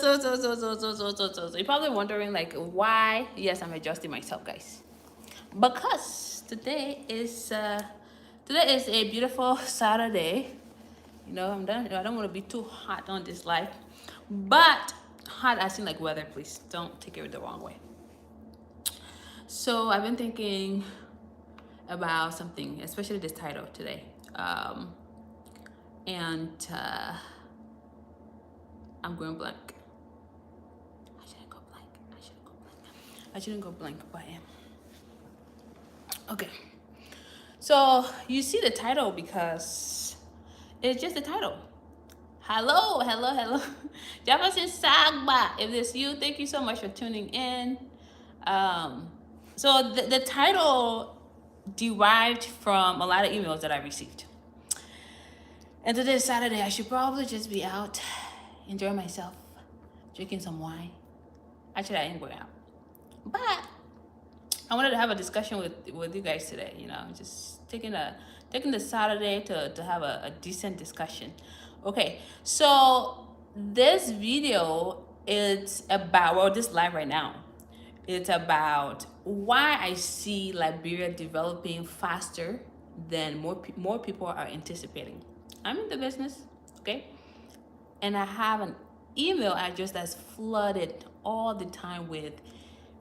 You're probably wondering like why? Yes, I'm adjusting myself, guys. Because today is a beautiful Saturday. You know, I don't want to be too hot on this life, but hot as in like weather. Please don't take it the wrong way. So I've been thinking about something, especially this title today, and I'm going blank. I shouldn't go blank. I shouldn't go blank, but I am. Okay. So you see the title because it's just the title. Hello. Jefferson Sagba. If it's you, thank you so much for tuning in. Um, so the title derived from a lot of emails that I received. And today is Saturday. I should probably just be out, enjoying myself, drinking some wine. Actually, I ain't going out. But I wanted to have a discussion with you guys today. You know, just taking the Saturday to have a decent discussion. Okay, so this video is about, well, this live right now. It's about why I see Liberia developing faster than more people are anticipating. I'm in the business, okay, and I have an email address that's flooded all the time with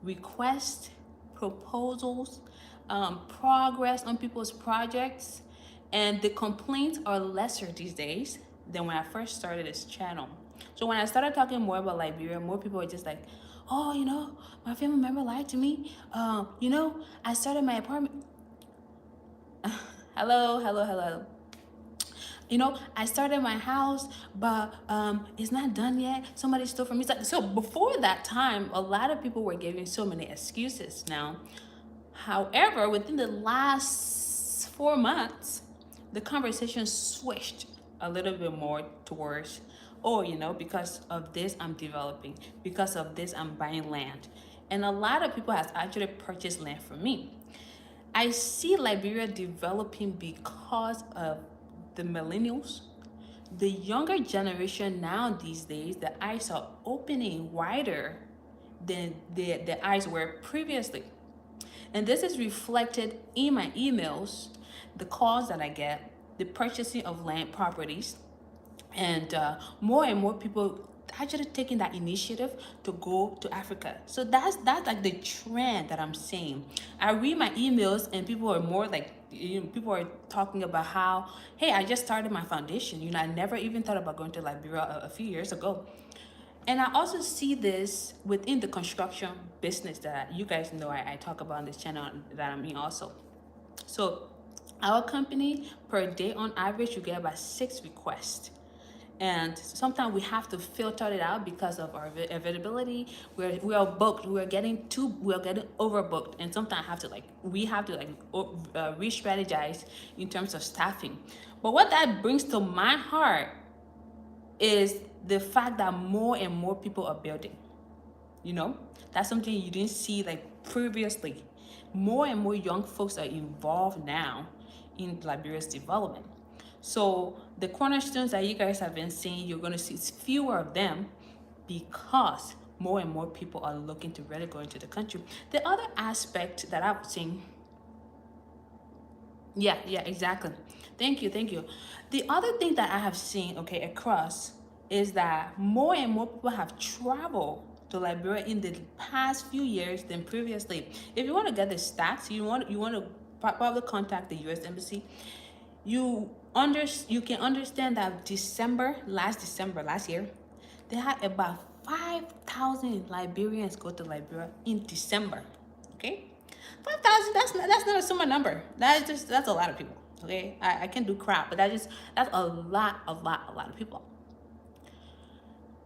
requests, proposals, progress on people's projects, and the complaints are lesser these days than when I first started this channel. So when I started talking more about Liberia, more people were just like, oh, you know, my family member lied to me. You know, I started my apartment. Hello. You know, I started my house, but it's not done yet. Somebody stole from me. So before that time, a lot of people were giving so many excuses now. However, within the last 4 months, the conversation switched a little bit more towards, oh, you know, because of this, I'm developing. Because of this, I'm buying land. And a lot of people have actually purchased land from me. I see Liberia developing because of the millennials. The younger generation now these days, the eyes are opening wider than the eyes were previously. And this is reflected in my emails, the calls that I get, the purchasing of land properties, and more and more people actually taking that initiative to go to Africa. So that's like the trend that I'm seeing. I read my emails and people are more like, you know, people are talking about how, hey, I just started my foundation. You know, I never even thought about going to Liberia a few years ago. And I also see this within the construction business that you guys know I talk about on this channel that I'm in also. So our company per day on average, you get about 6 requests. And sometimes we have to filter it out because of our availability. We are booked. We are getting overbooked, and sometimes we have to re-strategize in terms of staffing. But what that brings to my heart is the fact that more and more people are building. You know, that's something you didn't see like previously. More and more young folks are involved now in Liberia's development. So the cornerstones that you guys have been seeing, you're going to see fewer of them because more and more people are looking to really go into the country. The other aspect that I've seen, yeah, exactly. Thank you. The other thing that I have seen, okay, across is that more and more people have traveled to Liberia in the past few years than previously. If you want to get the stats, you want to probably contact the U.S. Embassy. You can understand that last year, they had about 5,000 Liberians go to Liberia in December. Okay, 5,000. That's not a small number. That's a lot of people. Okay, I can do crap, but that's a lot of people.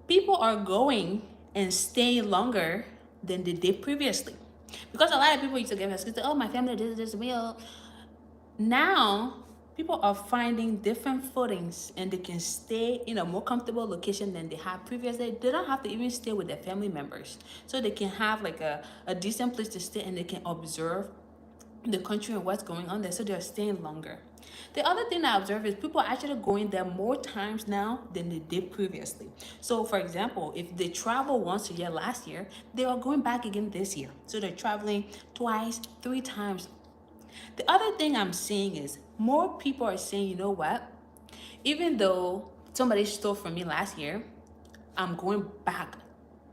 People are going and staying longer than they did previously, because a lot of people used to give excuses. Oh, my family did this meal. Now people are finding different footings and they can stay in a more comfortable location than they had previously. They don't have to even stay with their family members, so they can have like a decent place to stay and they can observe the country and what's going on there. So they're staying longer. The other thing I observe is people are actually going there more times now than they did previously. So, for example, if they travel once a year last year, they are going back again this year. So they're traveling twice, 3 times. The other thing I'm seeing is more people are saying, you know what? Even though somebody stole from me last year, I'm going back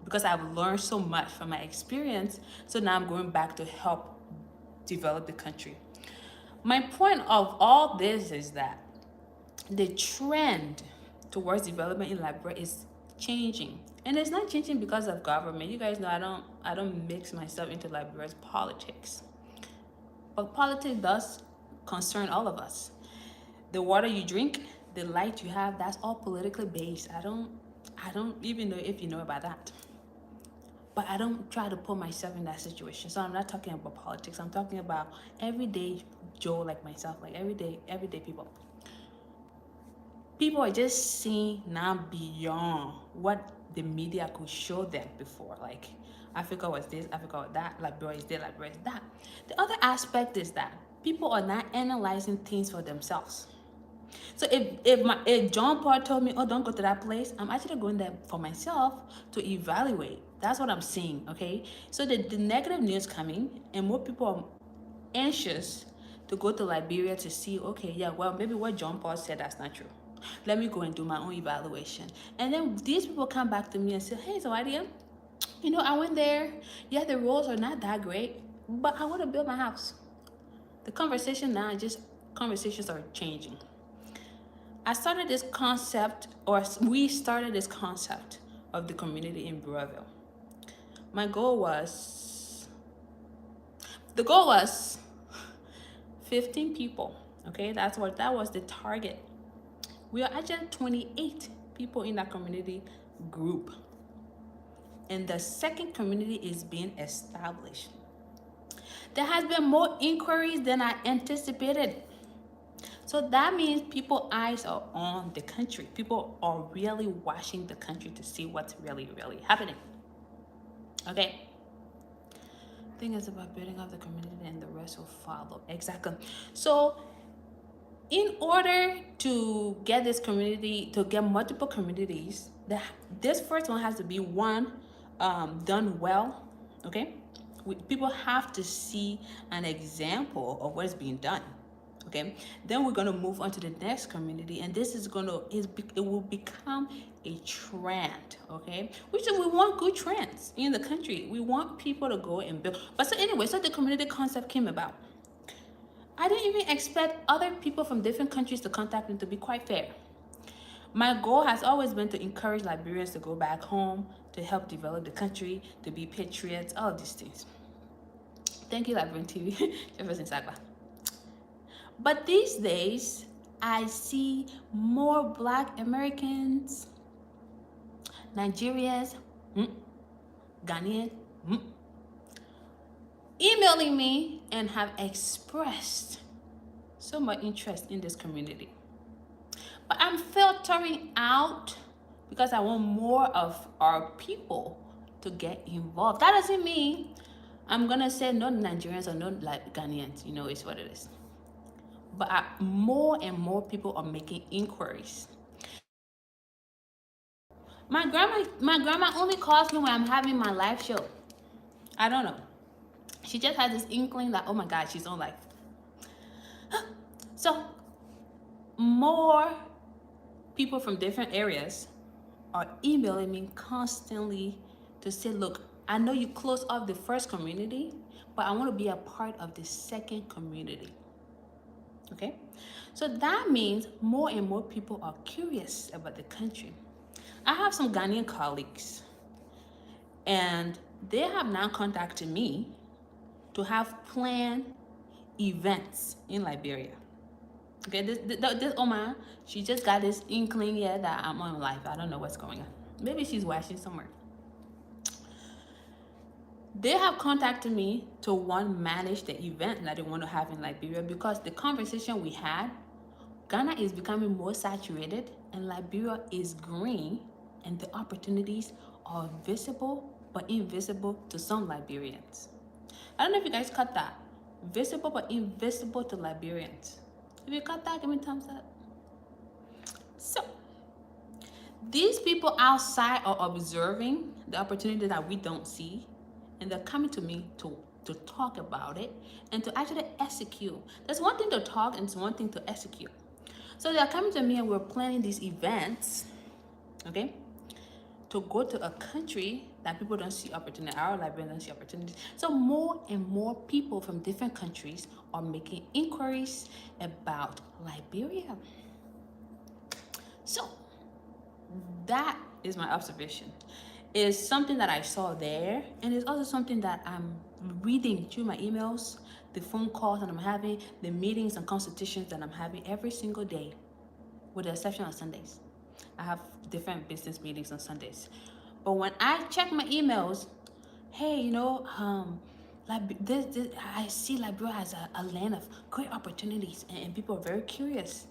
because I've learned so much from my experience. So now I'm going back to help develop the country. My point of all this is that the trend towards development in Liberia is changing. And it's not changing because of government. You guys know I don't mix myself into Liberia's politics. But politics does concern all of us. The water you drink, the light you have, that's all politically based. I don't even know if you know about that. But I don't try to put myself in that situation. So I'm not talking about politics. I'm talking about everyday Joe like myself, like everyday people. People are just seeing now beyond what the media could show them before. Like Africa was this, Africa was that, Liberia is this, Liberia is that. The other aspect is that people are not analyzing things for themselves. So if John Paul told me, oh, don't go to that place, I'm actually going there for myself to evaluate. That's what I'm seeing, okay? So the negative news coming, and more people are anxious to go to Liberia to see, okay, yeah, well, maybe what John Paul said, that's not true. Let me go and do my own evaluation. And then these people come back to me and say, hey, Zawadi, I went there. Yeah, the roads are not that great, but I want to build my house. The conversation now, conversations are changing. I started this concept, or we started this concept of the community in Burrillville. The goal was 15 people. Okay, that was the target. We are actually 28 people in that community group. And the second community is being established. There has been more inquiries than I anticipated. So that means people's eyes are on the country. People are really watching the country to see what's really, really happening. Okay. The thing is about building up the community and the rest will follow. Exactly. So in order to get this community, to get multiple communities, this first one has to be done well. Okay. People have to see an example of what's being done. Okay, then we're going to move on to the next community, and this is it will become a trend. Okay, we want good trends in the country. We want people to go and build. But so anyway, so the community concept came about. I didn't even expect other people from different countries to contact me, to be quite fair. My goal has always been to encourage Liberians to go back home, to help develop the country, to be patriots, all of these things. Thank you, Liberian TV. Jefferson Sagba. But these days, I see more Black Americans, Nigerians, Ghanaians, emailing me and have expressed so much interest in this community. But I'm filtering out because I want more of our people to get involved. That doesn't mean I'm going to say no Nigerians or no Ghanaians. It's what it is. But more and more people are making inquiries. My grandma only calls me when I'm having my live show. I don't know. She just has this inkling that, oh my God, she's on live. So more people from different areas are emailing me constantly to say, look, I know you closed off the first community, but I want to be a part of the second community. Okay, so that means more and more people are curious about the country. I have some Ghanaian colleagues, and they have now contacted me to have planned events in Liberia. Okay, this Oma, she just got this inkling here that I'm on live. I don't know what's going on. Maybe she's watching somewhere. They have contacted me to manage the event that they want to have in Liberia, because the conversation we had, Ghana is becoming more saturated and Liberia is green, and the opportunities are visible but invisible to some Liberians. I don't know if you guys caught that. Visible but invisible to Liberians. If you got that, give me thumbs up. So these people outside are observing the opportunity that we don't see, and they're coming to me to talk about it and to actually execute. There's one thing to talk and it's one thing to execute. So they're coming to me and we're planning these events, okay, to go to a country that people don't see opportunity. Our Liberians don't see opportunities. So more and more people from different countries are making inquiries about Liberia. So that is my observation. It's something that I saw there, and it's also something that I'm reading through my emails, the phone calls that I'm having, the meetings and consultations that I'm having every single day, with the exception of Sundays. I have different business meetings on Sundays. But when I check my emails, hey, like this I see Liberia as a land of great opportunities, and people are very curious.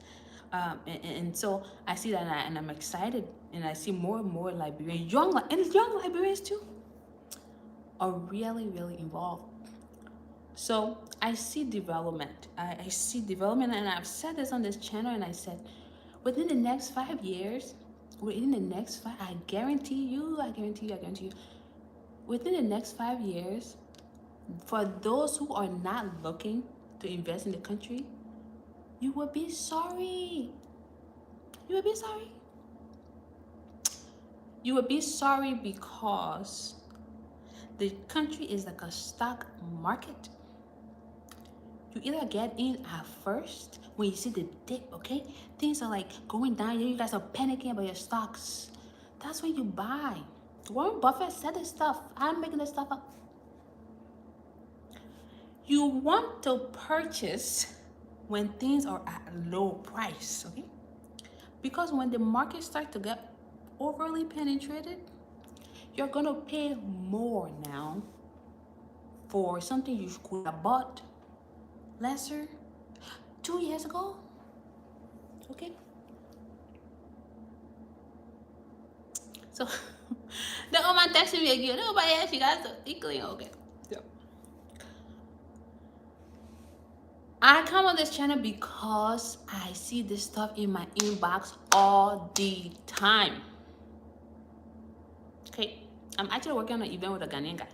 And so I see that, and I'm excited, and I see more and more Liberians, young Liberians too, are really, really involved. So I see development. I see development, and I've said this on this channel, and I said, within the next 5 years, I guarantee you, within the next 5 years, for those who are not looking to invest in the country, you will be sorry. You will be sorry. You will be sorry because the country is like a stock market. You either get in at first when you see the dip, okay? Things are like going down. You guys are panicking about your stocks. That's when you buy. Warren Buffett said this stuff. I'm making this stuff up. You want to purchase when things are at low price, okay? Because when the market starts to get overly penetrated, you're gonna pay more now for something you could have bought lesser 2 years ago, okay? So the woman texting me again, nobody else, you guys are equally okay. Yeah. I come on this channel because I see this stuff in my inbox all the time. Okay, I'm actually working on an event with a Ghanaian guy.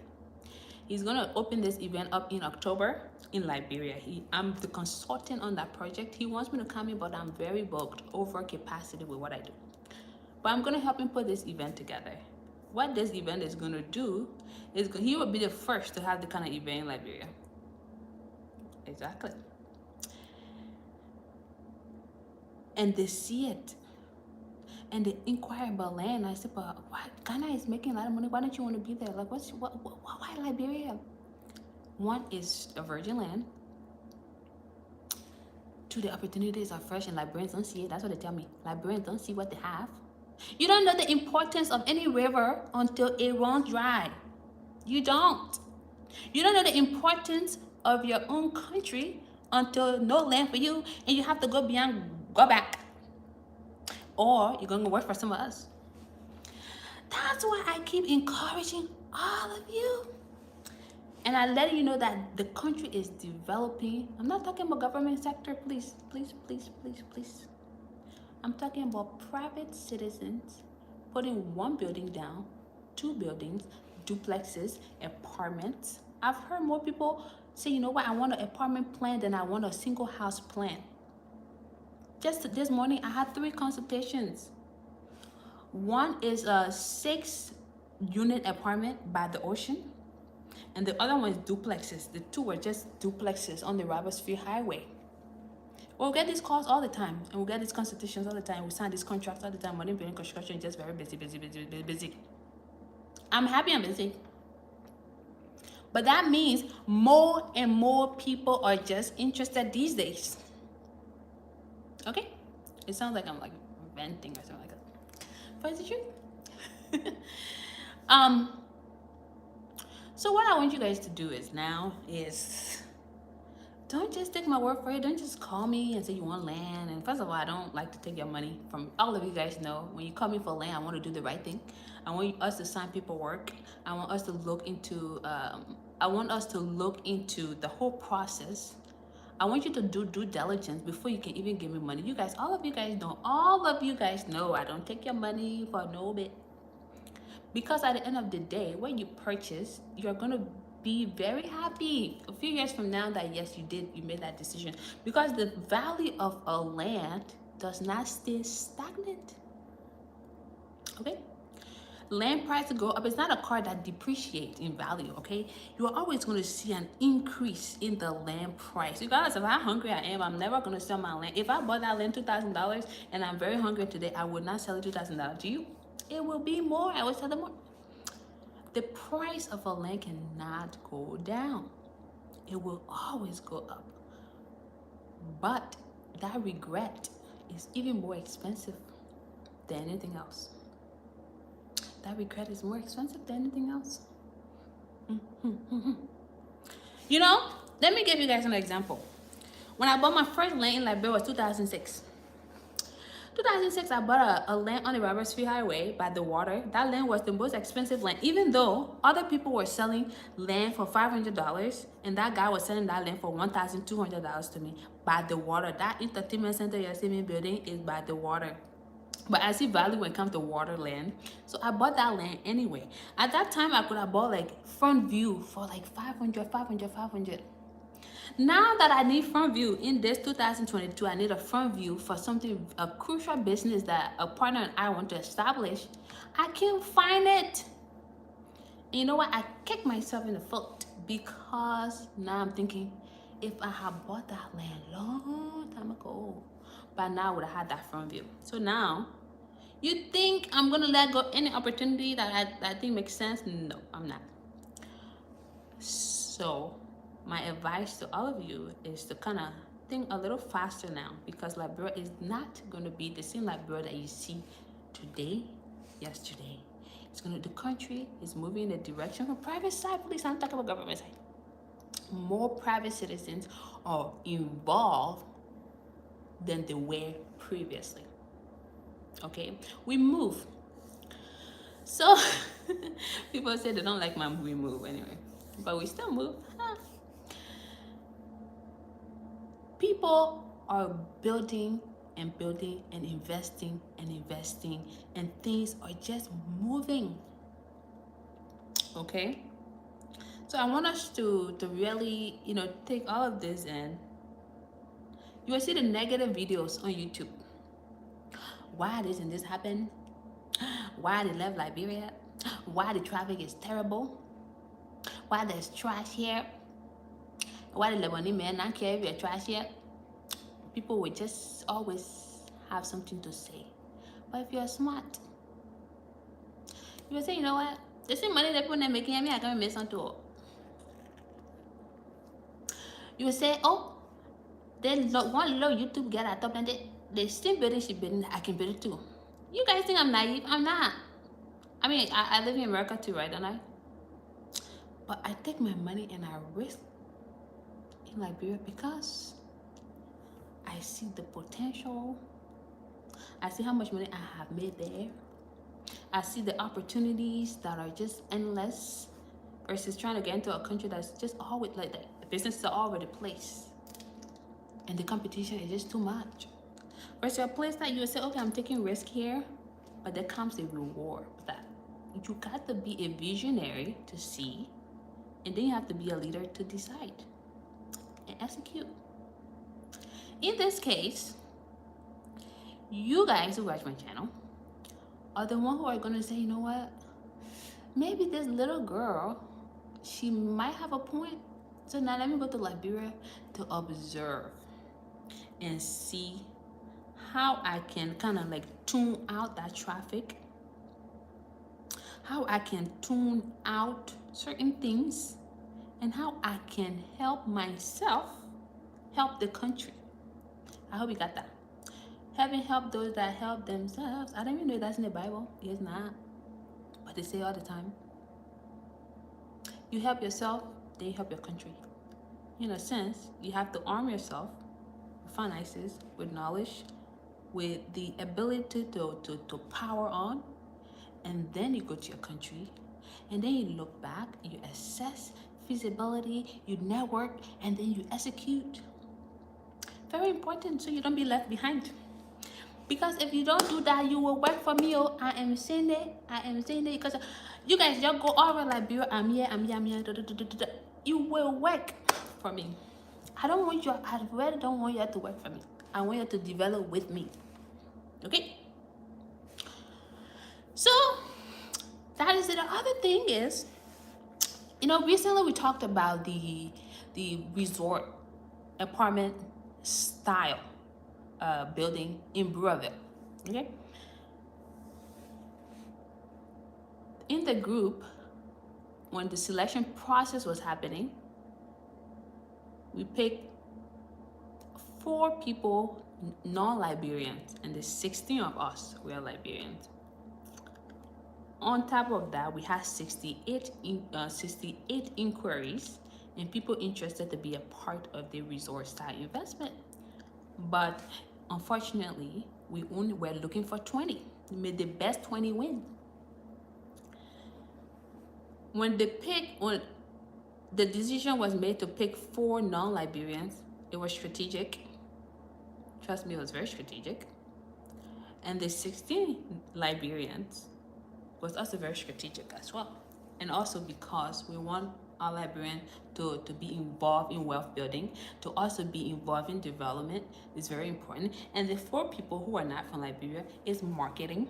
He's gonna open this event up in October in Liberia. I'm the consultant on that project. He wants me to come in, but I'm very booked, over capacity with what I do. But I'm gonna help him put this event together. What this event is gonna do is he will be the first to have the kind of event in Liberia. Exactly. And they see it. And they inquire about land. I said, but what? Ghana is making a lot of money. Why don't you want to be there? Like, why Liberia? One is a virgin land. Two, the opportunities are fresh and Liberians don't see it. That's what they tell me. Liberians don't see what they have. You don't know the importance of any river until it runs dry. You don't. You don't know the importance of your own country until no land for you and you have to go back. Or you're going to work for some of us. That's why I keep encouraging all of you. And I let you know that the country is developing. I'm not talking about government sector, please. I'm talking about private citizens putting one building down, 2 buildings, duplexes, apartments. I've heard more people say, you know what, I want an apartment plan than I want a single house plan. Just this morning, I had 3 consultations. One is a 6-unit apartment by the ocean, and the other one is duplexes. The 2 were just duplexes on the Robertsfield Highway. We'll get these calls all the time, and we'll get these consultations all the time. We sign these contracts all the time. When building construction is just very busy. I'm happy I'm busy. But that means more and more people are just interested these days. Okay? It sounds like I'm like venting or something like that. But is it true? So what I want you guys to do is don't just take my word for it. Don't just call me and say you want land. And first of all, I don't like to take your money. From all of you guys know, when you call me for land, I want to do the right thing. I want us to sign paperwork. I want us to look into the whole process. I want you to do due diligence before you can even give me money. You guys, all of you guys know I don't take your money for no bit. Because at the end of the day, when you purchase, you're gonna be very happy a few years from now that yes, you made that decision. Because the value of a land does not stay stagnant. Okay? Land price go up. It's not a car that depreciates in value, okay? You are always going to see an increase in the land price. Regardless of how hungry I am, I'm never going to sell my land. If I bought that land $2,000 and I'm very hungry today, I would not sell it $2,000 to you. It will be more. I will sell it more. The price of a land cannot go down. It will always go up. But that regret is even more expensive than anything else. That regret is more expensive than anything else. You know, let me give you guys an example. When I bought my first land in Liberia was 2006. 2006, I bought a land on the Robertsfield Highway by the water. That land was the most expensive land, even though other people were selling land for $500, and that guy was selling that land for $1,200 to me by the water. That entertainment center you're seeing me building is by the water. But I see value when it comes to water land. So I bought that land anyway. At that time, I could have bought like front view for like 500. Now that I need front view in this 2022, I need a front view for something, a crucial business that a partner and I want to establish. I can't find it. And you know what? I kicked myself in the foot because now I'm thinking, if I had bought that land long time ago, by now I would have had that front view. So now, you think I'm gonna let go any opportunity that I think makes sense? No, I'm not. So my advice to all of you is to kind of think a little faster now, because Liberia is not going to be the same Liberia that you see today, yesterday. The country is moving in the direction from private side. Please, I'm talking about government side. More private citizens are involved than they were previously. Okay, we move. So people say they don't like my we move anyway, but we still move. People are building and building and investing, and things are just moving. Okay, so I want us to really, take all of this in. You will see the negative videos on YouTube. Why doesn't this happen? Why they left Liberia? Why the traffic is terrible? Why there's trash here? Why the Lebanese men not care if you're trash here? People will just always have something to say. But if you're smart, you will say, you know what? The same money they put in making me, I can make something to. You will say, oh, there's one little YouTube girl at top and they still building, she building, I can build it too. You guys think I'm naive? I'm not. I mean, I live in America too, right? Don't I? But I take my money and I risk in Liberia because I see the potential. I see how much money I have made there. I see the opportunities that are just endless versus trying to get into a country that's just always like that. The businesses are all over the place. And the competition is just too much. Versus a place that you say, okay, I'm taking risk here, but there comes a reward with that. You got to be a visionary to see, and then you have to be a leader to decide and execute. In this case, you guys who watch my channel are the one who are gonna say, you know what? Maybe this little girl, she might have a point. So now let me go to Liberia to observe and see how I can kind of like tune out that traffic, how I can tune out certain things, and how I can help myself help the country. I hope you got that. Heaven help those that help themselves. I don't even know if that's in the Bible. It's not. But they say all the time. You help yourself, then you help your country. In a sense, you have to arm yourself with finances, with knowledge, with the ability to power on, and then you go to your country, and then you look back, you assess feasibility, you network, and then you execute. Very important, so you don't be left behind. Because if you don't do that, you will work for me. Oh, I am saying it. I am saying it because you guys just go over Liberia. I'm here. I'm here. I'm here. You will work for me. I don't want you. I really don't want you to work for me. I want you to develop with me. Okay. So that is it. The other thing is, recently we talked about the resort apartment style building in Breville. Okay. In the group, when the selection process was happening, we picked 4 people, non-Liberians, and the 16 of us were Liberians. On top of that, we had 68 inquiries and people interested to be a part of the resort style investment. But unfortunately, we only were looking for 20. We made the best 20 win. When the decision was made to pick 4 non-Liberians, it was strategic. Trust me, it was very strategic. And the 16 Liberians was also very strategic as well. And also because we want our Liberian to be involved in wealth building, to also be involved in development is very important. And the 4 people who are not from Liberia is marketing,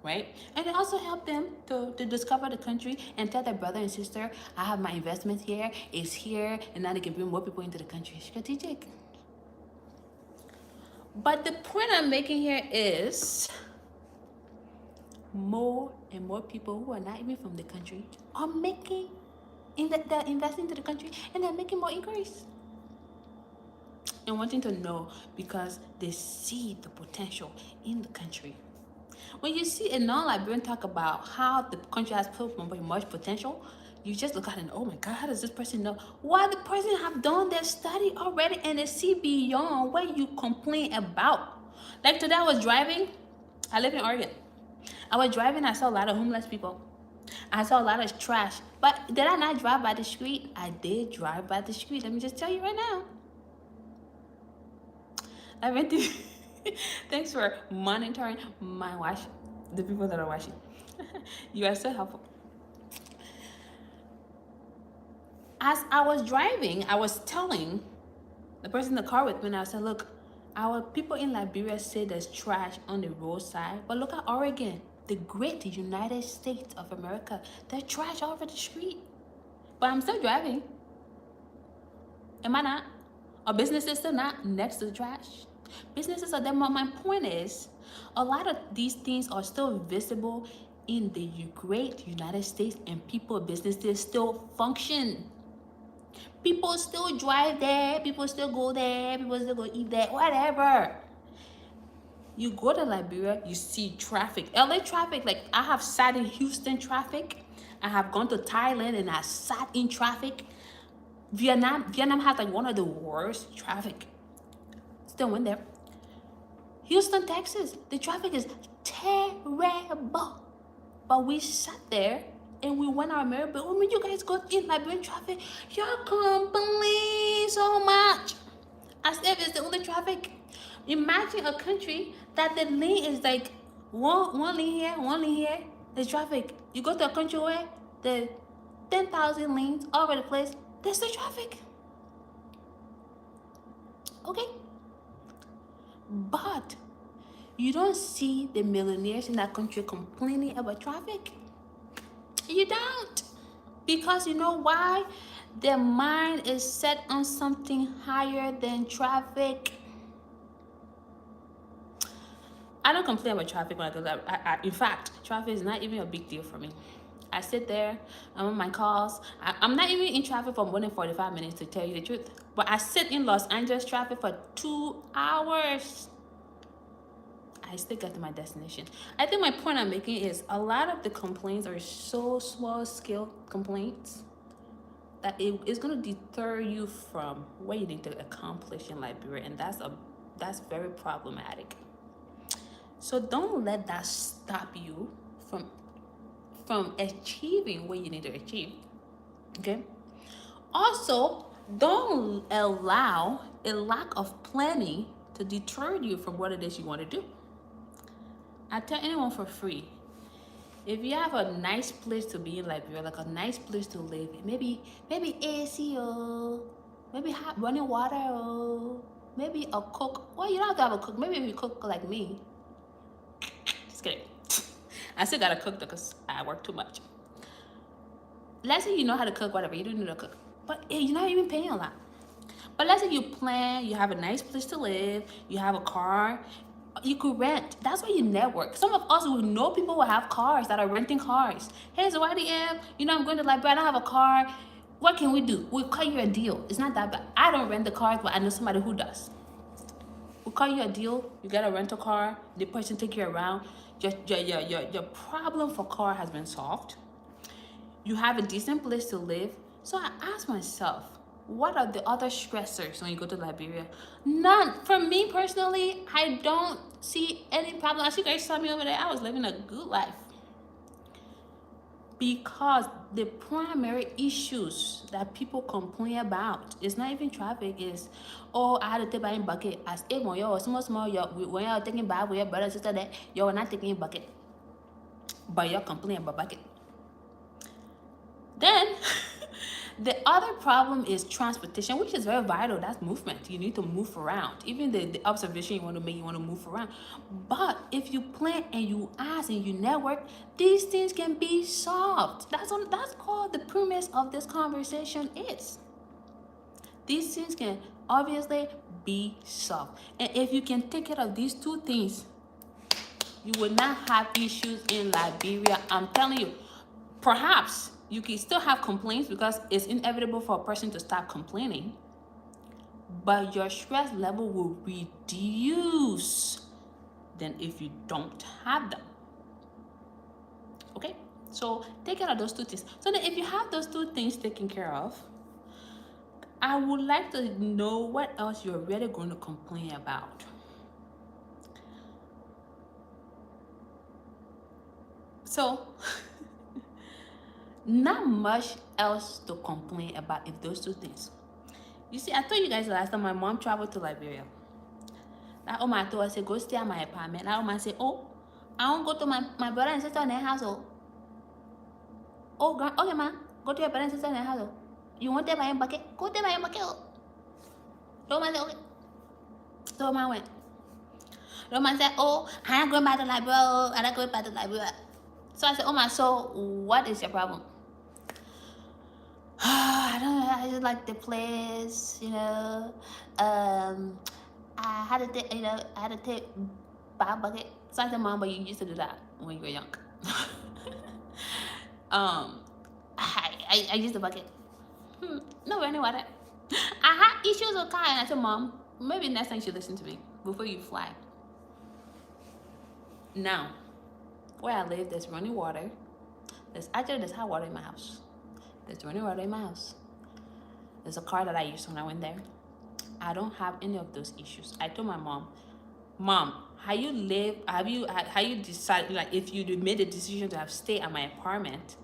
right? And it also helped them to discover the country and tell their brother and sister, I have my investment here, it's here, and now they can bring more people into the country. Strategic. But the point I'm making here is more and more people who are not even from the country are making they're investing into the country, and they're making more inquiries and wanting to know because they see the potential in the country. When you see a non-Liberian talk about how the country has so much potential, you just look at it and, oh my God, how does this person know? Why the person have done their study already and they see beyond what you complain about. Like today I was driving. I live in Oregon. I was driving, I saw a lot of homeless people. I saw a lot of trash. But did I not drive by the street? I did drive by the street. Let me just tell you right now. I went to thanks for monitoring my watch, the people that are watching. You are so helpful. As I was driving, I was telling the person in the car with me, and I said, look, our people in Liberia say there's trash on the roadside, but look at Oregon, the great United States of America. There's trash all over the street. But I'm still driving. Am I not? Are businesses still not next to the trash? Businesses are there. My point is, a lot of these things are still visible in the great United States, and businesses still function. People still drive there, people still go there, people still go eat there, whatever. You go to Liberia, you see traffic. LA traffic, like I have sat in Houston traffic. I have gone to Thailand and I sat in traffic. Vietnam has like one of the worst traffic. Still went there. Houston, Texas, the traffic is terrible. But we sat there and we went our merry. But when you guys go in Liberian traffic, y'all complain so much as if it's the only traffic. Imagine a country that the lane is like one lane here, one lane here. There's traffic. You go to a country where there's 10,000 lanes all over the place. There's the traffic. Okay? But you don't see the millionaires in that country complaining about traffic. You don't. Because you know why? Their mind is set on something higher than traffic. I don't complain about traffic when I go there. In fact, traffic is not even a big deal for me. I sit there, I'm on my calls. I'm not even in traffic for more than 45 minutes, to tell you the truth. But I sit in Los Angeles traffic for 2 hours. I still get to my destination. I think my point I'm making is a lot of the complaints are so small scale complaints that it is going to deter you from what you need to accomplish in Liberia, and that's very problematic. So don't let that stop you from achieving what you need to achieve. Okay. Also, don't allow a lack of planning to deter you from what it is you want to do. I tell anyone for free, if you have a nice place to be in Liberia, like a nice place to live, maybe AC or maybe hot running water or maybe a cook. Well, you don't have to have a cook. Maybe if you cook like me. Just kidding. I still gotta cook because I work too much. Let's say you know how to cook, whatever. You don't need to cook, but you're not even paying a lot. But let's say you plan, you have a nice place to live, you have a car, you could rent. That's why you network. Some of us who know people who have cars that are renting cars. Hey, Zawadi, I'm going to Liberia, I don't have a car. What can we do? We'll cut you a deal. It's not that bad. I don't rent the cars, but I know somebody who does. We'll cut you a deal. You get a rental car. The person take you around. Your problem for car has been solved. You have a decent place to live. So I asked myself, what are the other stressors when you go to Liberia? None. For me personally, I don't see any problem. As you guys saw me over there, I was living a good life. Because the primary issues that people complain about is not even traffic, is, oh, I had to take my bucket. As if when you're small, when you're taking bath with your brother and sister, that you're not taking a bucket. But you're complaining about bucket. Then the other problem is transportation, which is very vital. That's movement. You need to move around. Even the observation you want to make, you want to move around. But if you plan and you ask and you network, these things can be solved. That's all the premise of this conversation is. These things can obviously be solved. And if you can take care of these two things, you will not have issues in Liberia. I'm telling you. Perhaps you can still have complaints because it's inevitable for a person to stop complaining, but your stress level will reduce than if you don't have them. Okay, so take care of those two things. So then if you have those two things taken care of, I would like to know what else you're really going to complain about. So not much else to complain about if those two things. You see, I told you guys last time my mom traveled to Liberia. That Oma told us, go stay at my apartment. That Oma said, oh, I won't go to my brother and sister in their house. Oh, okay, ma, go to your brother and sister in their house. You want to buy a bucket? Go to buy a bucket. Oma said, okay. So Oma went. Oma said, oh, I'm not going back to Liberia. I'm not going back to Liberia. So I said, Oma, so what is your problem? I don't know. I just like the place, I had to take five bucket. So I said, Mom, but you used to do that when you were young. I used the bucket. No, anyway, I had issues with car, and I said, Mom, maybe next time you should listen to me before you fly. Now, where I live, there's running water. There's hot water in my house. There's running water in my house. There's a car that I used when I went there. I don't have any of those issues. I told my Mom, how you decided, like, if you made a decision to have stay at my apartment,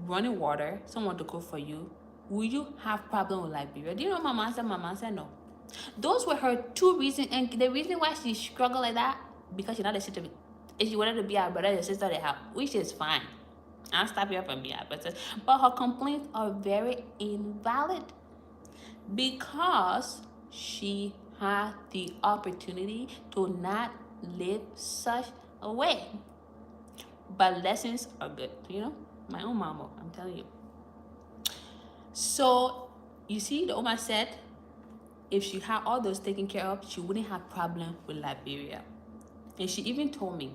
running water, someone to cook for you, will you have problem with Liberia? Do you know my mom said no. Those were her two reasons, and the reason why she struggled like that, because she's not a sister. If she wanted to be our brother and sister, they have, which is fine. I'll stop you from being our brother. But her complaints are very invalid because she had the opportunity to not live such a way. But lessons are good, my own mama, I'm telling you. So you see, the Oma said if she had all those taken care of, she wouldn't have problem with Liberia. And she even told me,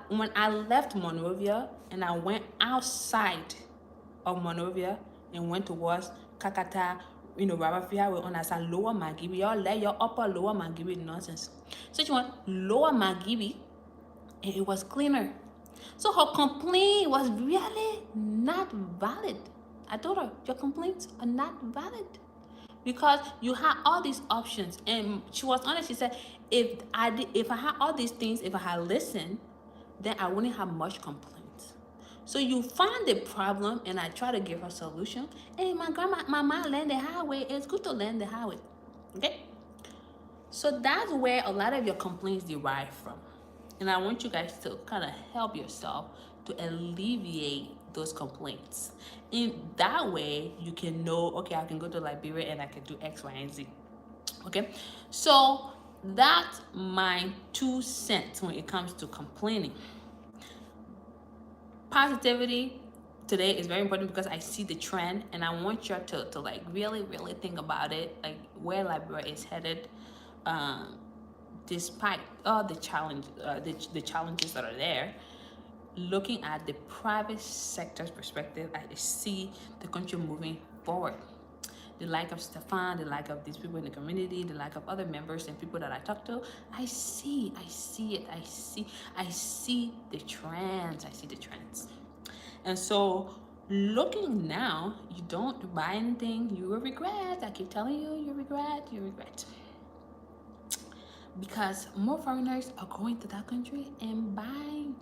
when I left Monrovia and I went outside of Monrovia and went towards Kakata, Rabafia, we're on as a lower Magibi, y'all let your upper lower Magibi nonsense. So she went lower Magibi and it was cleaner. So her complaint was really not valid. I told her, your complaints are not valid because you had all these options. And she was honest. She said, if I had all these things, if I had listened, then I wouldn't have much complaints. So you find the problem, and I try to give her solution. Hey, my mom learned the highway. It's good to learn the highway. Okay? So that's where a lot of your complaints derive from. And I want you guys to kind of help yourself to alleviate those complaints. In that way, you can know, okay, I can go to Liberia and I can do X, Y, and Z. Okay? So that's my 2 cents when it comes to complaining. Positivity today is very important because I see the trend, and I want you to like really think about it, like where Liberia is headed, despite all the the challenges that are there. Looking at the private sector's perspective, I see the country moving forward. The like of Stefan, the like of these people in the community, the like of other members and people that I talk to, I see it. I see the trends. And so looking now, you don't buy anything, you will regret. I keep telling you, you regret. Because more foreigners are going to that country and buying.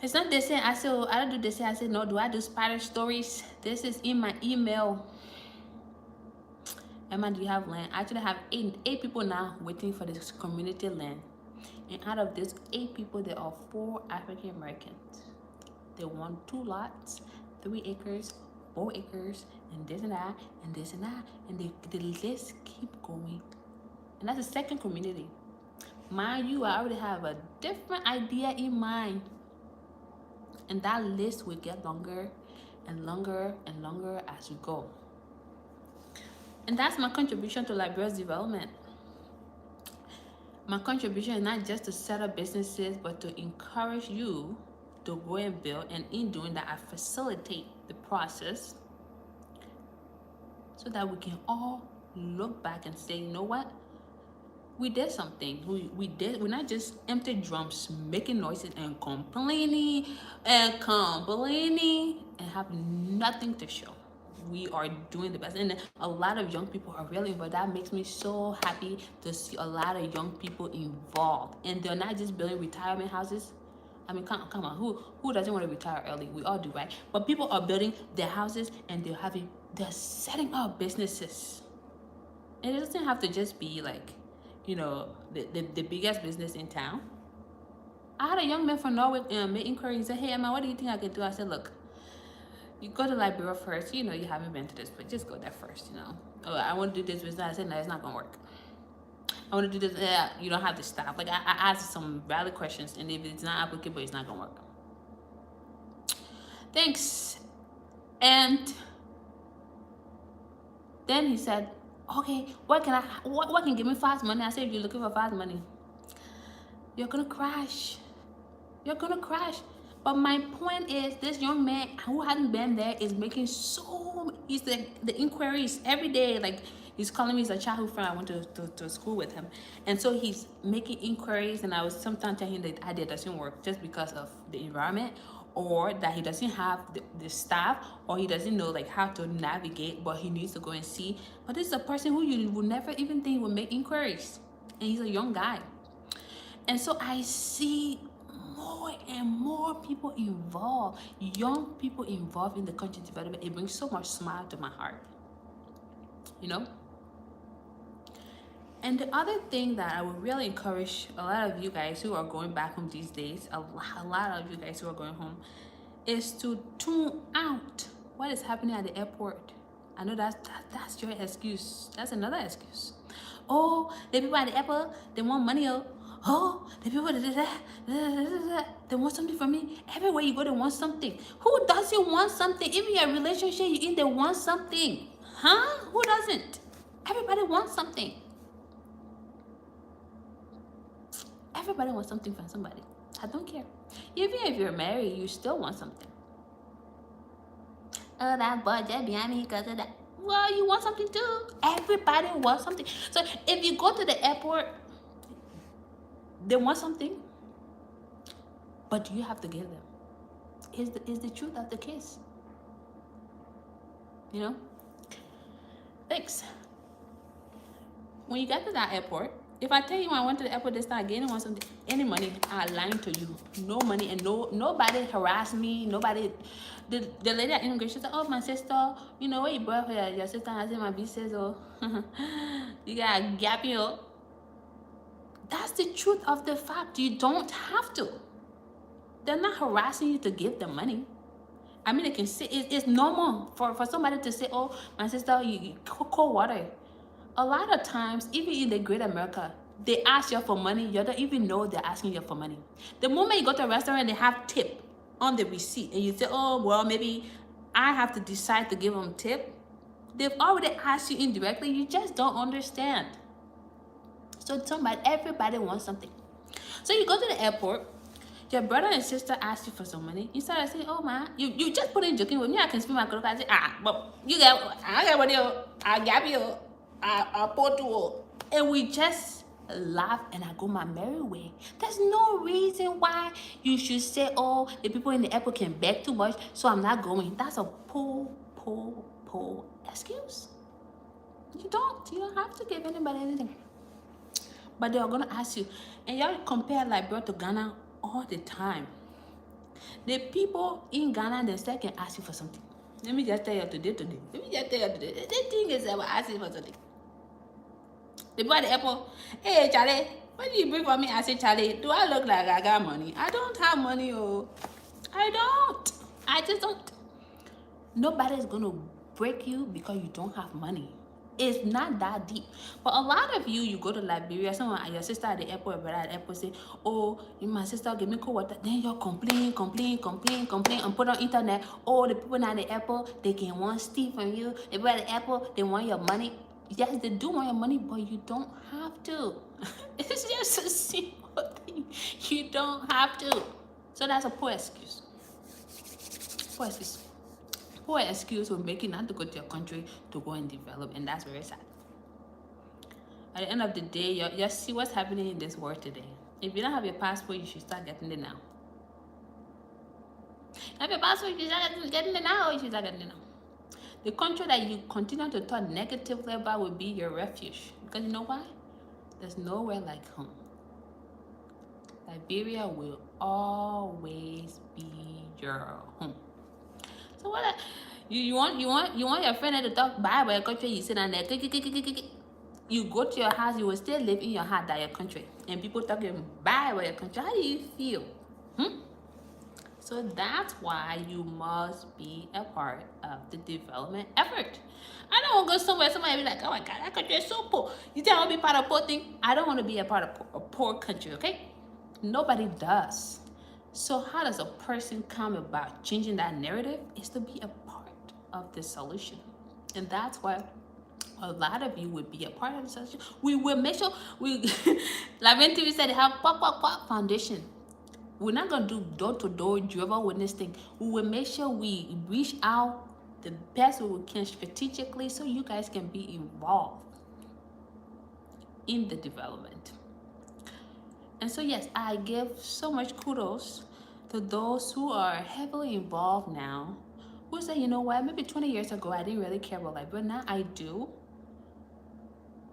It's not this. I don't do this. I said, no, do I do spider stories? This is in my email. Emma, do you have land? I actually have eight people now waiting for this community land. And out of these 8 people, there are 4 African Americans. They want 2 lots, 3 acres, 4 acres, and this and that, and this and that. And the list keep going. And that's the second community. Mind you, I already have a different idea in mind. And that list will get longer and longer and longer as we go. And that's my contribution to Liberia's development. My contribution is not just to set up businesses, but to encourage you to go and build. And in doing that, I facilitate the process so that we can all look back and say, you know what? We did something. We're not just empty drums making noises and complaining and have nothing to show. We are doing the best, and a lot of young people are really involved. That makes me so happy to see a lot of young people involved, and they're not just building retirement houses. I mean, come on, who doesn't want to retire early? We all do, right? But people are building their houses, and they're setting up businesses, and it doesn't have to just be like, you know, the biggest business in town. I had a young man from Norway make inquiry and said, hey, Emma, what do you think I can do? I said, look, you go to Liberia first. You know, you haven't been to this place. Just go there first, you know. Oh, I want to do this business. I said, no, it's not going to work. I want to do this. Yeah, you don't have to stop. Like, I asked some valid questions, and if it's not applicable, it's not going to work. Thanks. And then he said, okay, what can give me fast money? I said, if you're looking for fast money, you're going to crash. But my point is, this young man who hasn't been there is making he's the inquiries every day. Like, he's calling me, he's a childhood friend. I went to school with him. And so he's making inquiries, and I was sometimes telling him that idea doesn't work just because of the environment, or that he doesn't have the staff, or he doesn't know like how to navigate, but he needs to go and see. But this is a person who you would never even think would make inquiries. And he's a young guy. And so I see more and more people involved, young people involved in the country development. It brings so much smile to my heart, you know. And the other thing that I would really encourage a lot of you guys who are going back home these days, a lot of you guys who are going home, is to tune out what is happening at the airport. I know that's your excuse. That's another excuse. Oh, the people at the airport, they want money. Oh, the people they want something from me. Everywhere you go, they want something. Who doesn't want something? Even your relationship you're in, they want something. Huh? Who doesn't? Everybody wants something. Everybody wants something from somebody. I don't care. Even if you're married, you still want something. Oh, that boy just behind me because of that. Well, you want something too. Everybody wants something. So if you go to the airport, they want something, but you have to give them. Is the truth of the case? You know? Thanks. When you get to that airport, If I tell you I went to the airport this time, again, want something, any money, I'm lying to you. No money, and nobody harassed me. Nobody. The lady at immigration said, "Oh, my sister, you know where you brought for your sister has in my visas, or you got a gap here." That's the truth of the fact. You don't have to. They're not harassing you to give them money. I mean, they can say it's normal for somebody to say, "Oh, my sister, you cold water." A lot of times, even in the Great America, they ask you for money. You don't even know they're asking you for money. The moment you go to a restaurant, they have tip on the receipt, and you say, "Oh, well, maybe I have to decide to give them tip." They've already asked you indirectly. You just don't understand. So everybody wants something. So you go to the airport. Your brother and sister ask you for some money. You start saying, "Oh man, you just put in joking with me. I can spend my credit card." I say, but you get, I got money. I gap you. I put you. And we just laugh and I go my merry way. There's no reason why you should say, "Oh, the people in the airport can beg too much, so I'm not going." That's a poor excuse. You don't have to give anybody anything. But they are gonna ask you, and y'all compare Liberia to Ghana all the time. The people in Ghana themselves can ask you for something. Let me just tell you today. The thing is about asking for something. The boy at the airport, "Hey Charlie, what do you bring for me?" I say, "Charlie, do I look like I got money?" I don't have money, oh. I don't. I just don't. Nobody's gonna break you because you don't have money. It's not that deep. But a lot of you go to Liberia, someone, your sister at the airport, your brother at the airport say, "Oh, my sister give me cold water." Then you complain, and put on internet, "Oh, the people at the airport, they can want steal from you. The people at the airport, they want your money." Yes, they do want your money, but you don't have to. It's just a simple thing. You don't have to. So that's a poor excuse. Poor excuse will make you not to go to your country to go and develop, and that's very sad. At the end of the day, you see what's happening in this world today. If you don't have your passport, you should start getting it now. Have your passport, you should start getting it now. You should start getting it now. The country that you continue to talk negatively about will be your refuge. Because you know why? There's nowhere like home. Liberia will always be your home. So what? You want your friend to talk bad about your country? You sit down there. You go to your house. You will still live in your heart that your country, and people talking bad about your country. How do you feel? So that's why you must be a part of the development effort. I don't want to go somewhere somebody be like, "Oh my God, that country is so poor." You think I want to be part of poor thing? I don't want to be a part of a poor country, okay? Nobody does. So how does a person come about changing that narrative? Is to be a part of the solution. And that's why a lot of you would be a part of the solution. We will make sure like when TV said they have foundation. We're not gonna do door-to-door Jehovah's Witness thing. We will make sure we reach out the best way we can strategically so you guys can be involved in the development. And so yes, I give so much kudos to those who are heavily involved now, who say, "You know what, maybe 20 years ago I didn't really care about life, but now I do."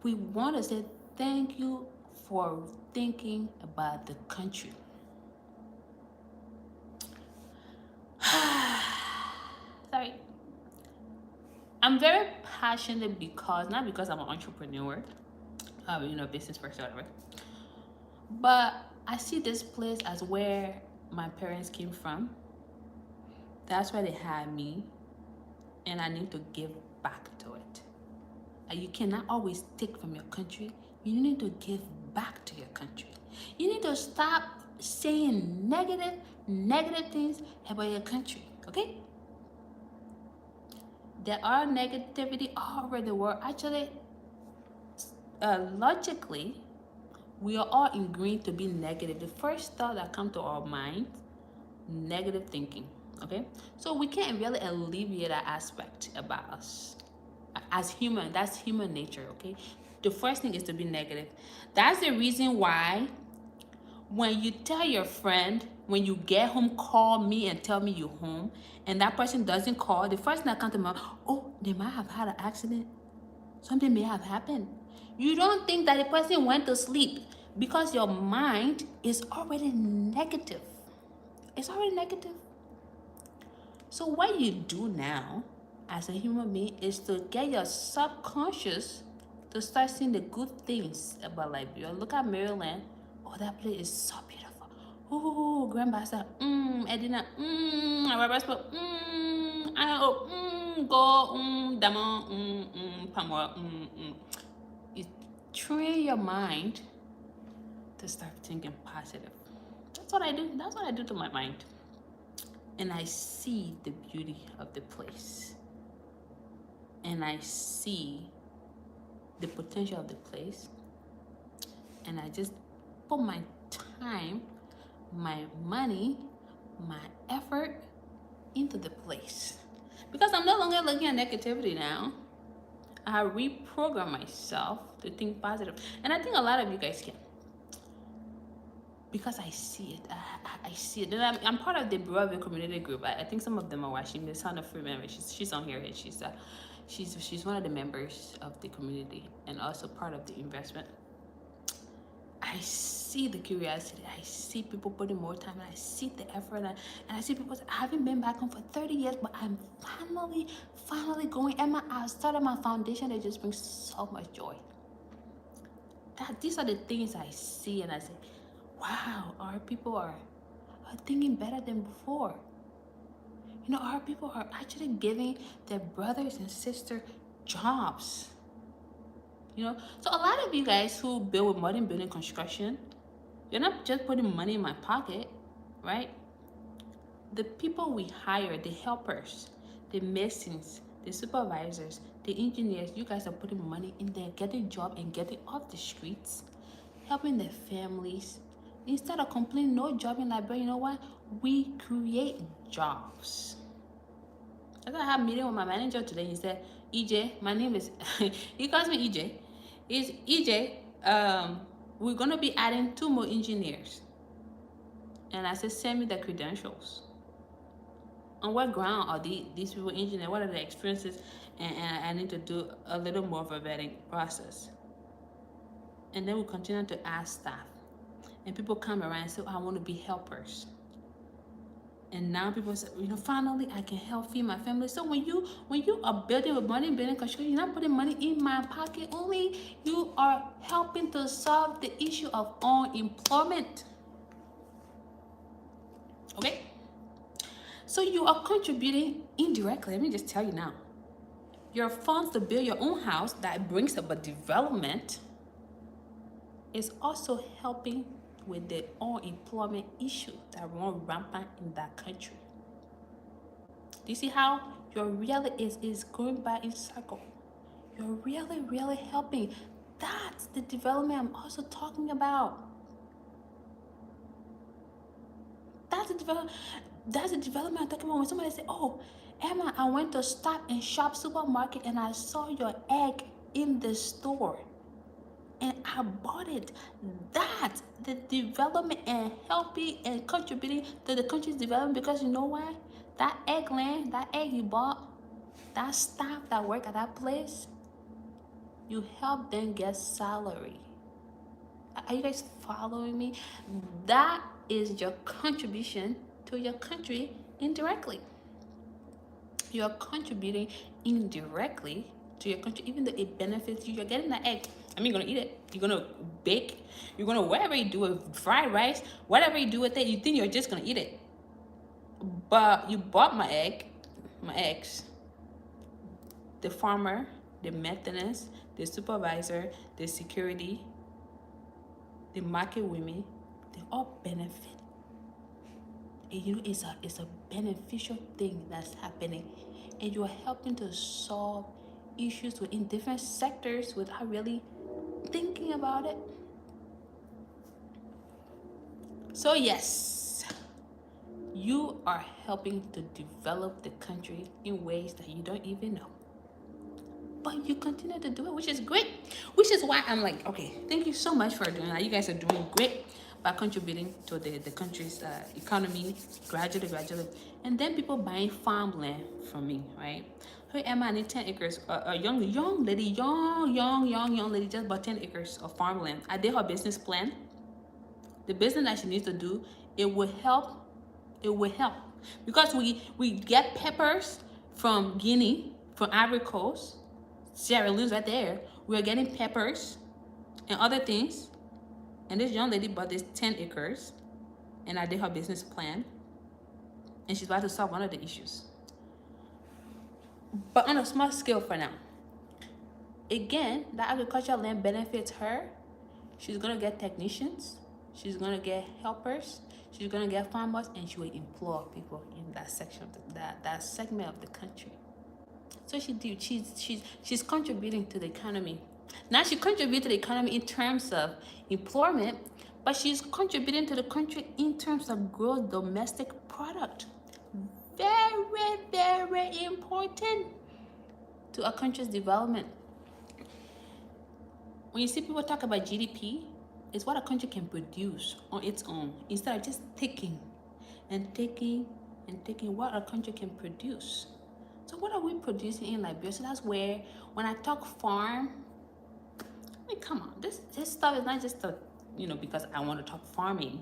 We want to say thank you for thinking about the country. Sorry. I'm very passionate not because I'm an entrepreneur, business person, whatever. But I see this place as where my parents came from. That's where they had me, and I need to give back to it. You cannot always take from your country. You need to give back to your country. You need to stop saying negative things about your country, okay? There are negativity all over the world. Actually, logically, we are all ingrained to be negative. The first thought that comes to our mind, negative thinking, okay? So we can't really alleviate that aspect about us. As human, that's human nature, okay? The first thing is to be negative. That's the reason why when you tell your friend, when you get home, call me and tell me you're home, and that person doesn't call, the first thing that comes to mind, "Oh, they might have had an accident. Something may have happened." You don't think that the person went to sleep because your mind is already negative. It's already negative. So what you do now as a human being is to get your subconscious to start seeing the good things about Liberia. Look at Maryland. Oh, that place is so beautiful. Ooh, grandmaster. Edina. Rabaspa. I go. Dama. Pamwa. You train your mind to start thinking positive. That's what I do. That's what I do to my mind. And I see the beauty of the place. And I see the potential of the place. And I just put my time, my money, my effort into the place. Because I'm no longer looking at negativity now. I reprogram myself to think positive. And I think a lot of you guys can. Because I see it. I see it. And I'm part of the Broadway community group. I think some of them are watching. Miss Hannah Freeman, she's on here, and she's one of the members of the community and also part of the investment. I see the curiosity. I see people putting more time, and I see the effort, and I see people say, I haven't been back home for 30 years, but I'm finally going. And I started my foundation that just brings so much joy. These are the things I see, and I say, wow, our people are thinking better than before. You know, our people are actually giving their brothers and sisters jobs. You know, so a lot of you guys who build with modern building construction, you're not just putting money in my pocket, right? The people we hire, the helpers, the masons, the supervisors, the engineers, you guys are putting money in there, getting job and getting off the streets, helping their families. Instead of complaining, no job in Liberia, you know what? We create jobs. I had a meeting with my manager today. He said, EJ, my name is, he calls me EJ. Is EJ, we're going to be adding 2 more engineers. And I said, send me the credentials. On what ground are these people engineers? What are the experiences? And I need to do a little more of a vetting process. And then we continue to ask staff. And people come around and say, I want to be helpers. And now people say, you know, finally I can help feed my family. So when you are building with money, building construction, you're not putting money in my pocket. Only you are helping to solve the issue of unemployment. Okay? So you are contributing indirectly. Let me just tell you now. Your funds to build your own house that brings about development is also helping with the unemployment issue that runs rampant in that country. Do you see how your really is going by in circle? You're really helping. That's the development I'm also talking about. That's the development I'm talking about. When somebody say, oh, Emma, I went to Stop and Shop supermarket and I saw your egg in the store. And I bought it. That's the development and helping and contributing to the country's development, because you know why? That eggland, that egg you bought, that staff that work at that place, you help them get salary. Are you guys following me? That is your contribution to your country indirectly. You're contributing indirectly to your country, even though it benefits you. You're getting that egg. I mean, you're gonna eat it. You're gonna bake. You're gonna, whatever you do with fried rice, whatever you do with it, you think you're just gonna eat it. But you bought my eggs. The farmer, the maintenance, the supervisor, the security, the market women, they all benefit. And you know, it's a beneficial thing that's happening. And you are helping to solve issues within different sectors without really thinking about it. So yes, you are helping to develop the country in ways that you don't even know. But you continue to do it, which is great. Which is why I'm like, okay, thank you so much for doing that. You guys are doing great. by contributing to the country's economy gradually. And then people buying farmland from me, right? Hey, Emma, I need 10 acres. A young lady, young lady just bought 10 acres of farmland. I did her business plan. The business that she needs to do, it will help. It will help because we get peppers from Guinea, from Ivory Coast, Sierra Leone's right there. We are getting peppers and other things. And this young lady bought this 10 acres, and I did her business plan, and she's about to solve one of the issues. But on a small scale for now. Again, the agricultural land benefits her. She's gonna get technicians, she's gonna get helpers, she's gonna get farmers, and she will employ people in that section of that segment of the country. So she's contributing to the economy. Now she contributes to the economy in terms of employment, but she's contributing to the country in terms of gross domestic product. Very, very important to a country's development. When you see people talk about GDP, it's what a country can produce on its own instead of just taking what a country can produce. So what are we producing in Liberia? So that's where, when I talk farm, I mean, come on, this stuff is not just because I want to talk farming.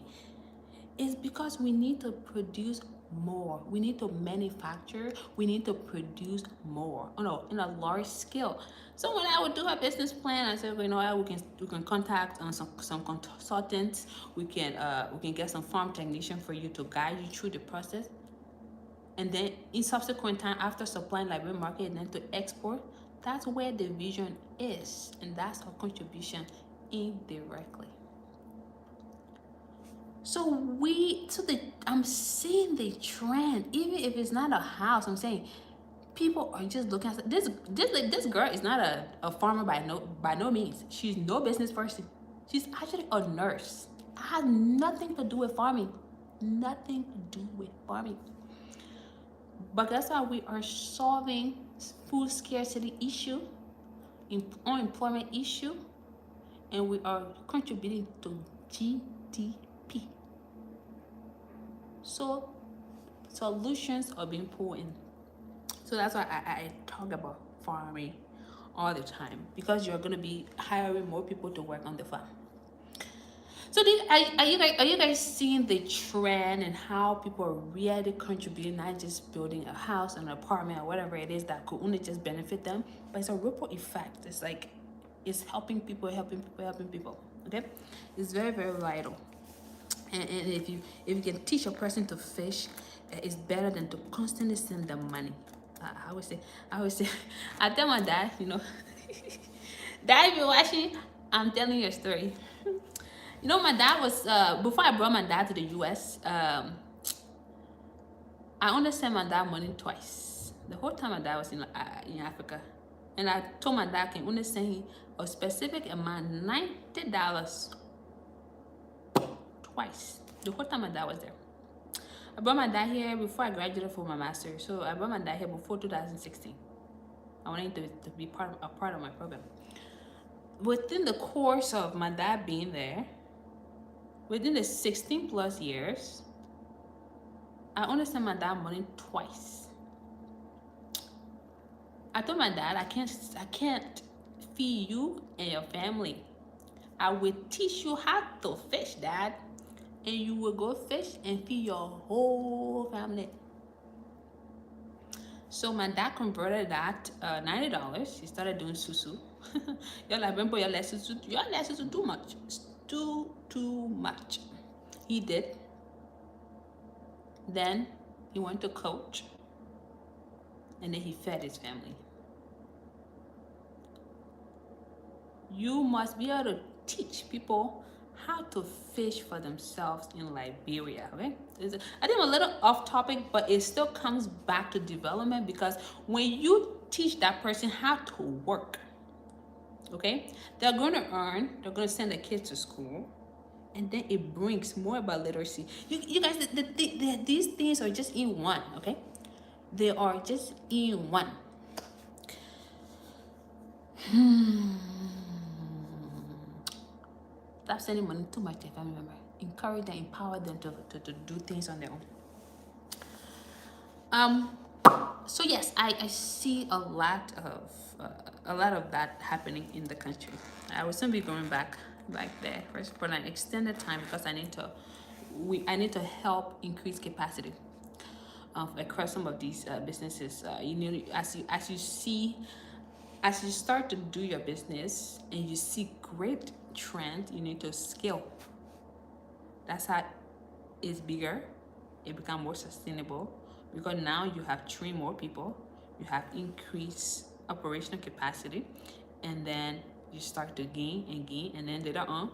It's because we need to produce more. We need to manufacture. We need to produce more in a large scale. So when I would do a business plan, I said, we can contact some consultants. We can get some farm technician for you to guide you through the process. And then in subsequent time, after supplying Liberian market and then to export, that's where the vision is, and that's our contribution indirectly. So I'm seeing the trend, even if it's not a house. I'm saying people are just looking at this girl is not a farmer by no means. She's no business person. She's actually a nurse. It has nothing to do with farming. Nothing to do with farming. But that's how we are solving food scarcity issue, unemployment issue, and we are contributing to GDP. So solutions are being put in. So that's why I talk about farming all the time, because you're gonna be hiring more people to work on the farm. So are you guys seeing the trend and how people are really contributing, not just building a house, an apartment, or whatever it is that could only just benefit them, but it's a ripple effect. It's like it's helping people. Okay, it's very, very vital. And if you can teach a person to fish, it's better than to constantly send them money. I always say, I tell my dad, Dad, if you're watching, I'm telling you a story. My dad was, before I brought my dad to the US, I only sent my dad money twice. The whole time my dad was in Africa. And I told my dad I can only send him a specific amount, $90, twice. The whole time my dad was there. I brought my dad here before I graduated for my master's. So I brought my dad here before 2016. I wanted him to be a part of my program. Within the course of my dad being there, within the 16 plus years, I only sent my dad money twice. I told my dad, I can't feed you and your family. I will teach you how to fish, Dad, and you will go fish and feed your whole family. So my dad converted that $90. He started doing susu. Y'all like, remember, y'all let susu too much. Too much. He did. Then he went to coach, and then he fed his family. You must be able to teach people how to fish for themselves in Liberia, okay? I think I'm a little off topic, but it still comes back to development, because when you teach that person how to work, okay, they're going to send their kids to school, and then it brings more about literacy. You guys, these things are just in one, okay? They are just in one. Stop sending money too much, if I remember. encourage them, empower them to do things on their own. So yes, I see a lot of that happening in the country. I will soon be going back there for an extended time because I need to help increase capacity across some of these businesses. As you start to do your business and you see great trend, you need to scale. That's how it's bigger. It becomes more sustainable because now you have trained more people, you have increased operational capacity, and then you start to gain, and then later on,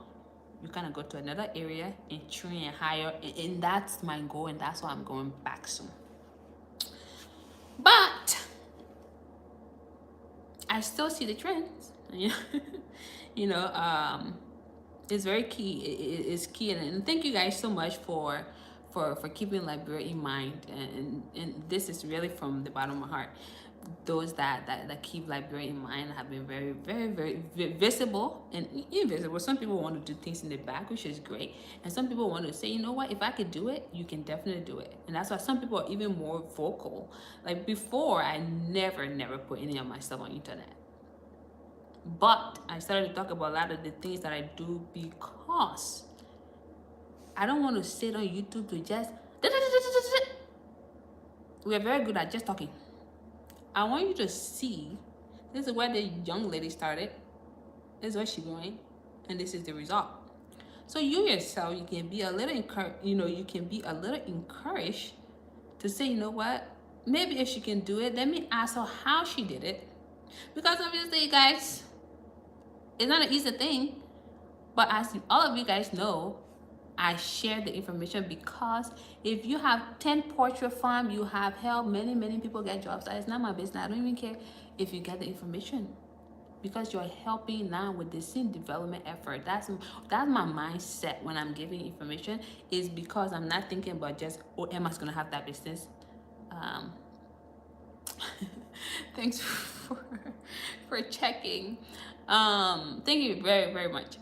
you kind of go to another area and train and hire, and that's my goal, and that's why I'm going back soon. But I still see the trends. It's very key. It's key, and thank you guys so much for keeping Liberia in mind, and this is really from the bottom of my heart. Those that keep Liberia in mind have been very, very, very visible and invisible. Some people want to do things in the back, which is great, and some people want to say, you know what, if I could do it, you can definitely do it. And that's why some people are even more vocal. Like before, I never put any of my stuff on internet, but I started to talk about a lot of the things that I do because I don't want to sit on YouTube to just we are very good at just talking. I want you to see this is where the young lady started, this is where she's going, and this is the result. So you yourself, you can be a little encouraged to say, you know what, maybe if she can do it, let me ask her how she did it. Because obviously, guys, it's not an easy thing, but as all of you guys know, I share the information because if you have 10 portrait farm, you have helped many people get jobs. That is not my business. I don't even care if you get the information because you're helping now with the scene development effort. That's my mindset when I'm giving information, is because I'm not thinking about just, oh, Emma's gonna have that business. Thanks for checking. Thank you very, very much.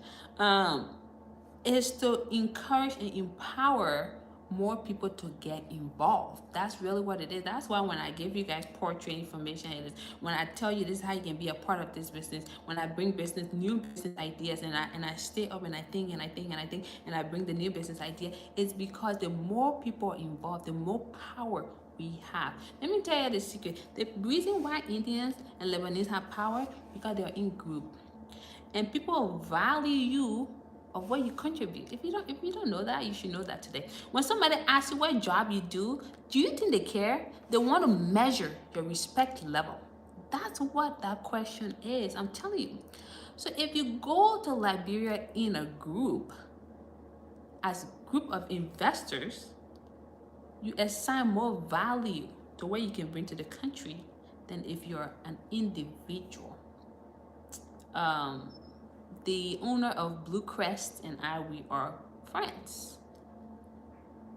Is to encourage and empower more people to get involved. That's really what it is. That's why when I give you guys portrait information, it is when I tell you this is how you can be a part of this business, when I bring new business ideas, and I stay up and I think and I bring the new business idea, it's because the more people are involved, the more power we have. Let me tell you the secret. The reason why Indians and Lebanese have power, because they are in group, and people value you of what you contribute. If you don't know that, you should know that today. When somebody asks you what job you do you think they care? They want to measure your respect level. That's what that question is. I'm telling you. So if you go to Liberia in a group, as a group of investors, you assign more value to what you can bring to the country than if you're an individual. The owner of Blue Crest and I, we are friends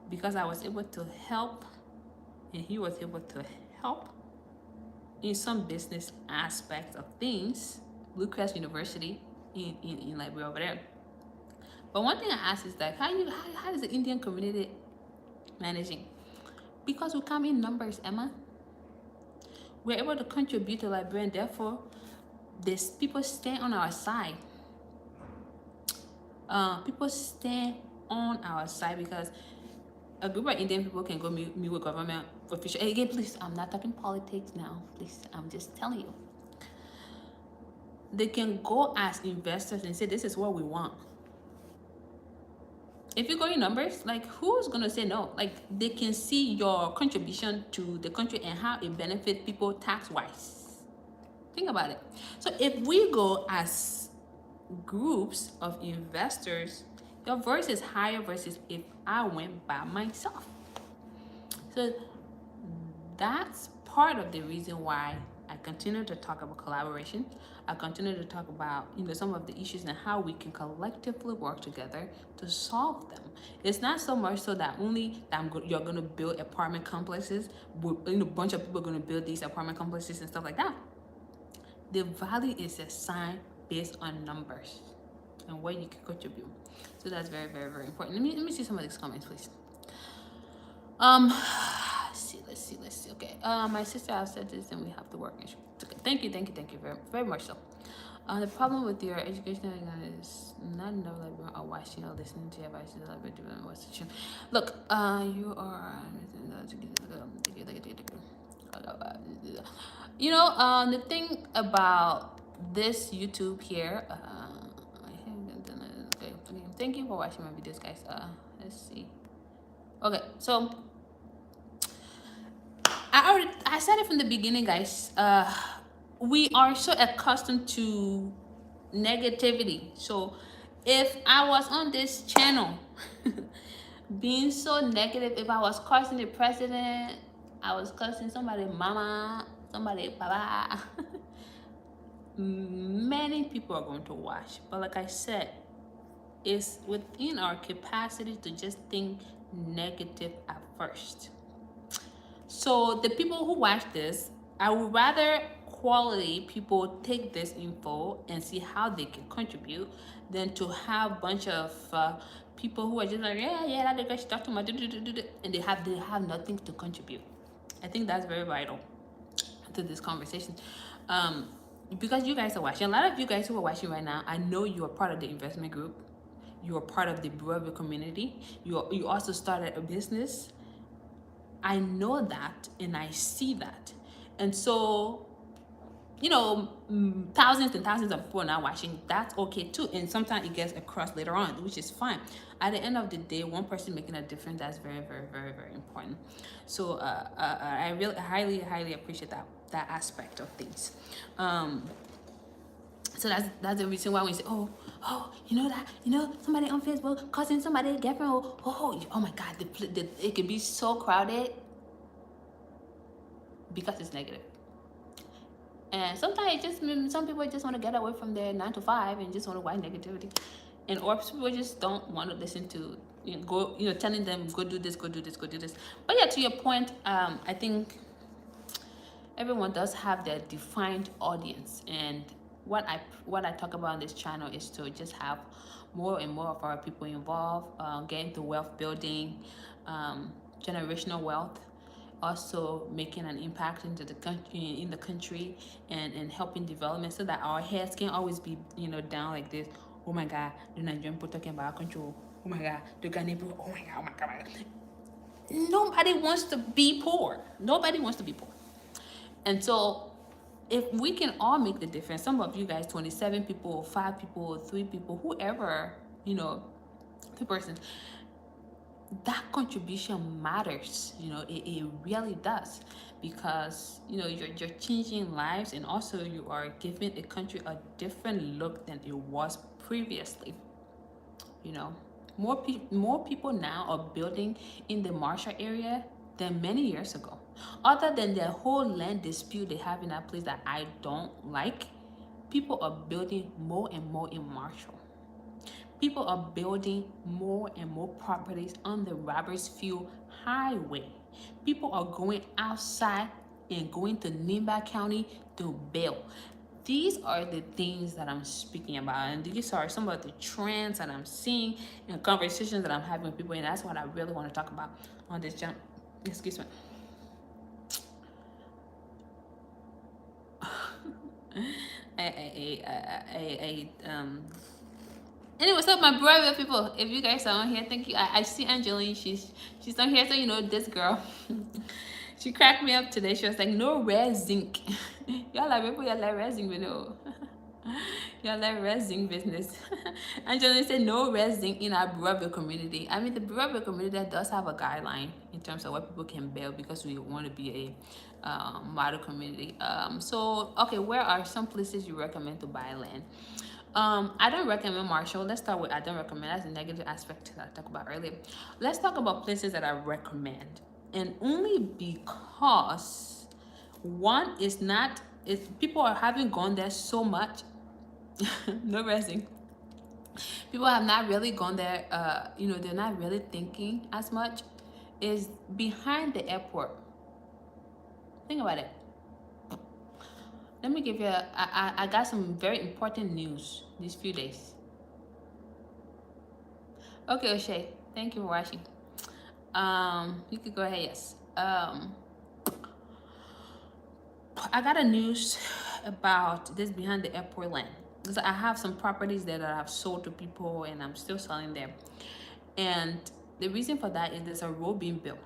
because I was able to help and he was able to help in some business aspects of things. Blue Crest University in Liberia over there. But one thing I asked is that how is the Indian community managing? Because we come in numbers, Emma. We're able to contribute to Liberia, and therefore these people stand on our side. People stand on our side because a group of Indian people can go meet with government officials. Again, please, I'm not talking politics now. Please, I'm just telling you. They can go as investors and say, this is what we want. If you go in numbers, like, who's going to say no? Like, they can see your contribution to the country and how it benefits people tax-wise. Think about it. So if we go as groups of investors, your voice is higher versus if I went by myself. So that's part of the reason why I continue to talk about collaboration. I continue to talk about some of the issues and how we can collectively work together to solve them. It's not so much so that you're going to build apartment complexes, a bunch of people are going to build these apartment complexes and stuff like that. The value is assigned based on numbers. and where you can contribute. So that's very, very, very important. Let me see some of these comments, please. Let's see. Okay. My sister has said this, and we have to work. Okay. Thank you, very, very much so. The problem with your education is not enough like or watching or listening to your advice is a little bit different. Look, you are, the thing about this YouTube here. Okay, thank you for watching my videos, guys. Let's see. Okay, so I said it from the beginning, guys. We are so accustomed to negativity. So if I was on this channel being so negative, if I was cursing the president, I was cursing somebody mama, somebody baba, many people are going to watch. But like I said, it's within our capacity to just think negative at first. So the people who watch this, I would rather quality people take this info and see how they can contribute than to have a bunch of people who are just like, yeah, that girl, she talked to my and they have nothing to contribute. I think that's very vital to this conversation. Because you guys are watching, a lot of you guys who are watching right now, I know you are part of the investment group. You are part of the brother community. You also started a business. I know that and I see that. And so, thousands and thousands of people now watching, that's okay too. And sometimes it gets across later on, which is fine. At the end of the day, one person making a difference, that's very, very, very, very important. So I really highly, highly appreciate that aspect of things. So that's the reason why we say, oh, somebody on Facebook causing somebody girlfriend, oh my God, it can be so crowded because it's negative. And sometimes some people just want to get away from their 9 to 5 and just want to watch negativity, or people just don't want to listen to telling them go do this. But yeah, to your point, I think everyone does have their defined audience, and what I talk about on this channel is to just have more and more of our people involved, getting to wealth building, generational wealth, also making an impact in the country and helping development, so that our heads can always be down like this. Oh my God, the Nigerian people talking about control. Oh my God, the Ghanaian people. Oh my God. Nobody wants to be poor. And so if we can all make the difference, some of you guys, 27 people, 5 people, 3 people, whoever, 2 persons, that contribution matters. It really does, because you're changing lives, and also you are giving a country a different look than it was previously. More people now are building in the Marshall area than many years ago. Other than the whole land dispute they have in that place that I don't like, people are building more and more in Marshall. People are building more and more properties on the Robertsfield Highway. People are going outside and going to Nimba County to build. These are the things that I'm speaking about, and these are some of the trends that I'm seeing and conversations that I'm having with people, and that's what I really want to talk about on this channel. Excuse me. Anyway, what's up, my brother people? If you guys are on here, thank you. I see Angeline. She's on here, so this girl. She cracked me up today. She was like, no red zinc. Y'all like people, y'all like red zinc, but no. Y'all like red zinc business. Angeline said no red zinc in our brother community. I mean, the brother community does have a guideline in terms of what people can build, because we want to be a model community. So okay, where are some places you recommend to buy land? I don't recommend Marshall. Let's start with I don't recommend. That's a negative aspect that I talked about earlier. Let's talk about places that I recommend, and only because one is not, people haven't gone there so much. No resting. People have not really gone there. They're not really thinking as much. Is behind the airport. Think about it. Let me give you I got some very important news these few days. Okay, O'Shea, thank you for watching. You could go ahead. Yes. I got a news about this behind the airport land, because I have some properties there that I've sold to people and I'm still selling them. And the reason for that is there's a road being built.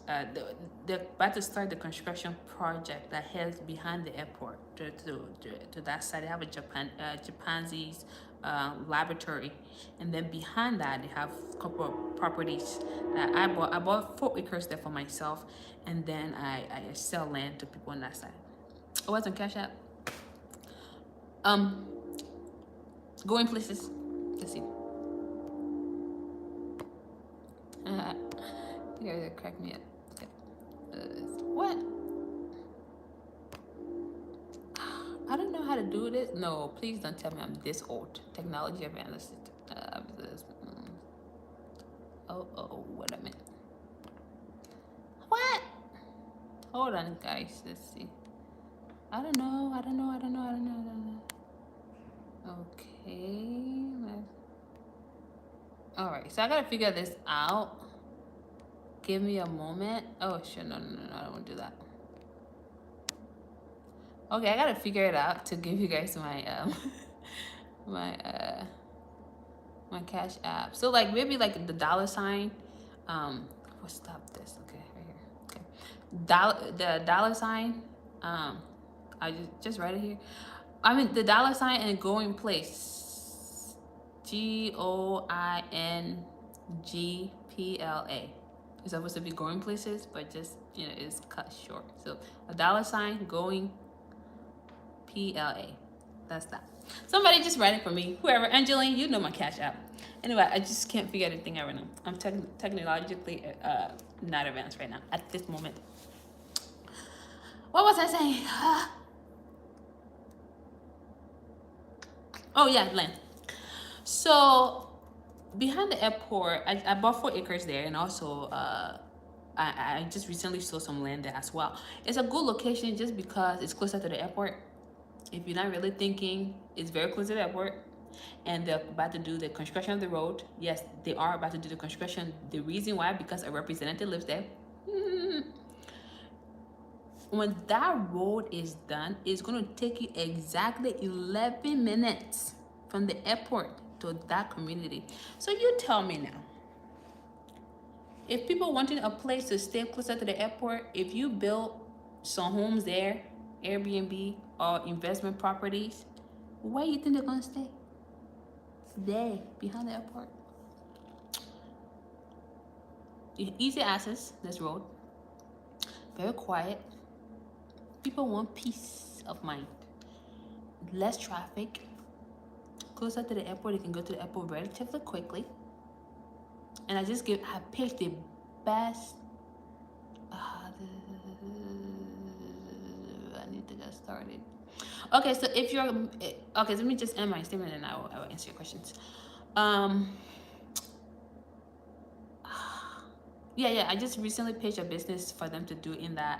They're about to start the construction project that heads behind the airport to that side. They have a Japanese laboratory, and then behind that they have a couple of properties that I bought. I bought 4 acres there for myself, and then I sell land to people on that side. It wasn't Cash App. Um, going places. Let's see. You guys crack me up. What? I don't know how to do this. No, please don't tell me I'm this old. Technology advanced. What I meant. What? Hold on, guys. Let's see. I don't know. Okay. All right. So I gotta figure this out. Give me a moment. Oh, sure. No. I don't want to do that. Okay, I gotta figure it out to give you guys my my my Cash App. So like maybe like the $sign. Stop this. Okay, right here. Okay, the $sign. I just write it here. I mean the $sign and going place. GOINGPLA. It's supposed to be going places, but just it's cut short. So a $sign going PLA. That's that. Somebody just write it for me. Whoever, Angeline, you know my Cash App. Anyway, I just can't figure anything out right now. I'm technologically not advanced right now at this moment. What was I saying? Oh yeah, land. So behind the airport, I bought 4 acres there, and also I just recently sold some land there as well. It's a good location just because it's closer to the airport. If you're not really thinking, it's very close to the airport, and they're about to do the construction of the road. Yes, they are about to do the construction. The reason why, because a representative lives there. When that road is done, it's going to take you exactly 11 minutes from the airport to that community. So you tell me now, if people wanting a place to stay closer to the airport, if you build some homes there, Airbnb or investment properties, where you think they're gonna stay? There, behind the airport. Easy access, this road. Very quiet. People want peace of mind. Less traffic. Closer to the airport, you can go to the airport relatively quickly. And I picked the best. I need to get started. Okay, so if you're okay, let me just end my statement and I will answer your questions. Yeah, I just recently pitched a business for them to do in the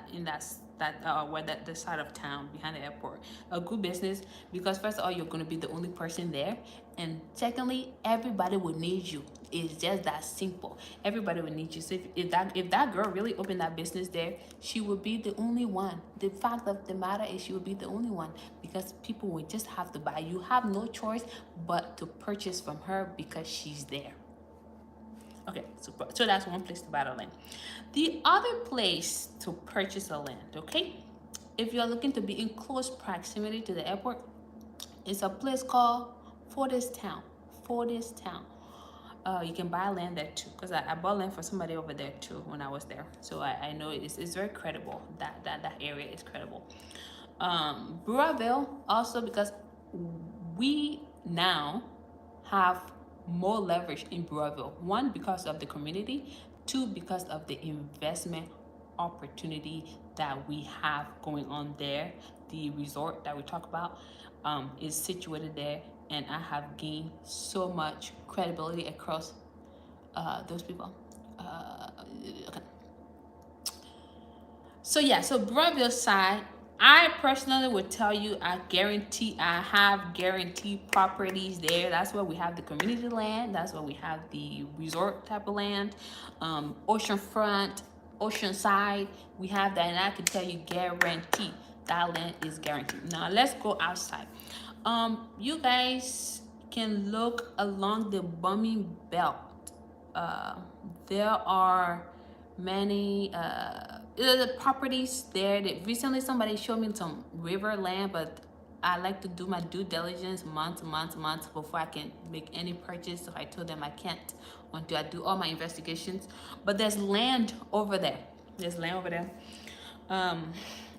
side of town behind the airport. A good business, because first of all, you're going to be the only person there, and secondly, everybody will need you. It's just that simple. Everybody will need you. So if that girl really opened that business there, she would be the only one. The fact of the matter is she would be the only one, because people will just have to buy. You have no choice but to purchase from her because she's there. Okay, so that's one place to buy the land. The other place to purchase a land, okay, if you're looking to be in close proximity to the airport, it's a place called Fordestown. You can buy land there too, because I bought land for somebody over there too when I was there. So I know it's very credible. That area is credible. Burraville also, because we now have more leverage in Burraville. One, because of the community. Two, because of the investment opportunity that we have going on there. The resort that we talk about is situated there, and I have gained so much credibility across those people. Okay. So yeah, so Burraville side, I personally would tell you, I have guaranteed properties there. That's where we have the community land. That's where we have the resort type of land, oceanfront, oceanside. We have that, and I can tell you, guarantee that land is guaranteed. Now let's go outside. You guys can look along the bombing belt. uh, there are many the properties there that recently somebody showed me some river land, but I like to do my due diligence months before I can make any purchase. So I told them I can't until I do all my investigations. But there's land over there. There's land over there. um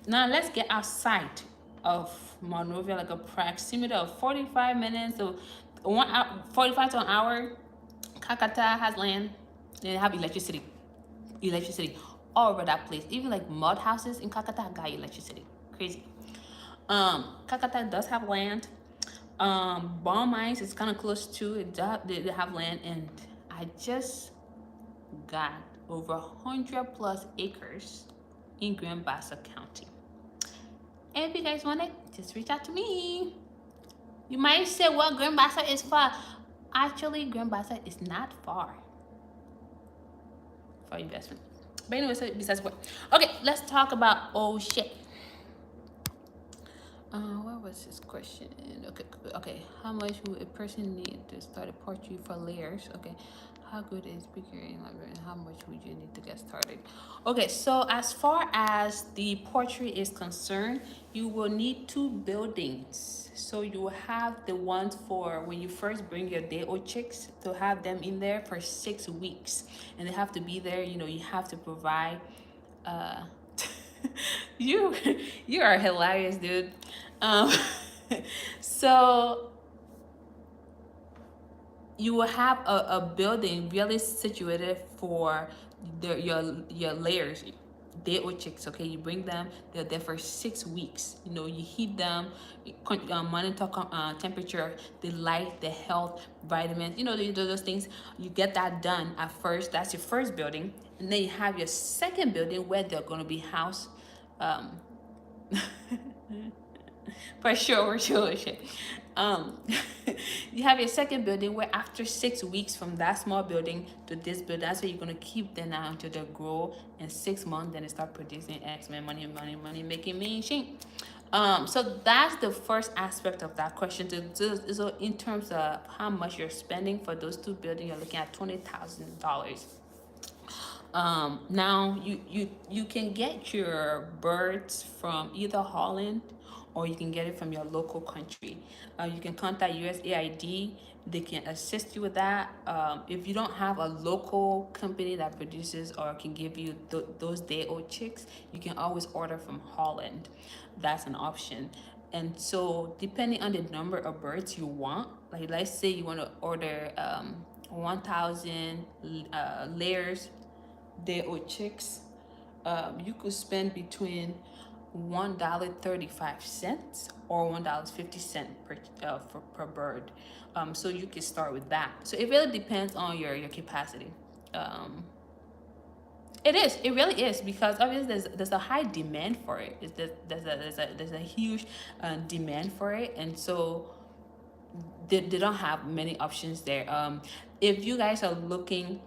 Now let's get outside of Monrovia, like a proximity of 45 minutes to 1 hour, 45 to an hour. Kakata has land. They have electricity all over that place. Even like mud houses in Kakata got electricity. Crazy. Kakata does have land. Ball mines is kind of close to it. They have land, and I just got over 100+ acres in Grand Bassa County. And if you guys want it, just reach out to me. You might say, well, Grand Bassa is far. Actually, Grand Bassa is not far for investment. But anyway, so besides what? Okay, let's talk about oh shit. What was this question? Okay. How much would a person need to start a portrait for layers? Okay. How good is bigger in Liberia, and how much would you need to get started? Okay, so as far as the portrait is concerned, you will need 2 buildings. So you will have the ones for when you first bring your day old chicks, to have them in there for 6 weeks, and they have to be there. You have to provide uh you you are hilarious, dude. um so you will have a building really situated for your layers, day old chicks. Okay, you bring them, they're there for 6 weeks. You heat them, monitor temperature, the light, the health, vitamins, those things. You get that done at first. That's your first building. And then you have your second building where they're going to be housed. um for sure. um you have your second building, where after 6 weeks from that small building to this building, that's where you're going to keep them now until they grow. In 6 months, then they start producing X-Men money, making machine. So that's the first aspect of that question. So in terms of how much you're spending for those 2 buildings, you're looking at $20,000. Now you can get your birds from either Holland, or you can get it from your local country. You can contact USAID. They can assist you with that. If you don't have a local company that produces or can give you those day-old chicks, you can always order from Holland. That's an option. And so depending on the number of birds you want, like let's say you want to order 1,000 layers day old chicks, you could spend between $1.35 or $1.50 per bird. So you can start with that. So it really depends on your capacity. It really is, because obviously there's a high demand for it. There's a huge demand for it, and so they don't have many options there. If you guys are looking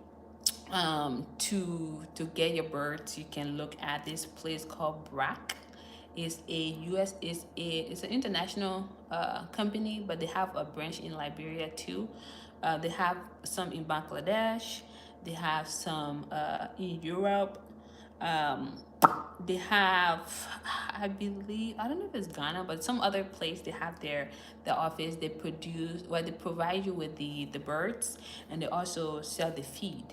to get your birds, you can look at this place called Brack. It's an international company, but they have a branch in Liberia too. They have some in Bangladesh. They have some in Europe. um they have, I believe, I don't know if it's Ghana, but some other place, they have their office. They produce, well, they provide you with the birds, and they also sell the feed.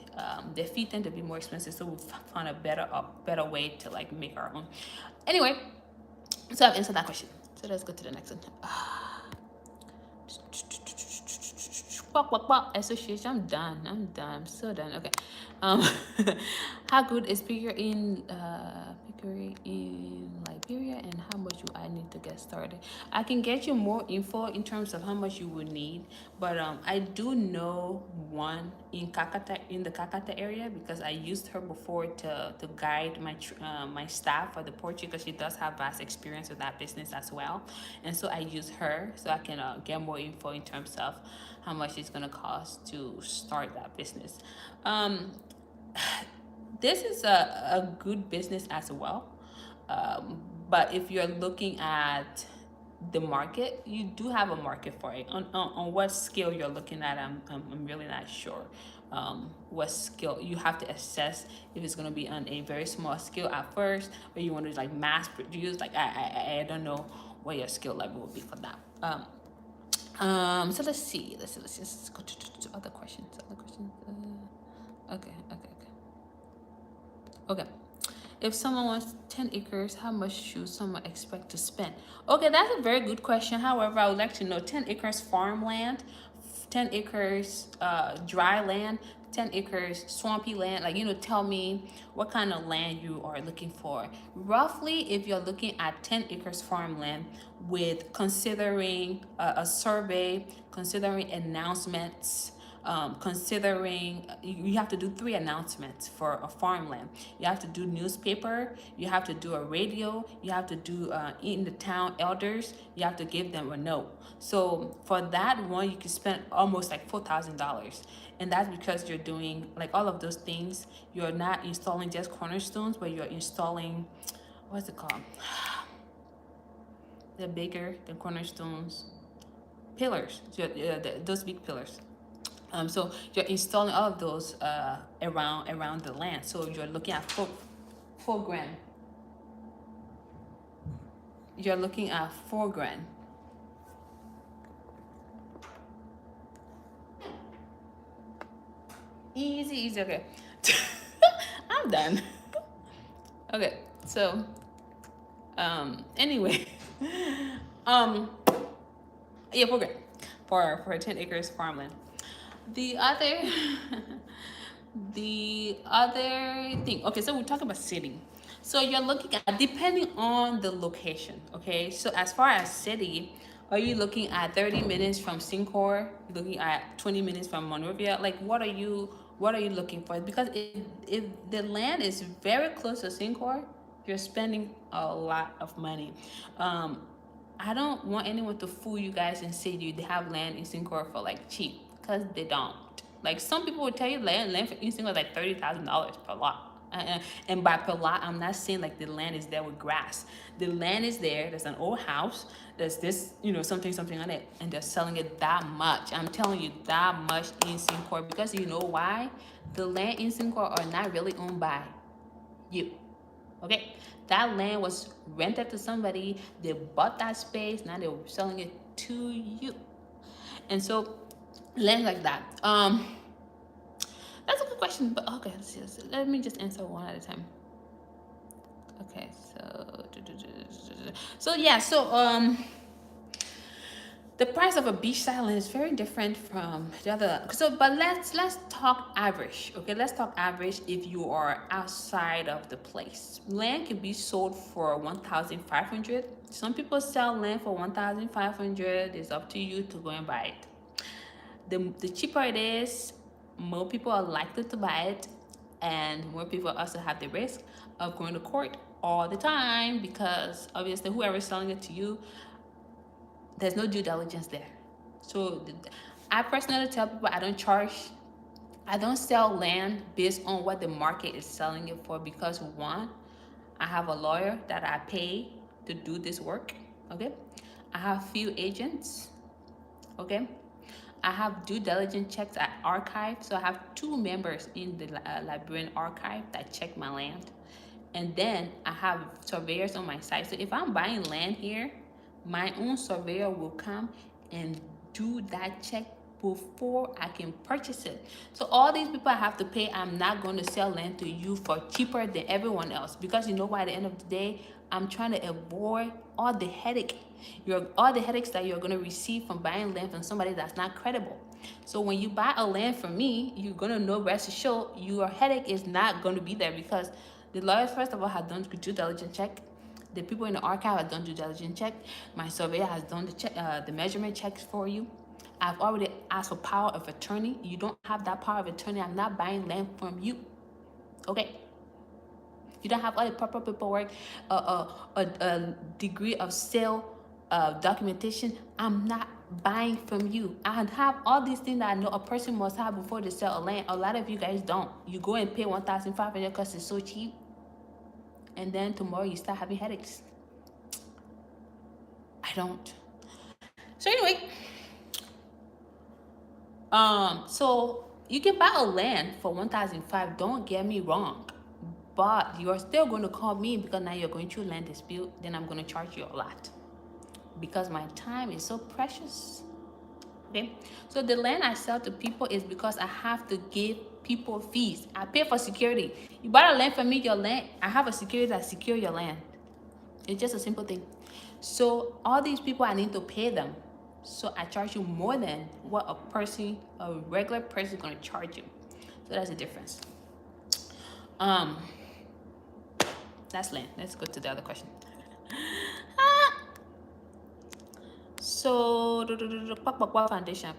The feed tend to be more expensive, so we found a better way to like make our own. Anyway, so I've answered that question. So let's go to the next one. Association. I'm done. I'm so done. Okay. How good is bigger in Liberia, and how much do I need to get started? I can get you more info in terms of how much you would need, but I do know one in Kakata, in the Kakata area, because I used her before to guide my staff for the portrait, because she does have vast experience with that business as well. And so I use her so I can get more info in terms of how much it's gonna cost to start that business. Um, this is a good business as well. But if you're looking at the market, you do have a market for it. On what scale you're looking at, I'm really not sure. What scale you have to assess, if it's going to be on a very small scale at first, or you want to like mass produce. Like I don't know what your skill level will be for that. So let's just go to other questions. Okay. If someone wants 10 acres, how much should someone expect to spend? Okay, that's a very good question. However, I would like to know 10 acres farmland, 10 acres dry land, 10 acres swampy land. Like, tell me what kind of land you are looking for. Roughly, if you're looking at 10 acres farmland with considering a survey, considering announcements, considering you have to do 3 announcements for a farmland. You have to do newspaper, you have to do a radio, you have to do in the town elders, you have to give them a note. So for that one, you can spend almost like $4,000. And that's because you're doing like all of those things. You're not installing just cornerstones, but you're installing, what's it called? They're bigger than cornerstones. Pillars, so, those big pillars. So you're installing all of those around the land. So you're looking at $4,000. You're looking at $4,000. Easy. Okay, I'm done. Okay, so anyway, yeah, $4,000 for 10 acres farmland. The other the other thing, okay, so we're talking about city. So you're looking at, depending on the location, okay? So as far as city, are you looking at 30 minutes from Syncor? You're looking at 20 minutes from Monrovia? Like, what are you looking for? Because if the land is very close to Syncor, you're spending a lot of money. I don't want anyone to fool you guys and say they have land in Syncor for like cheap, because they don't. Like, some people will tell you land for in Syncor is like $30,000 per lot. And by per lot, I'm not saying like the land is there with grass. The land is there. There's an old house. There's this, something on it, and they're selling it that much. I'm telling you, that much in Syncor, because you know why? The land in Syncor are not really owned by you. Okay, that land was rented to somebody. They bought that space. Now they're selling it to you, and so land like that. That's a good question. But okay, let me just answer one at a time. Okay, the price of a beachside land is very different from the other. So, but let's talk average. Okay, let's talk average. If you are outside of the place, land can be sold for 1,500. Some people sell land for 1,500. It's up to you to go and buy it. The cheaper it is, more people are likely to buy it, and more people also have the risk of going to court all the time, because obviously whoever's selling it to you, there's no due diligence there. So I personally tell people I don't sell land based on what the market is selling it for, because one, I have a lawyer that I pay to do this work. Okay, I have few agents. Okay, I have due diligence checks at archive. So I have 2 members in the Liberian archive that check my land, and then I have surveyors on my site. So if I'm buying land here, my own surveyor will come and do that check before I can purchase it. So all these people I have to pay, I'm not going to sell land to you for cheaper than everyone else, because you know, by the end of the day, I'm trying to avoid all the headaches that you're going to receive from buying land from somebody that's not credible. So when you buy a land from me, you're going to know, rest assured, your headache is not going to be there, because the lawyers, first of all, have done due diligence check. The people in the archive have done due diligence check. My surveyor has done the measurement checks for you. I've already asked for power of attorney. You don't have that power of attorney. I'm not buying land from you. Okay? You don't have all the proper paperwork, a degree of sale, documentation. I'm not buying from you. I have all these things that I know a person must have before they sell a land. A lot of you guys don't. You go and pay $1,500 because it's so cheap, and then tomorrow you start having headaches. I don't. So anyway, so you can buy a land for $1,500. Don't get me wrong, but you're still going to call me because now you're going through land dispute. Then I'm going to charge you a lot because my time is so precious. Okay, so the land I sell to people is because I have to give people fees. I pay for security. You buy a land from me, your land, I have a security that secure your land. It's just a simple thing. So all these people, I need to pay them. So I charge you more than what a regular person is going to charge you. So that's the difference. That's land. Let's go to the other question. So foundation.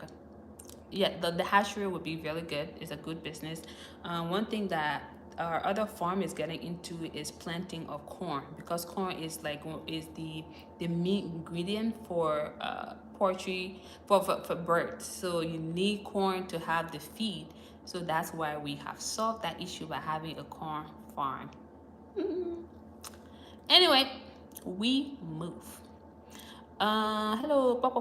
Yeah, the hatchery would be really good. It's a good business. One thing that our other farm is getting into is planting of corn, because corn is the main ingredient for poultry, for birds. So you need corn to have the feed. So that's why we have solved that issue by having a corn farm. Anyway, we move. Hello, Quack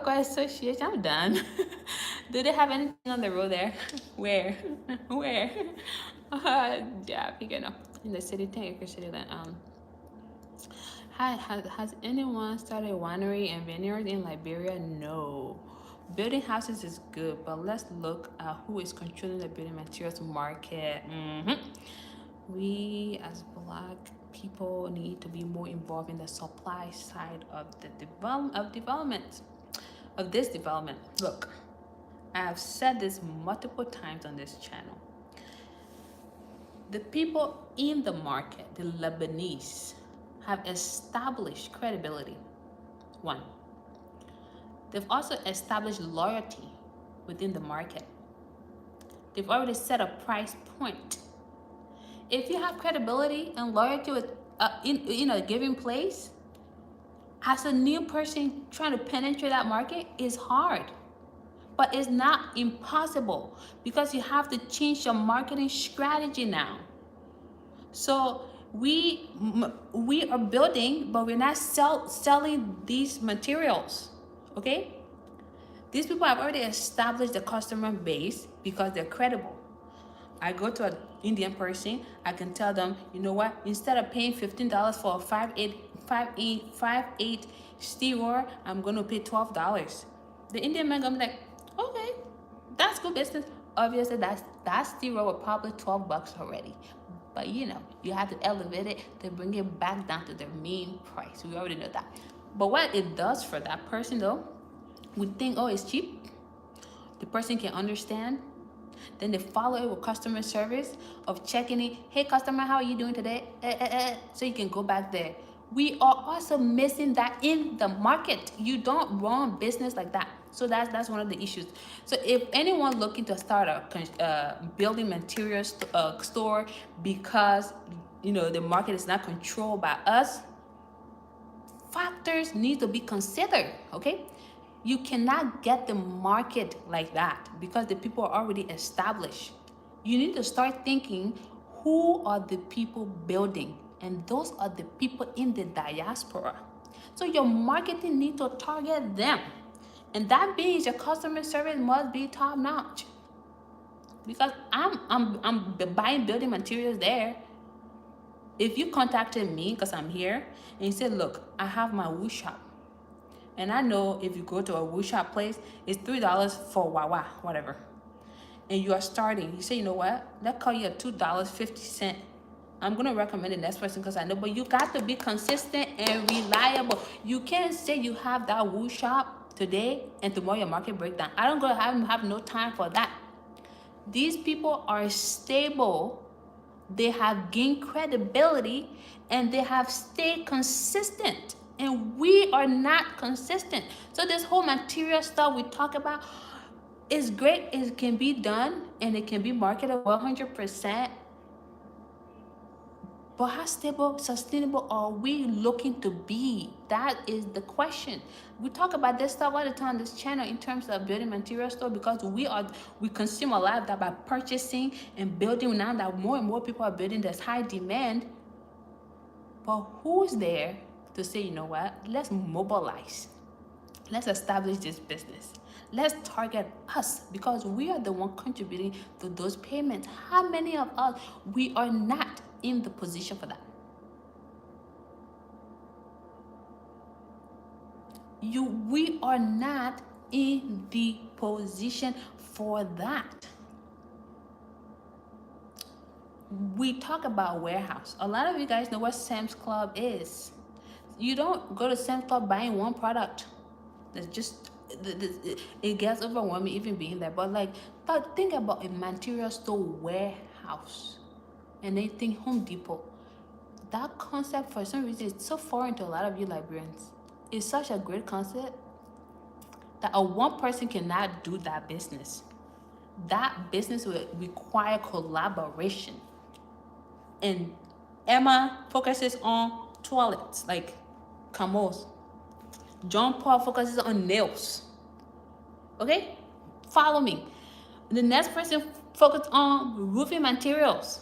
Association. I'm done. Do they have anything on the road there? Where? Where? Yeah, you know, in the city, city that has anyone started a winery and vineyard in Liberia? No. Building houses is good, but let's look at who is controlling the building materials market. We as Black people need to be more involved in the supply side of the development of this development. Look, I have said this multiple times on this channel. The people in the market, the Lebanese, have established credibility. One, they've also established loyalty within the market. They've already set a price point. If you have credibility and loyalty with in a given place, as a new person trying to penetrate that market is hard, but it's not impossible, because you have to change your marketing strategy now. So we are building, but we're not selling these materials. Okay, these people have already established the customer base because they're credible. I go to an Indian person, I can tell them, you know what, instead of paying $15 for a 5'8" steer, I'm going to pay $12. The Indian man gonna be like, okay, that's good business. Obviously, that steer was probably $12 already. But you know, you have to elevate it to bring it back down to their main price. We already know that. But what it does for that person though, we think, oh, it's cheap. The person can understand. Then they follow it with customer service of checking it. Hey, customer, how are you doing today? So you can go back there. We are also missing that in the market. You don't run business like that. So that's one of the issues. So if anyone looking to start a building materials store because you know the market is not controlled by us, factors need to be considered. Okay. You cannot get the market like that because the people are already established. You need to start thinking, who are the people building? And those are the people in the diaspora. So your marketing needs to target them. And that means your customer service must be top notch. Because I'm buying building materials there. If you contacted me because I'm here and you said, look, I have my wood shop. And I know if you go to a wood shop place, it's $3 for Wawa, whatever. And you are starting. You say, you know what? Let's call you a $2.50. I'm going to recommend the next person because I know. But you got to be consistent and reliable. You can't say you have that wood shop today and tomorrow your market breakdown. I don't have no time for that. These people are stable. They have gained credibility and they have stayed consistent. And we are not consistent. So this whole material stuff we talk about is great. It can be done and it can be marketed 100%. But how stable, sustainable are we looking to be? That is the question. We talk about this stuff all the time on this channel in terms of building material store, because we consume a lot of that by purchasing and building. Now that more and more people are building, there's high demand. But who's there to say, you know what? Let's mobilize. Let's establish this business. Let's target us, because we are the one contributing to those payments. How many of us, we are not in the position for that? We are not in the position for that. We talk about warehouse. A lot of you guys know what Sam's Club is. You don't go to Sam's Club buying one product. It's just, it gets overwhelming even being there. But think about a material store warehouse, and then think Home Depot. That concept, for some reason, is so foreign to a lot of you Liberians. It's such a great concept that a one person cannot do that business. That business will require collaboration. And Emma focuses on toilets, like commodes. John Paul focuses on nails. Okay? Follow me. The next person focuses on roofing materials.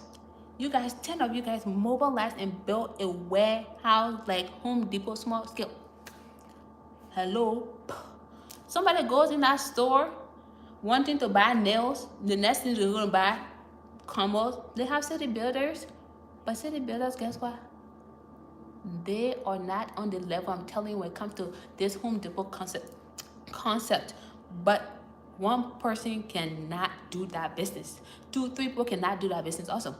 You guys, 10 of you guys mobilized and built a warehouse like Home Depot small scale. Hello? Somebody goes in that store wanting to buy nails. The next thing they're going to buy commodes. They have city builders. But city builders, guess what? They are not on the level, I'm telling you, when it comes to this Home Depot concept. But one person cannot do that business. 2-3 people cannot do that business also.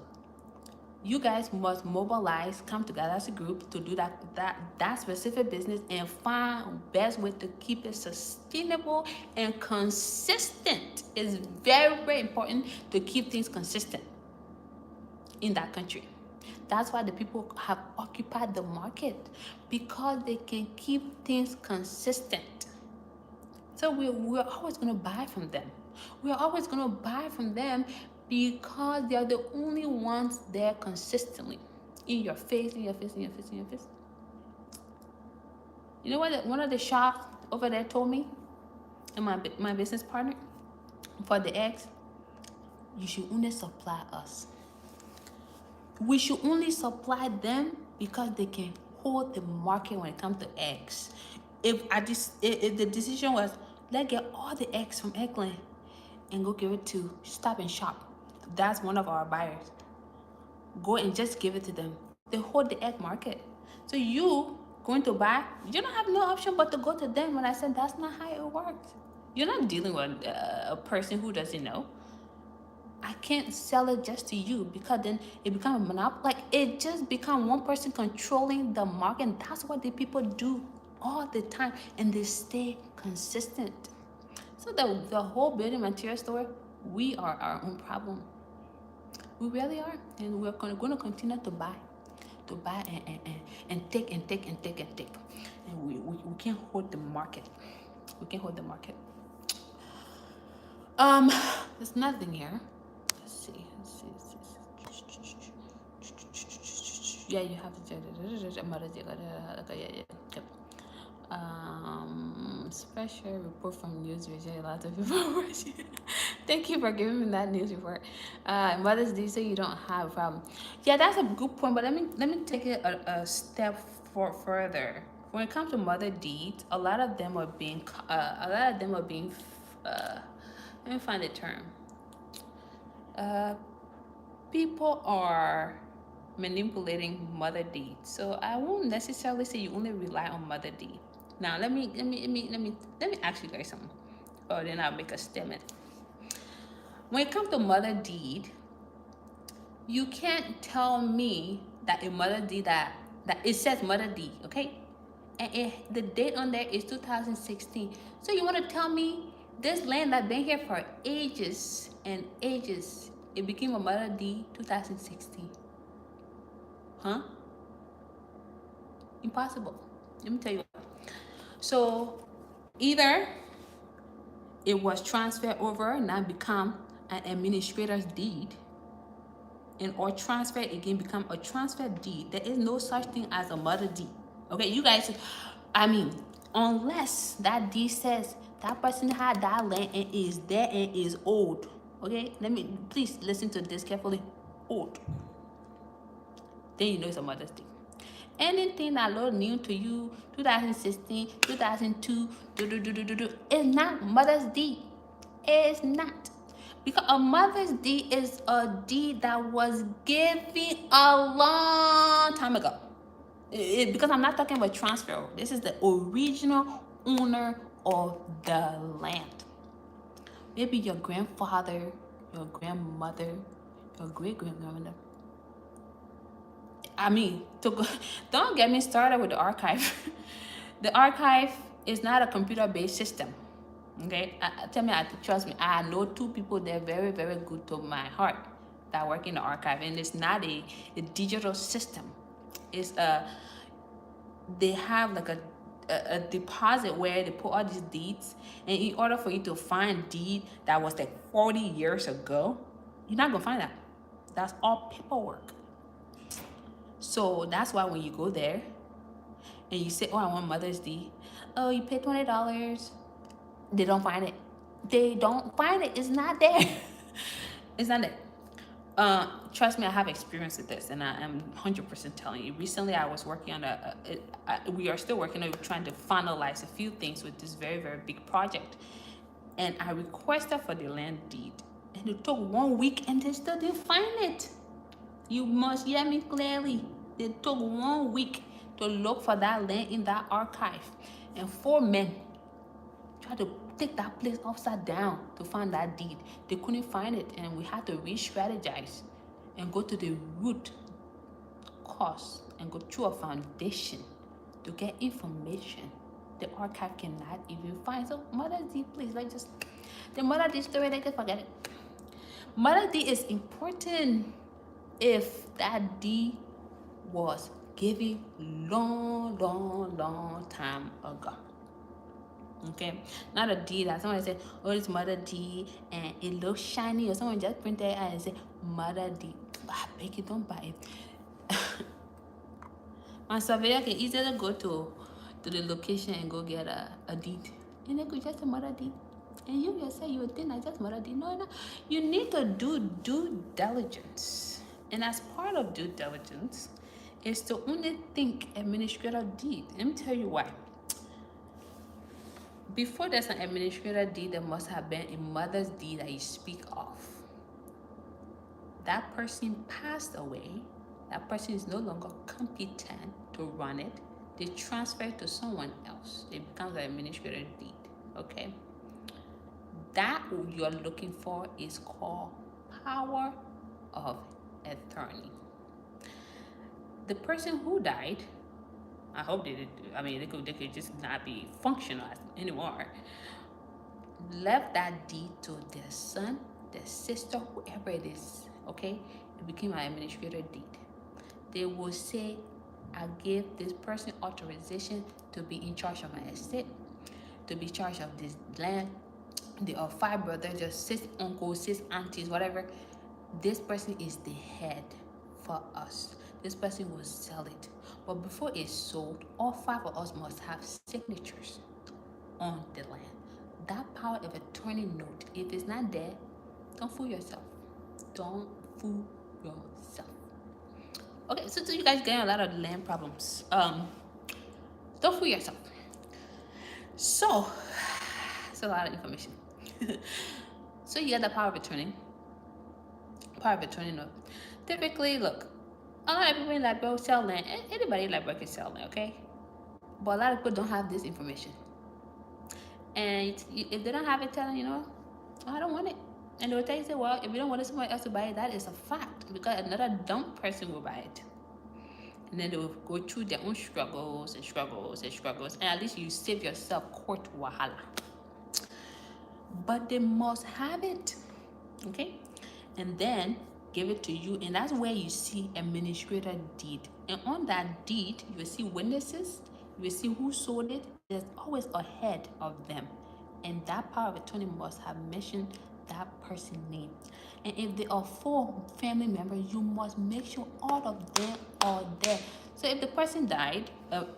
You guys must mobilize, come together as a group to do that specific business, and find best way to keep it sustainable and consistent. It's very, very important to keep things consistent in that country. That's why the people have occupied the market, because they can keep things consistent. So we're always going to buy from them. We're always going to buy from them because they are the only ones there consistently. In your face, in your face, in your face, in your face. You know what one of the shops over there told me, and my business partner, for the eggs? You should only supply us. We should only supply them because they can hold the market when it comes to eggs. If the decision was, let's get all the eggs from Eggland and go give it to Stop and Shop, that's one of our buyers. Go and just give it to them. They hold the egg market. So you going to buy, you don't have no option but to go to them. When I said that's not how it works. You're not dealing with a person who doesn't know. I can't sell it just to you, because then it becomes a monopoly. Like, it just becomes one person controlling the market. And that's what the people do all the time, and they stay consistent. So the whole building material store, we are our own problem. We really are, and we're going to continue to buy and take and take and take and take, and we can't hold the market. We can't hold the market. There's nothing here. Let's see. Yeah, you have to. Special report from news. A lot of people. Thank you for giving me that news report. Mother's Day, so you don't have a problem. Yeah, that's a good point. But let me take it a step further. When it comes to mother deeds, a lot of them are being let me find the term. People are manipulating mother deed. So I won't necessarily say you only rely on mother deed. Now let me ask you guys something, or then I'll make a statement. When it comes to mother deed, you can't tell me that a mother deed that it says mother deed, okay? And the date on there is 2016. So you want to tell me this land that's been here for ages and ages, it became a mother deed 2016? Huh? Impossible. Let me tell you. So either it was transferred over and now become an administrator's deed, and or transfer again become a transfer deed. There is no such thing as a mother deed. Okay, you guys, I mean, unless that deed says that person had that land and is there and is old. Okay, let me please listen to this carefully. Old. Then you know it's a mother's deed. Anything that look new to you, 2016, 2002, is not mother's deed. It's not. Because a mother's deed is a deed that was given a long time ago. Because I'm not talking about transfer. This is the original owner of the land. Maybe your grandfather, your grandmother, your great-grandmother. I mean, don't get me started with the archive. The archive is not a computer-based system. Okay, trust me. I know two people that are very, very good to my heart that work in the archive, and it's not a digital system. It's they have like a deposit where they put all these deeds, and in order for you to find deed that was like 40 years ago, you're not gonna find that. That's all paperwork. So that's why when you go there and you say, "Oh, I want Mother's Deed," oh, you pay $20. They don't find it. They don't find it. It's not there. It's not there. Trust me, I have experience with this, and I am 100% telling you. Recently, I was working on we are still working on trying to finalize a few things with this very, very big project. And I requested for the land deed, and it took 1 week, and they still didn't find it. You must hear me clearly. They took 1 week to look for that land in that archive, and 4 men tried to take that place upside down to find that deed. They couldn't find it, and we had to re-strategize and go to the root cause and go through a foundation to get information the archive cannot even find. So Mother's Deed, please, like, just the Mother Deed story, they can forget it. Mother Deed is important if that deed was given long time ago. Okay, not a deed that someone said, "Oh, it's Mother Deed and it looks shiny," or someone just printed it and said Mother Deed. I beg you, don't buy it. My surveyor can easily go to the location and go get a deed, and they could just say Mother Deed, and you yourself, you would think that's just Mother Deed. No, you need to do due diligence, and as part of due diligence is to only think administrative deed. Let me tell you why. Before there's an administrator deed, there must have been a mother's deed that you speak of. That person passed away. That person is no longer competent to run it. They transfer it to someone else. It becomes an administrator deed. Okay? That you're looking for is called power of attorney. The person who died, I hope they did. I mean, they could just not be functional anymore. Left that deed to their son, their sister, whoever it is. Okay, it became an administrator deed. They will say, "I give this person authorization to be in charge of my estate, to be in charge of this land. There are 5 brothers, there's 6 uncles, 6 aunties, whatever. This person is the head for us. This person will sell it." But before it's sold, all 5 of us must have signatures on the land. That power of attorney note, if it's not there, don't fool yourself. Don't fool yourself. Okay, so you guys getting a lot of land problems. Don't fool yourself. So, it's a lot of information. So you get the power of attorney. Power of attorney note. Typically, look, a lot of people in Liberia sell land. Anybody in Liberia can sell land, okay? But a lot of people don't have this information. And if they don't have it, tell them, I don't want it. And they will tell you, say, well, if you don't want someone else to buy it, that is a fact. Because another dumb person will buy it. And then they will go through their own struggles. And at least you save yourself court wahala. But they must have it. Okay? And then give it to you, and that's where you see administrator deed. And on that deed, you will see witnesses, you will see who sold it. There's always a head of them. And that power of attorney must have mentioned that person's name. And if there are 4 family members, you must make sure all of them are there. So if the person died,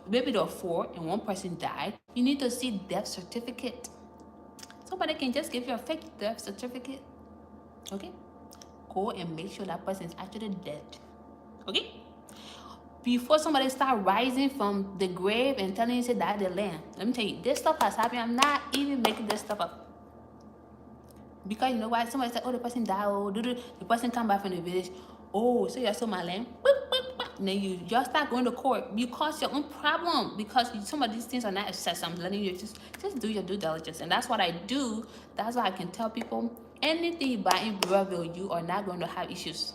maybe there are 4 and one person died, you need to see death certificate. Somebody can just give you a fake death certificate. Okay? Go and make sure that person is actually dead. Okay? Before somebody start rising from the grave and telling you say that the land, let me tell you, this stuff has happened. I'm not even making this stuff up. Because you know why? Somebody said, oh, the person died, oh, the person come back from the village. Oh, so you sold my land. And then you just start going to court. You cause your own problem because some of these things are not accessed. I'm letting you just do your due diligence. And that's what I do. That's why I can tell people, anything you buy in Breville, you are not going to have issues.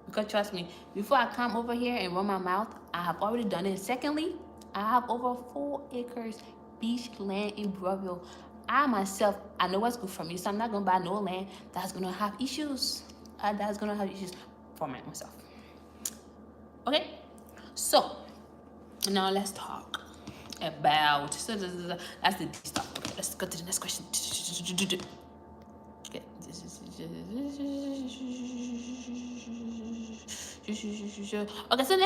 Because trust me, before I come over here and run my mouth, I have already done it. Secondly, I have over 4 acres beach land in Breville. I myself, I know what's good for me, so I'm not gonna buy no land that's gonna have issues. That's gonna have issues for myself. Okay, so now let's talk about. So that's the stuff. Okay, let's go to the next question. Okay, okay. So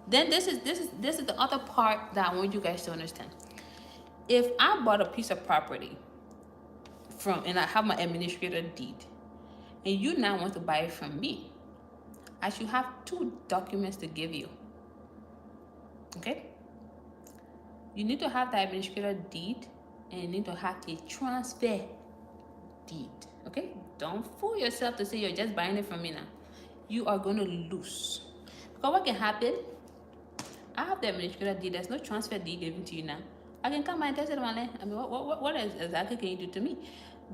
then this is the other part that I want you guys to understand. If I bought a piece of property and I have my administrator deed, and you now want to buy it from me, I should have 2 documents to give you. Okay? You need to have the administrator deed, and you need to have a transfer deed. Okay? Don't fool yourself to say you're just buying it from me now. You are going to lose. Because what can happen, I have the administrator deed. There's no transfer deed given to you now. I can come and test it on my land. I mean, what exactly can you do to me?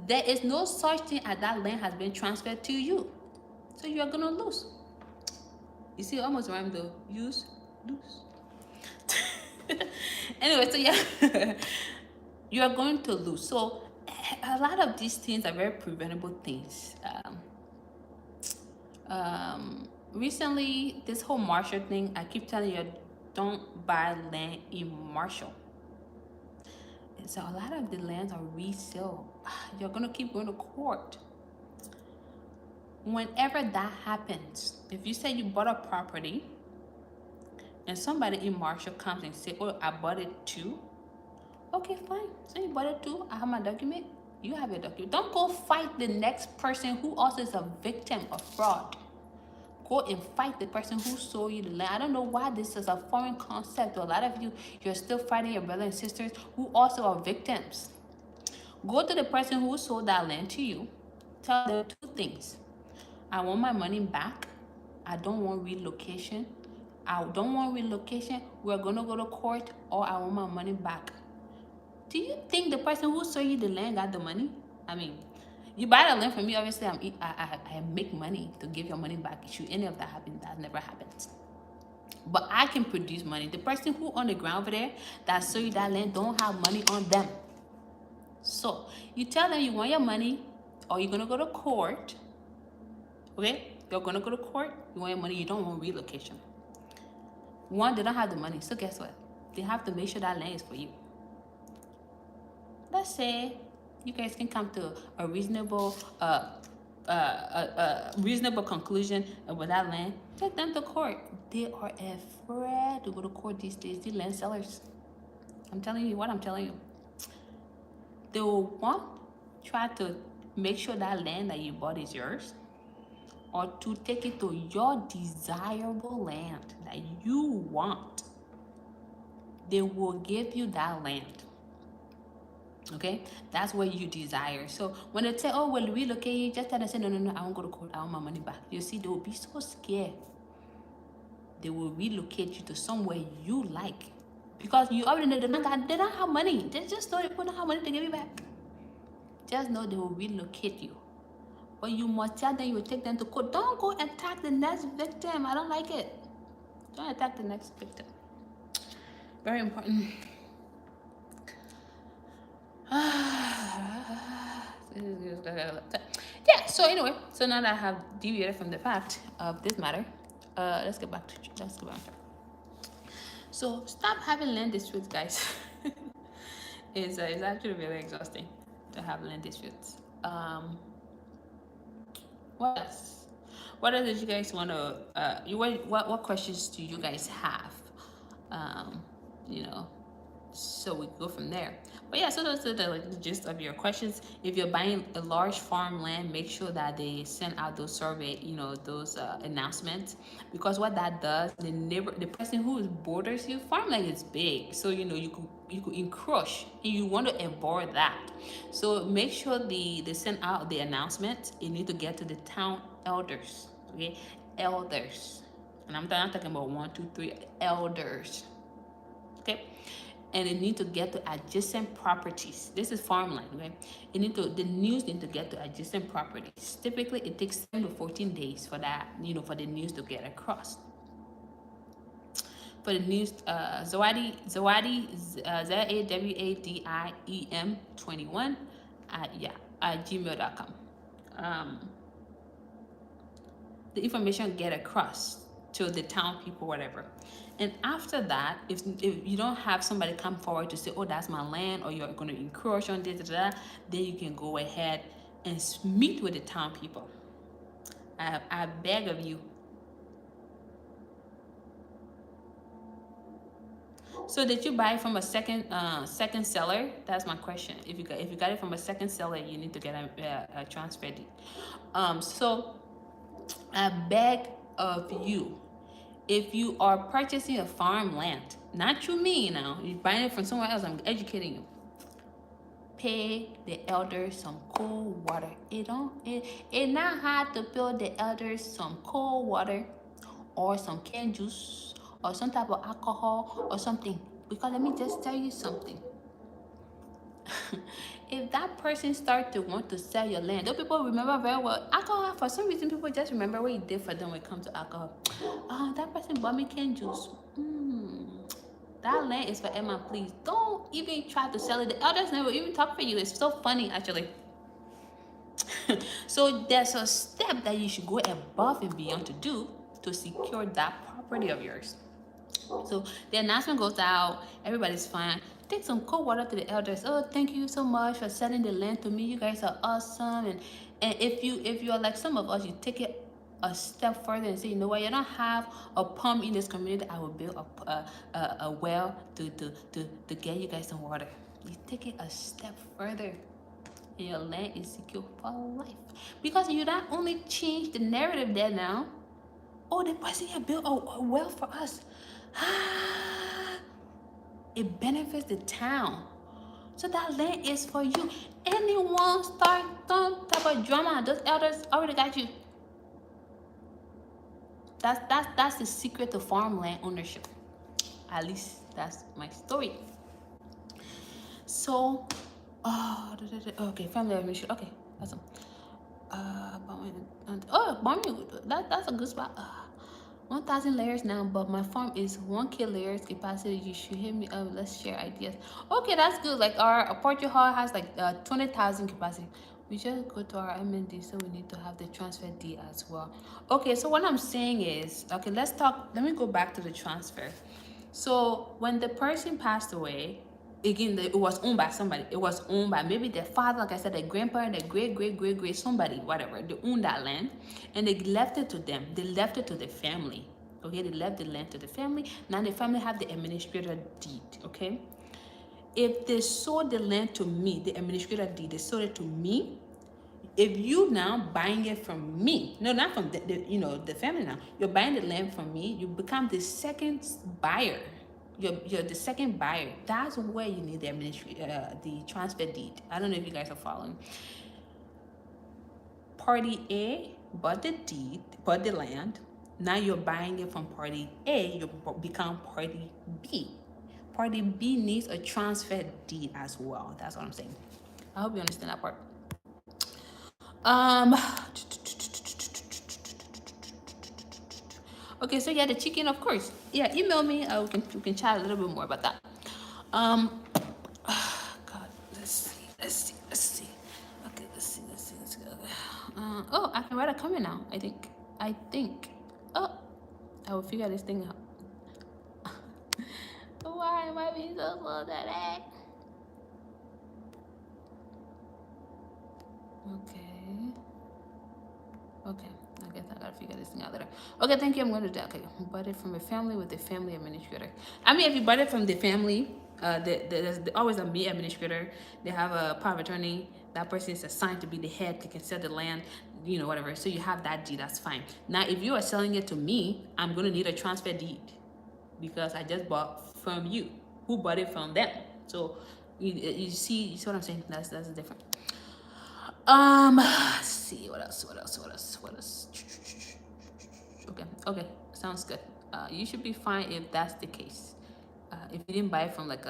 There is no such thing as that land has been transferred to you. So you are going to lose. You see, almost rhymed though. Use, lose. Anyway, so yeah, you are going to lose. So a lot of these things are very preventable things. Recently, this whole Marshall thing, I keep telling you, don't buy land in Marshall. So a lot of the lands are resale. You're gonna keep going to court. Whenever that happens, if you say you bought a property and somebody in Marshall comes and say, oh, I bought it too. Okay, fine. So you bought it too. I have my document. You have your document. Don't go fight the next person who also is a victim of fraud. Go and fight the person who sold you the land. I don't know why this is a foreign concept to a lot of you. You're still fighting your brothers and sisters who also are victims. Go to the person who sold that land to you. Tell them 2 things. I want my money back. I don't want relocation. I don't want relocation. We're going to go to court, or I want my money back. Do you think the person who sold you the land got the money? I mean, you buy the land from me, obviously I make money to give your money back. Should any of that happen, that never happens. But I can produce money. The person who on the ground over there that sold you that land don't have money on them. So you tell them you want your money, or you're gonna go to court. Okay? You're gonna go to court, you want your money, you don't want relocation. One, they don't have the money, so guess what? They have to make sure that land is for you. Let's say you guys can come to a reasonable conclusion with that land. Take them to court. They are afraid to go to court these days, the land sellers. I'm telling you what I'm telling you. They will try to make sure that land that you bought is yours, or to take it to your desirable land that you want. They will give you that land. Okay, that's what you desire. So when they say, oh, well, relocate you, just tell them, say, no, I won't go to court, I want my money back. You see, they will be so scared. They will relocate you to somewhere you like, because you already know they don't have money. They just know they don't have money to give you back. Just know they will relocate you. But you must tell them you will take them to court. Don't go attack the next victim. I don't like it. Don't attack the next victim. Very important. Yeah, so anyway, so now that I have deviated from the fact of this matter, let's get back to So stop having land disputes, guys. It's actually very exhausting to have land disputes. What else? What else did you guys want to? What questions do you guys have? Um, you know, so we go from there. But yeah, so those are the, like, the gist of your questions. If you're buying a large farmland, make sure that they send out those survey, those announcements, because what that does, the person who borders you, farmland is big, so you could encroach, and you want to avoid that. So make sure they send out the announcement. You need to get to the town elders, okay, elders, and I'm not talking about 1, 2, 3 elders, okay, and it need to get to adjacent properties. This is farmland, okay? The news need to get to adjacent properties. Typically, it takes 7 to 14 days for that, for the news to get across. For the news, Zawadi, Zawadiem 21 at gmail.com. The information get across to the town people, whatever. And after that, if you don't have somebody come forward to say, oh, that's my land, or you're going to encroach on this, then you can go ahead and meet with the town people. I beg of you. So did you buy from a second seller? That's my question. If you got it from a second seller, you need to get a transfer deed. So I beg of you, if you are purchasing a farmland, not through me now, you're buying it from somewhere else, I'm educating you. Pay the elders some cold water. It not hard to pay the elders some cold water, or some canned juice, or some type of alcohol or something. Because let me just tell you something. If that person start to want to sell your land, those people remember very well alcohol. For some reason, people just remember what you did for them when it comes to alcohol. That person bought me canned juice. That land is for Emma. Please don't even try to sell it. The elders never even talk for you. It's so funny, actually. So there's a step that you should go above and beyond to do to secure that property of yours. So the announcement goes out, everybody's fine. Take some cold water to the elders. Oh, thank you so much for selling the land to me. You guys are awesome. And if you are like some of us, you take it a step further and say, you know what, you don't have a pump in this community, I will build a well to get you guys some water. You take it a step further, and your land is secure for life. Because you not only change the narrative there now, oh, the person here built a well for us. It benefits the town. So that land is for you. Anyone start some type of drama, those elders already got you. That's the secret to farmland ownership. At least that's my story. So, okay, family admission. Okay, awesome. Bombing. That's a good spot. 1,000 layers now, but my farm is 1K layers capacity. You should hit me up. Let's share ideas. Okay, that's good. Like our Portugal Hall has like 20,000 capacity. We just go to our MND, so we need to have the transfer D as well. Okay, so what I'm saying is, okay, let's talk. Let me go back to the transfer. So when the person passed away, again, it was owned by somebody. It was owned by maybe their father, like I said, their grandparent, their great somebody, whatever. They owned that land, and they left it to them. They left it to the family. Okay, they left the land to the family. Now the family have the administrator deed. Okay, if they sold the land to me, the administrator deed, they sold it to me. If you now buying it from me, no, not from the family now, you're buying the land from me, you become the second buyer. You're the second buyer. That's where you need the transfer deed. I don't know if you guys are following. Party A bought the deed, bought the land. Now you're buying it from party A, you become party B. Party B needs a transfer deed as well. That's what I'm saying. I hope you understand that part. Okay, so yeah, the chicken, of course. Yeah, email me. We can chat a little bit more about that. God, let's see. Okay, let's see. Oh, I can write a comment now. I think. Oh, I will figure this thing out. why be so slow today? Okay. Okay. I guess I gotta figure this thing out later. Okay, thank you. I'm gonna do that. Okay. Bought it from a family with a family administrator. I mean, if you bought it from the family, there's always a me administrator. They have a power of attorney. That person is assigned to be the head. They can sell the land, you know, whatever. So you have that deed. That's fine. Now, if you are selling it to me, I'm gonna need a transfer deed because I just bought from you. Who bought it from them? So you see what I'm saying? That's different. Let's see what else. Okay, sounds good. You should be fine if that's the case. If you didn't buy it from like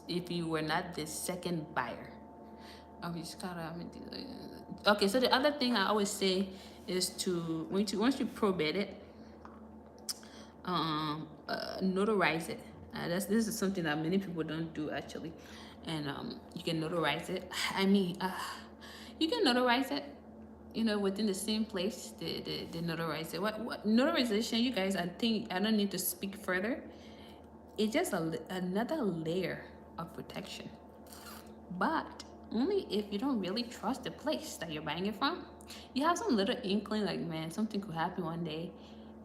if you were not the second buyer. Okay, so the other thing I always say is to once you probate it, notarize it. This is something that many people don't do actually, and you can notarize it. I mean, you can notarize it, you know, within the same place. They notarize it. What notarization, you guys? I think I don't need to speak further. It's just another layer of protection, but only if you don't really trust the place that you're buying it from. You have some little inkling, like, man, something could happen one day.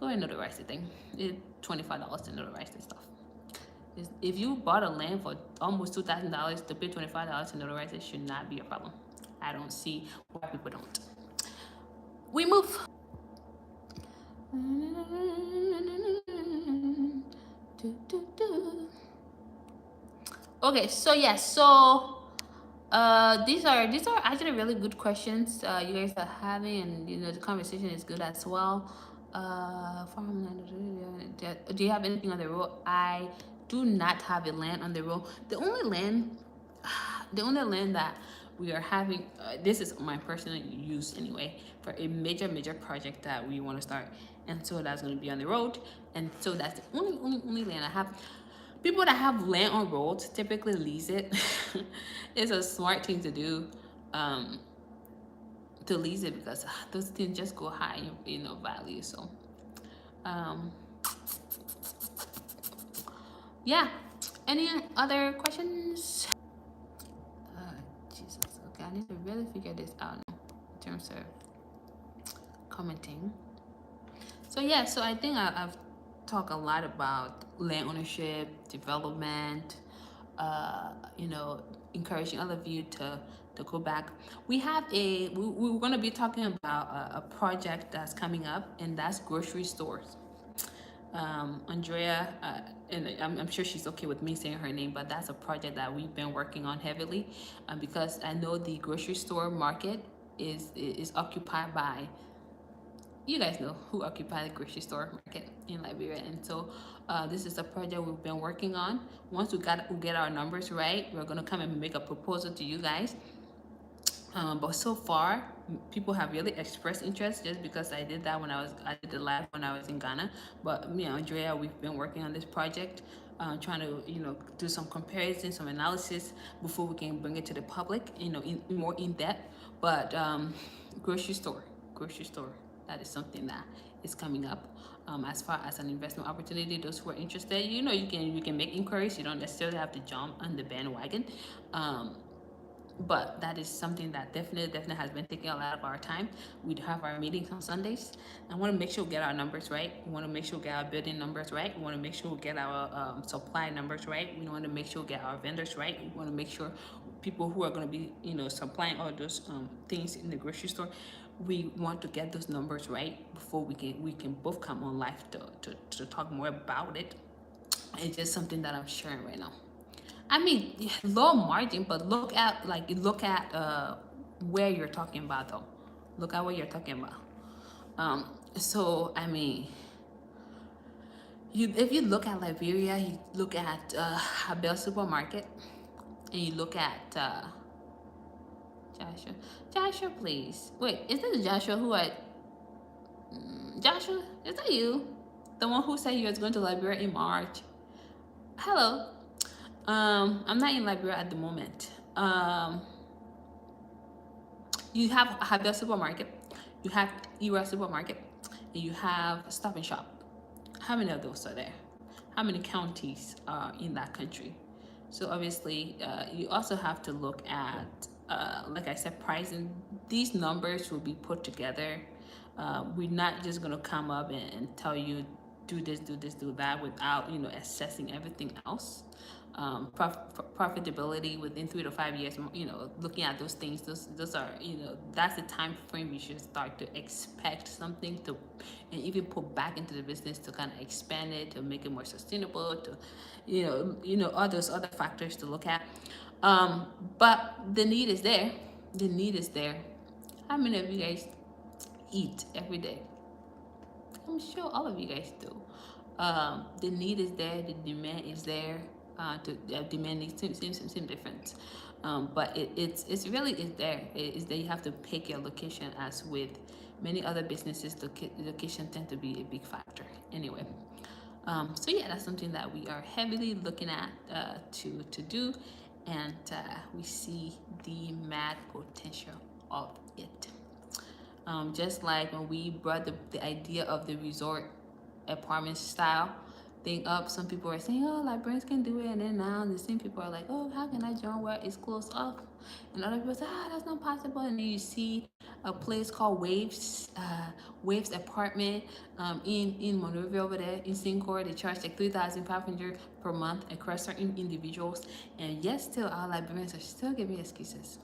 Go ahead and notarize the thing. It's $25 to notarize this stuff. If you bought a land for almost $2,000, to pay $25 to notarize it should not be a problem. I don't see why people don't. We move. Okay, so yes, so these are actually really good questions you guys are having, and you know the conversation is good as well. Farmland. Do you have anything on the road? I do not have a land on the road. The only land that we are having, this is my personal use anyway, for a major project that we want to start, and so that's going to be on the road, and so that's the only land I have. People that have land on roads typically lease it. It's a smart thing to do, to lease it, because those things just go high in value. So yeah, any other questions? Jesus, okay, I need to really figure this out now in terms of commenting. So yeah, so I think I've talked a lot about land ownership, development, you know, encouraging all of you to go back. We have we're going to be talking about a project that's coming up, and that's grocery stores. Andrea, and I'm sure she's okay with me saying her name, but that's a project that we've been working on heavily, because I know the grocery store market is occupied by, you guys know who occupy the grocery store market in Liberia, and so this is a project we've been working on. Once we get our numbers right, we're gonna come and make a proposal to you guys. But so far, people have really expressed interest, just because I did that I did the live when I was in Ghana. But me and Andrea, we've been working on this project, trying to do some comparison, some analysis before we can bring it to the public, in more in depth. But grocery store, that is something that is coming up. As far as an investment opportunity, those who are interested, you can make inquiries. You don't necessarily have to jump on the bandwagon. But that is something that definitely has been taking a lot of our time. We have our meetings on Sundays. I want to make sure we get our numbers right. We want to make sure we get our building numbers right. We want to make sure we get our supply numbers right. We want to make sure we get our vendors right. We want to make sure people who are going to be supplying all those things in the grocery store, we want to get those numbers right before we can both come on live to talk more about it. It's just something that I'm sharing right now. I mean, low margin, but look at where you're talking about, though. Look at what you're talking about. So I mean, if you look at Liberia, you look at Habel Supermarket, and you look at Joshua, please. Wait, is this Joshua? Joshua, is that you? The one who said you was going to Liberia in March? Hello. I'm not in Liberia at the moment. You have Habel Supermarket, you have Ira Supermarket, and you have Stop and Shop. How many of those are there? how many counties are in that country. So obviously, you also have to look at, like I said, pricing. These numbers will be put together. We're not just gonna come up and tell you do this, do this, do that without assessing everything else. Profitability within 3 to 5 years. Looking at those things, those are that's the time frame you should start to expect something to, and even put back into the business to kind of expand it, to make it more sustainable, to all those other factors to look at. But the need is there. The need is there. How many of you guys eat every day? I'm sure all of you guys do. The need is there. The demand is there. The demand needs seem different, but it's really is there. Is that you have to pick your location. As with many other businesses, location tend to be a big factor. Anyway, so yeah, that's something that we are heavily looking at to do, and we see the mad potential of it. Just like when we brought the idea of the resort apartment style thing up, some people are saying, oh, Liberians can do it, and then now the same people are like, oh, how can I join where it's closed off? And other people say, that's not possible. And then you see a place called Waves Apartment in Monrovia over there in Singapore. They charge like $3,500 per month across certain individuals, and yet still our Liberians are still giving excuses.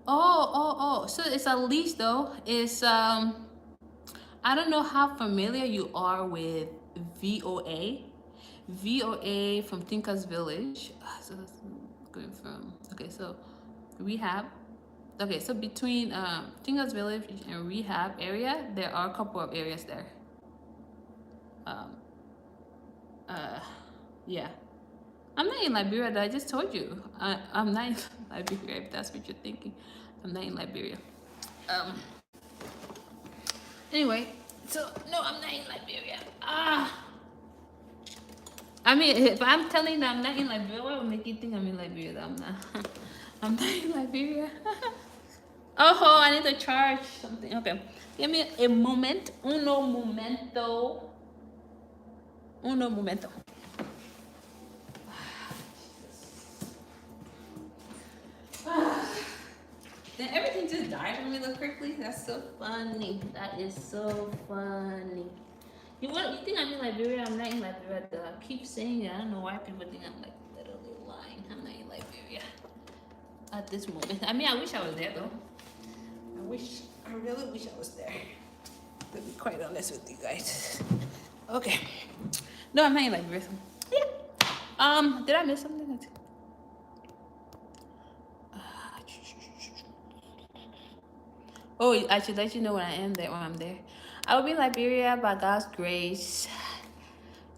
Oh, so it's a lease though. It's I don't know how familiar you are with VOA. VOA from Thinkers Village. So that's going from, okay, so rehab. Okay, so between Thinkers Village and rehab area, there are a couple of areas there. Um, yeah. I'm not in Liberia, though. I just told you. I'm not in Liberia, if that's what you're thinking. I'm not in Liberia. Anyway, so no, I'm not in Liberia. I mean, if I'm telling you that I'm not in Liberia, what will make you think I'm in Liberia? That I'm not. I'm not in Liberia. Oh, I need to charge something. Okay, give me a moment. Uno momento. Uno momento. Then everything just died for me real quickly. That's so funny. That is so funny. You think I'm in Liberia? I'm not in Liberia. I keep saying it. I don't know why people think I'm like literally lying. I'm not in Liberia at this moment. I mean, I wish I was there though. I really wish I was there. To be quite honest with you guys. Okay. No, I'm not in Liberia. Yeah. Did I miss something? Oh, I should let you know when I'm there. I will be in Liberia by God's grace.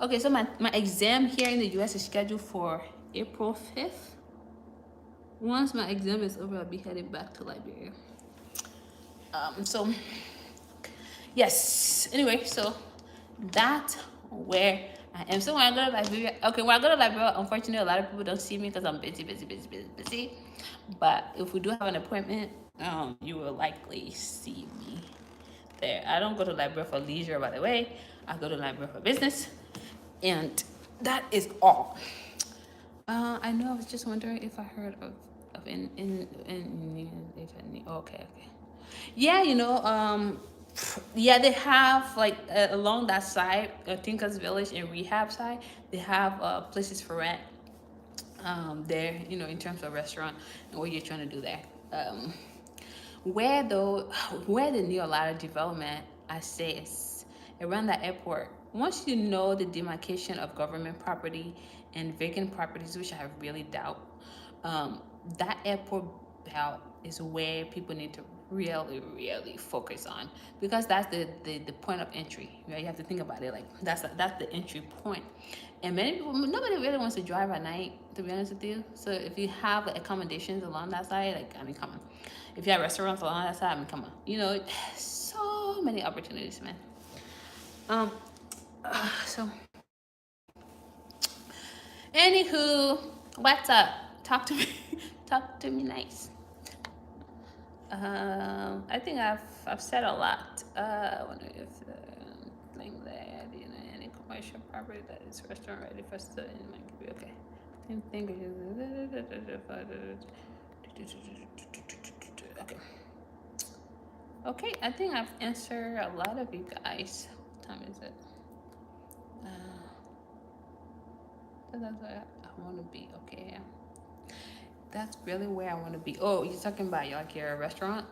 Okay, so my exam here in the US is scheduled for April 5th. Once my exam is over, I'll be headed back to Liberia. So yes. Anyway, so that's where I am. So when I go to Liberia, when I go to Liberia, unfortunately, a lot of people don't see me because I'm busy. But if we do have an appointment, you will likely see me there. I don't go to Liberia for leisure, by the way. I go to Liberia for business, and that is all. I know. I was just wondering if I heard of okay. Yeah, yeah, they have like along that side, Tinker's Village and Rehab side, they have places for rent. There, in terms of restaurant and what you're trying to do there. Where they need a lot of development, I say, is around the airport. Once you know the demarcation of government property and vacant properties, which I really doubt, that airport belt is where people need to really focus on, because that's the point of entry, right? You have to think about it like that's the entry point. And many people, nobody really wants to drive at night, to be honest with you. So if you have like accommodations along that side, like, I mean, come on. If you have restaurants along that side, I mean, come on. So many opportunities, man. So anywho, what's up? Talk to me. Talk to me nice. I think I've said a lot. I wonder if thing that any commercial property that is restaurant ready for study might be okay. Same thing. Okay. Okay, I think I've answered a lot of you guys. What time is it? Uh, that's where I want to be. Okay, yeah. That's really where I want to be. Oh, you're talking about like your restaurant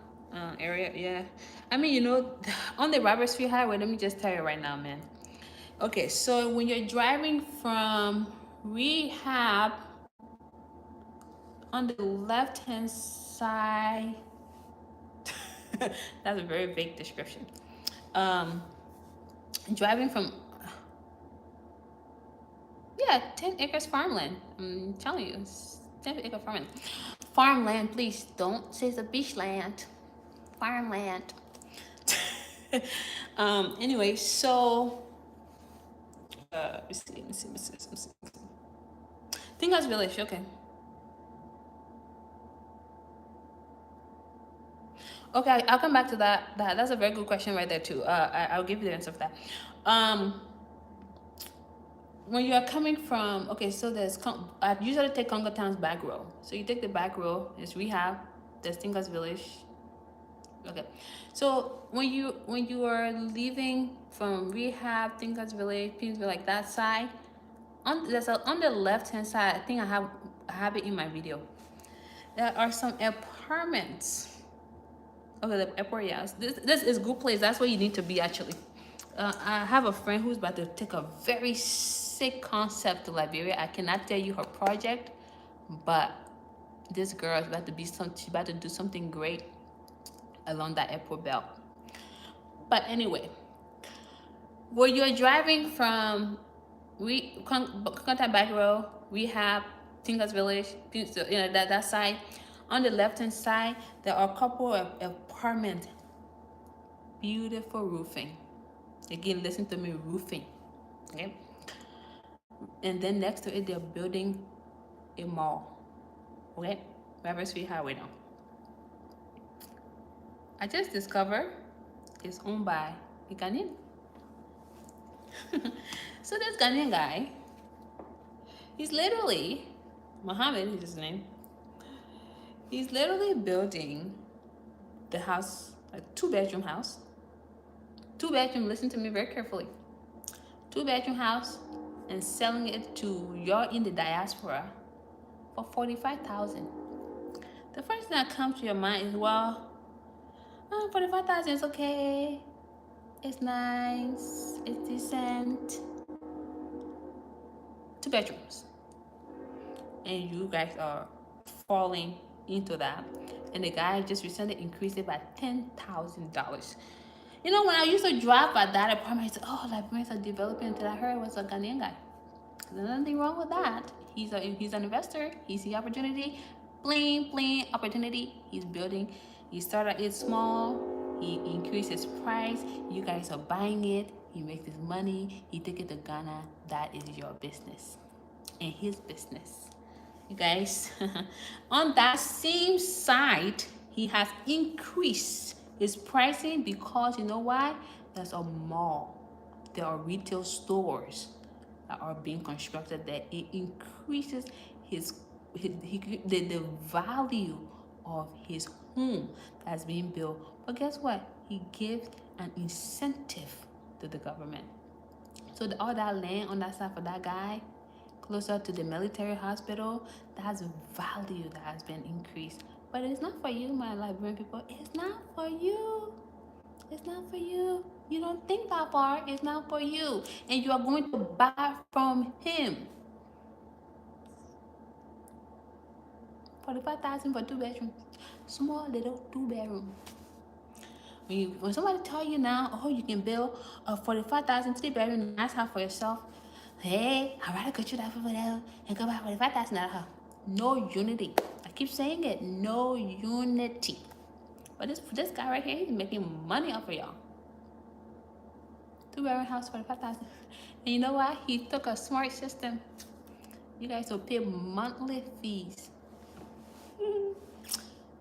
area? Yeah. I mean, on the Robert Street Highway, let me just tell you right now, man. Okay, so when you're driving from Rehab on the left hand side, that's a very vague description. Um, driving from, yeah, 10 acres farmland. I'm telling you, it's 10 acre farmland. Farmland, please don't say it's a beach land. Farmland. Anyway, so let me see, let me see, let me see, let me see. Think that's village, okay. Okay, I'll come back to that. That's a very good question right there too. I'll give you the answer for that. Um, when you are coming from, okay, so I usually take Congo Town's back row. So you take the back row, it's Rehab, there's Tinkas Village. Okay, so when you are leaving from Rehab, Tinkas Village, Pinsville, like that side, on the left hand side, I think I have it in my video. There are some apartments. Okay, the airport, yes. This is a good place. That's where you need to be, actually. I have a friend who's about to take a very sick concept to Liberia. I cannot tell you her project, but this girl is about to she's about to do something great along that airport belt. But anyway, where you're driving from Contact Back Row, Rehab, Tinkas Village, that side, on the left hand side, there are a couple of apartments. Beautiful roofing. Again, listen to me, roofing. Okay. And then next to it, they're building a mall. Okay. Robert Street Highway now. I just discovered it's owned by a Ghanaian. So this Ghanaian guy, he's literally, Mohammed is his name. He's literally building the house, a 2-bedroom house. 2-bedroom, listen to me very carefully. 2-bedroom house, and selling it to y'all in the diaspora for 45,000. The first thing that comes to your mind is, well, 45,000 is okay. It's nice. It's decent. 2 bedrooms, and you guys are falling into that. And the guy just recently increased it by $10,000. When I used to drive by that apartment, I said, "Oh, Liberians are developing." Until I heard it was a Ghanaian guy. There's nothing wrong with that. He's an investor. He sees opportunity, plain opportunity. He's building. He started it small. He increased his price. You guys are buying it. He makes his money. He take it to Ghana. That is your business and his business. You guys, on that same side, he has increased his pricing because you know why? There's a mall. There are retail stores that are being constructed there. It increases the value of his home that's being built. But guess what? He gives an incentive to the government. So all that land on that side for that guy, closer to the military hospital, that's value that has been increased. But it's not for you, my Liberian people. It's not for you. It's not for you. You don't think that far. It's not for you. And you are going to buy from him. 45,000 for 2 bedrooms. Small little 2-bedroom. When somebody tell you now, oh, you can build a 45,000 3-bedroom nice house for yourself. Hey, I'd rather cut you that over there and go buy 45,000 house. No unity. I keep saying it. No unity. But this guy right here, he's making money off of y'all. 2-bedroom house, 45,000. And you know what? He took a smart system. You guys will pay monthly fees.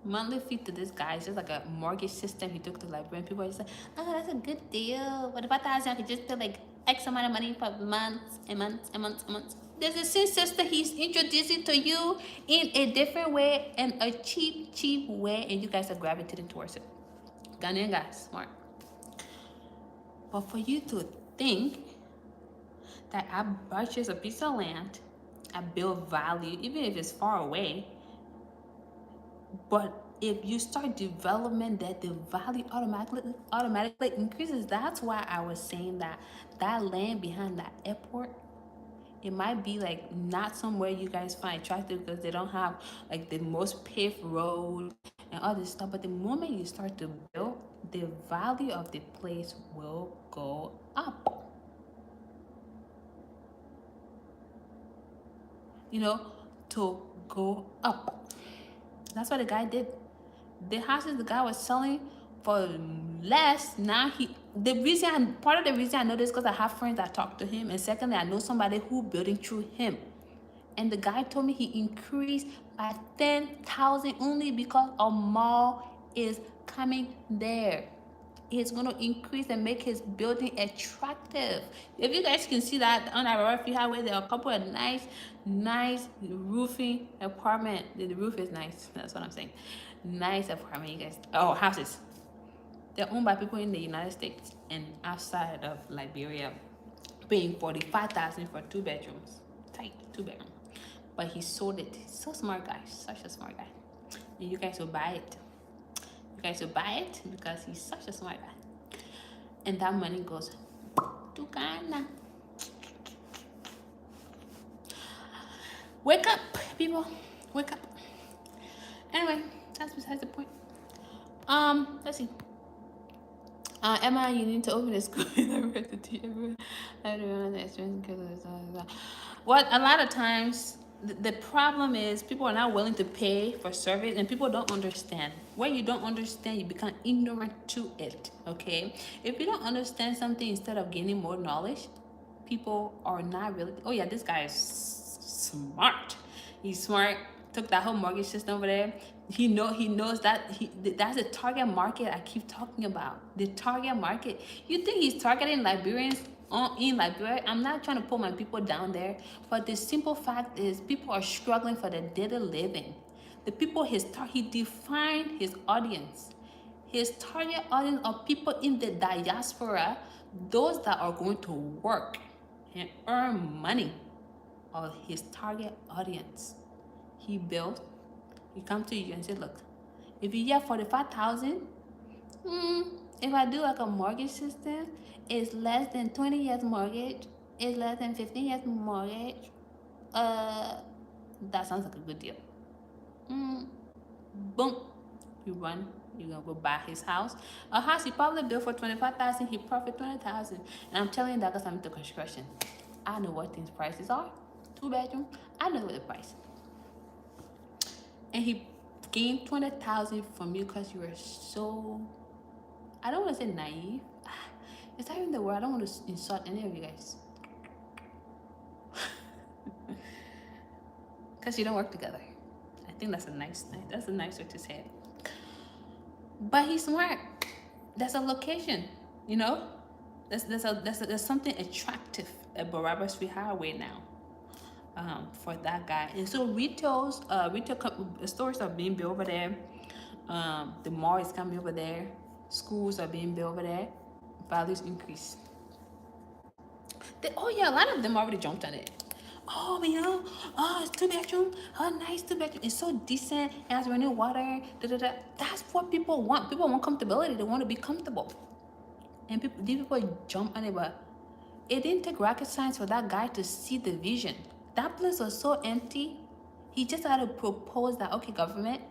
monthly fee to this guy. It's just like a mortgage system he took to Liberian people. He's like, oh, that's a good deal. But if I thought I could just pay like X amount of money for months and months and months and months. There's a same sister he's introducing to you in a different way and a cheap way, and you guys are gravitating towards it. Ghanaian guys, smart. But for you to think that I purchase a piece of land, I build value, even if it's far away, but if you start development, that the value automatically increases. That's why I was saying that that land behind that airport, it might be like not somewhere you guys find attractive because they don't have like the most paved road and all this stuff. But the moment you start to build, the value of the place will go up. You know, to go up. That's what the guy did. The houses the guy was selling for less, now part of the reason I know this because I have friends that talk to him, and secondly, I know somebody who building through him. And the guy told me he increased by 10,000 only because a mall is coming there. It's going to increase and make his building attractive. If you guys can see that on our Royal Highway, there are a couple of nice roofing apartment. The roof is nice. That's what I'm saying. Nice apartment, you guys. Oh, houses. They're owned by people in the United States and outside of Liberia, paying 45,000 for 2 bedrooms. Tight, 2 bedroom. But he sold it. So smart guy, such a smart guy. And you guys will buy it. You guys will buy it because he's such a smart guy. And that money goes to Ghana. Wake up, people. Wake up. Anyway, that's besides the point. Let's see. Emma, you need to open a school in university. What a lot of times the problem is people are not willing to pay for service, and people don't understand. When you don't understand, you become ignorant to it. Okay, if you don't understand something, instead of gaining more knowledge, people are not really. Oh yeah, this guy is smart. He's smart. Took that whole mortgage system over there. He knows that that's the target market I keep talking about. The target market. You think he's targeting Liberians in Liberia? I'm not trying to put my people down there, but the simple fact is people are struggling for their daily living. The people he defined his audience. His target audience are people in the diaspora, those that are going to work and earn money, are his target audience. He built. He come to you and say, look, if you get 45,000, if I do like a mortgage system, it's less than 20 years mortgage, it's less than 15 years mortgage. That sounds like a good deal. Boom, you run. You're gonna go buy his house. A house he probably built for 25,000. He profit 20,000. And I'm telling you that because I'm into construction. I know what things prices are. 2 bedroom. I know what the price. And he gained 20,000 from you because you were so, I don't want to say naive. Is that even the word? I don't want to insult any of you guys. Because you don't work together. I think that's a nice way to say it. But he's smart. That's a location, you know? There's something attractive at Barabbas Free Highway now. For that guy. And so retail stores are being built over there. The mall is coming over there. Schools are being built over there. Values increase. A lot of them already jumped on it. Oh, it's 2 bedroom. Oh, nice 2 bedroom. It's so decent. It has running water. That's what people want. People want comfortability. They want to be comfortable. And these people jump on it, but it didn't take rocket science for that guy to see the vision. That place was so empty. He just had to propose that, okay, government,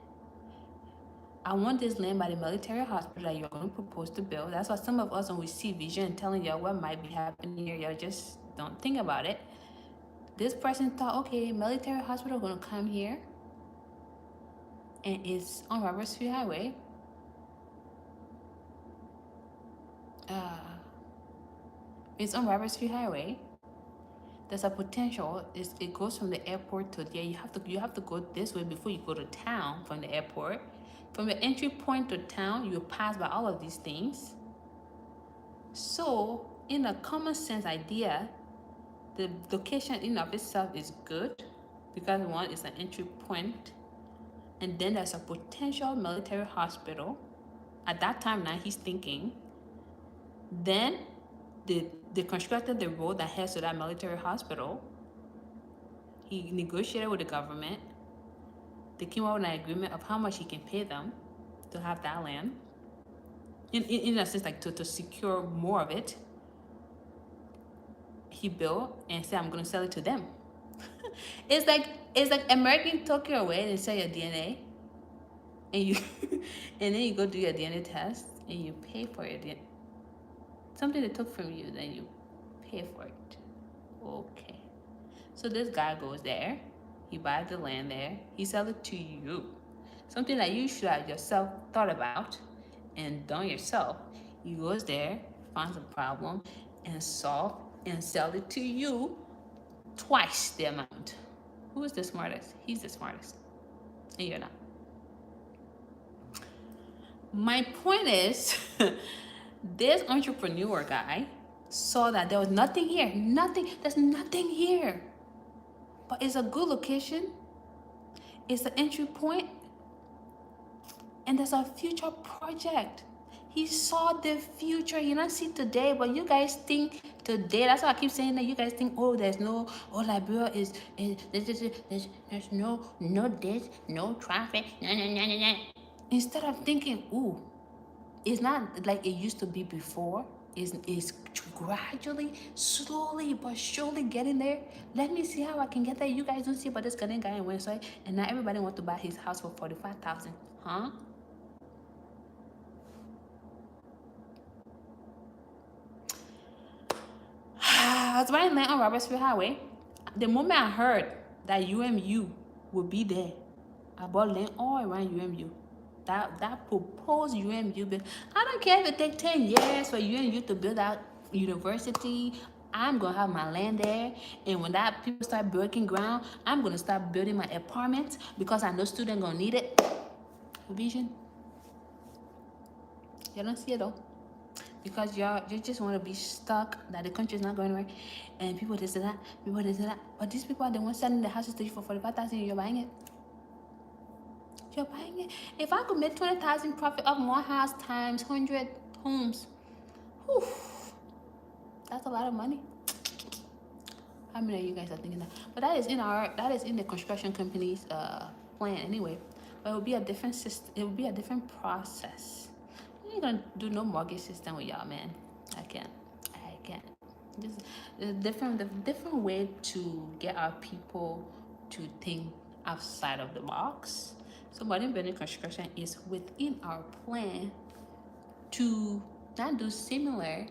I want this land by the military hospital that you're going to propose to build. That's why some of us, when we see vision and telling y'all what might be happening here, y'all just don't think about it. This person thought, okay, military hospital going to come here, and it's on Roberts Free Highway. It's on Roberts Free Highway. There's a potential. It goes from the airport to there. You have to go this way before you go to town from the airport. From your entry point to town, you pass by all of these things. So, in a common sense idea, the location in of itself is good because one is an entry point, and then there's a potential military hospital. At that time, now he's thinking. Then they constructed the road that heads to that military hospital. He negotiated with the government. They came up with an agreement of how much he can pay them to have that land. In a sense, like to secure more of it. He built and said, I'm gonna sell it to them. It's like American took you away and sell your DNA, and you and then you go do your DNA test and you pay for your DNA. Something they took from you, then you pay for it. Okay. So this guy goes there, he buys the land there, he sells it to you. Something that you should have yourself thought about and done yourself. He goes there, finds a problem, and solve and sell it to you twice the amount. Who is the smartest? He's the smartest. And you're not. My point is, this entrepreneur guy saw that there was nothing here. There's nothing here. But it's a good location. It's an entry point. And there's a future project. He saw the future. You don't see today, but you guys think today. That's why I keep saying that. You guys think, oh, Liberia there's no this, no traffic, no. Instead of thinking, ooh, it's not like it used to be before. It's gradually, slowly but surely getting there. Let me see how I can get there. You guys don't see about this guy in Wednesday, and now everybody wants to buy his house for $45,000, huh? I was riding on Robertsville Highway. The moment I heard that UMU would be there, I bought land all around UMU. That proposed UMU bill. I don't care if it takes 10 years for UMU to build out university. I'm gonna have my land there, and when that people start breaking ground, I'm gonna start building my apartments because I know students gonna need it. Vision. You don't see it though. Because you just want to be stuck that the country is not going anywhere, and people this and that, but these people are the ones selling the houses to you for $45,000. You're buying it. You're buying it. If I could make 20,000 profit of one house times 100 homes, whew, that's a lot of money. How many of you guys are thinking that? But that is in the construction company's plan anyway. But it will be a different system. It will be a different process. I ain't gonna do no mortgage system with y'all, man. I can't. Just a different way to get our people to think outside of the box. So modern building construction is within our plan to not do similar,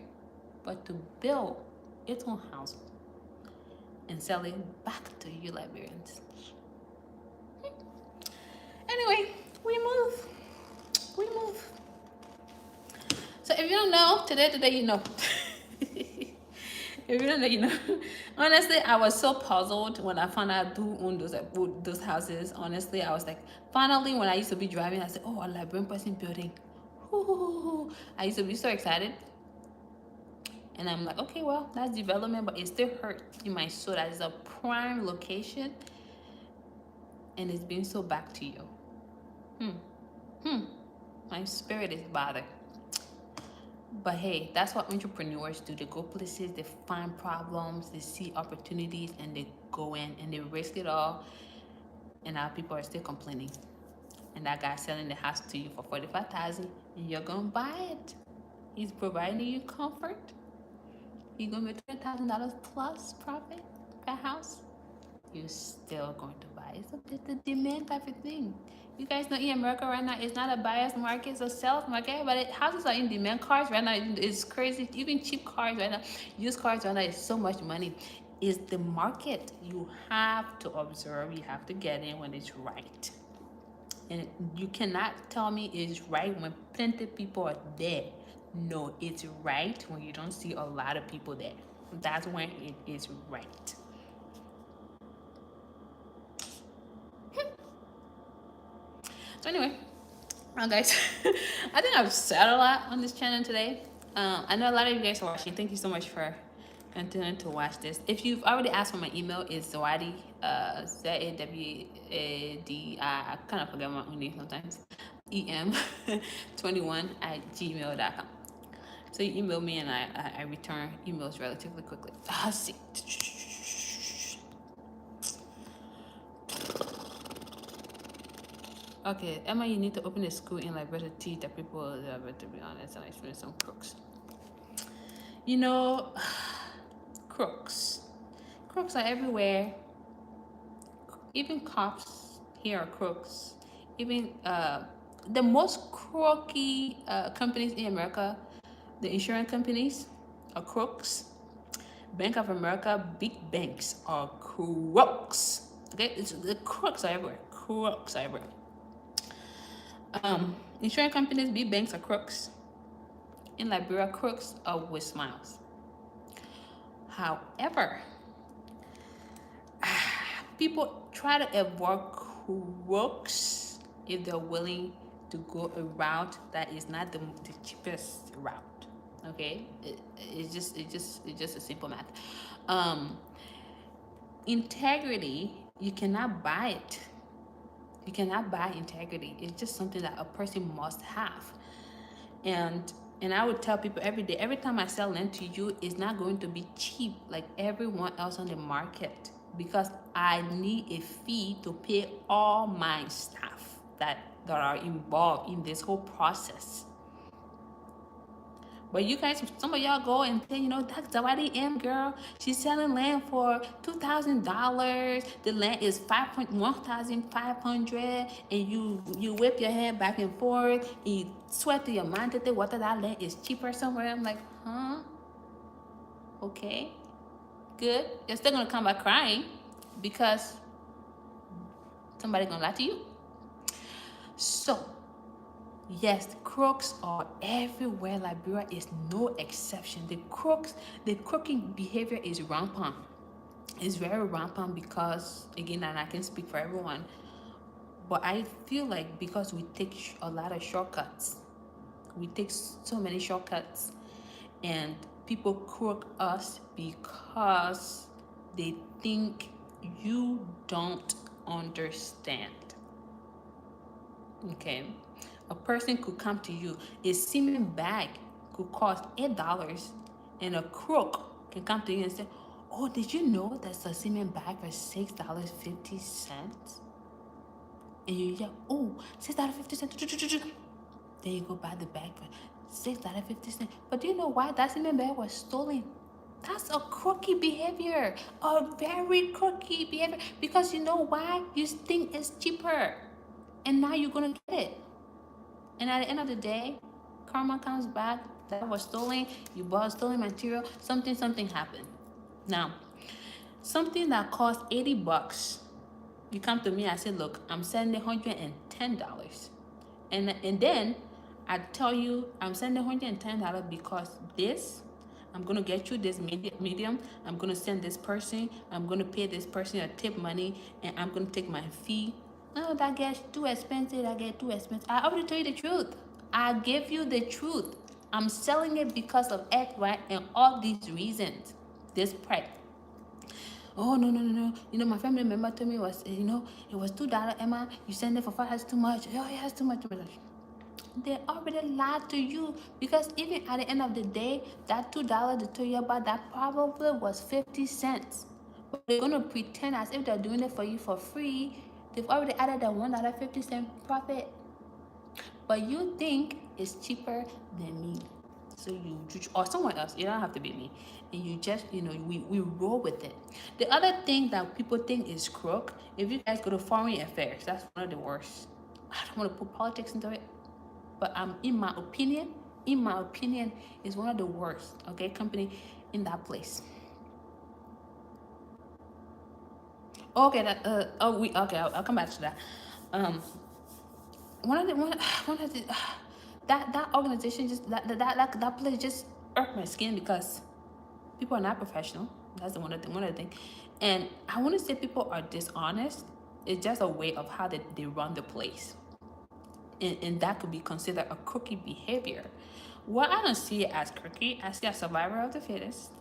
but to build its own house and sell it back to you Liberians. Anyway, we move. So if you don't know, today you know. If you don't know, you know. Honestly, I was so puzzled when I found out who owned those houses. Honestly, I was like, finally, when I used to be driving, I said, oh, a Liberian person building. Ooh. I used to be so excited. And I'm like, okay, well, that's development, but it still hurt in my soul that it's a prime location and it's being so back to you. My spirit is bothered. But hey, that's what entrepreneurs do. They go places, they find problems, they see opportunities, and they go in and they risk it all. And our people are still complaining. And that guy selling the house to you for $45,000, and you're gonna buy it. He's providing you comfort. You're gonna make $20,000 plus profit per house. You're still going to buy it. It's a demand type of thing. You guys know in America right now, it's not a buyer's market, it's a seller's market. But houses are in demand. Cars right now, it's crazy. Even cheap cars right now, used cars right now, is so much money. It's the market. You have to observe. You have to get in when it's right. And you cannot tell me it's right when plenty of people are there. No, it's right when you don't see a lot of people there. That's when it is right. So anyway, Guys, I think I've said a lot on this channel today. I know a lot of you guys are watching. Thank you so much for continuing to watch this. If you've already asked for my email, it's Zawadi, Zawadi. I kind of forget my own name sometimes. em21@gmail.com. So you email me and I return emails relatively quickly. Let's see. Okay, Emma, you need to open a school in Liberia to teach the people, to be honest, and I experience some crooks. You know, crooks. Crooks are everywhere. Even cops here are crooks. Even the most crooky companies in America, the insurance companies, are crooks. Bank of America, big banks are crooks. Okay, the crooks are everywhere. Crooks are everywhere. Insurance companies, big banks are crooks. In Liberia, crooks are with smiles. However, people try to avoid crooks if they're willing to go a route that is not the cheapest route. Okay, it's just a simple math. Integrity, you cannot buy it. You cannot buy integrity. It's just something that a person must have. And I would tell people every day, every time I sell land to you, it's not going to be cheap like everyone else on the market, because I need a fee to pay all my staff that are involved in this whole process. But you guys, some of y'all go and say, you know, that's Zawadi M girl. She's selling land for $2,000. The land is 1,500, and you whip your head back and forth, and you sweat to your mind that whether that land is cheaper somewhere. I'm like, huh? Okay, good. You're still gonna come back crying because somebody's gonna lie to you. So yes, the crooks are everywhere. Liberia is no exception. The crooking behavior is rampant. It's very rampant because, again, and I can speak for everyone, but I feel like because we take a lot of shortcuts, we take so many shortcuts, and people crook us because they think you don't understand. Okay, a person could come to you, a cement bag could cost $8, and a crook can come to you and say, oh, did you know that's a cement bag for $6.50? And you yell, oh, $6.50. Then you go buy the bag for $6.50. But do you know why that cement bag was stolen? That's a crooky behavior, a very crooky behavior, because you know why? You think it's cheaper, and now you're gonna get it. And at the end of the day, karma comes back. That was stolen. You bought stolen material. Something happened. Now, something that cost $80, you come to me. I say, look, I'm sending $110, and then I tell you I'm sending $110 because this. I'm gonna get you this medium. I'm gonna send this person. I'm gonna pay this person a tip money, and I'm gonna take my fee. No, that gets too expensive. I get too expensive. I already told you the truth. I give you the truth. I'm selling it because of X, Y, and all these reasons. This price. Oh no. You know, my family member told me it was, you know, it was $2, Emma. You send it for $5. That's too much. Oh yeah, it's too much. They already lied to you, because even at the end of the day, that $2 they told you about, that probably was 50 cents. But they're gonna pretend as if they're doing it for you for free. They've already added that $1.50 profit, but you think it's cheaper than me. So you, or someone else, you don't have to be me, and you just, you know, we roll with it. The other thing that people think is crook, if you guys go to foreign affairs, that's one of the worst. I don't want to put politics into it, but in my opinion, is one of the worst, okay, company in that place. Okay, I'll come back to that. One of the that organization, just that place just irked my skin, because people are not professional. That's one of the things. And I want to say people are dishonest. It's just a way of how they run the place. and that could be considered a crooked behavior. Well, I don't see it as crooked. I see it as survival of the fittest.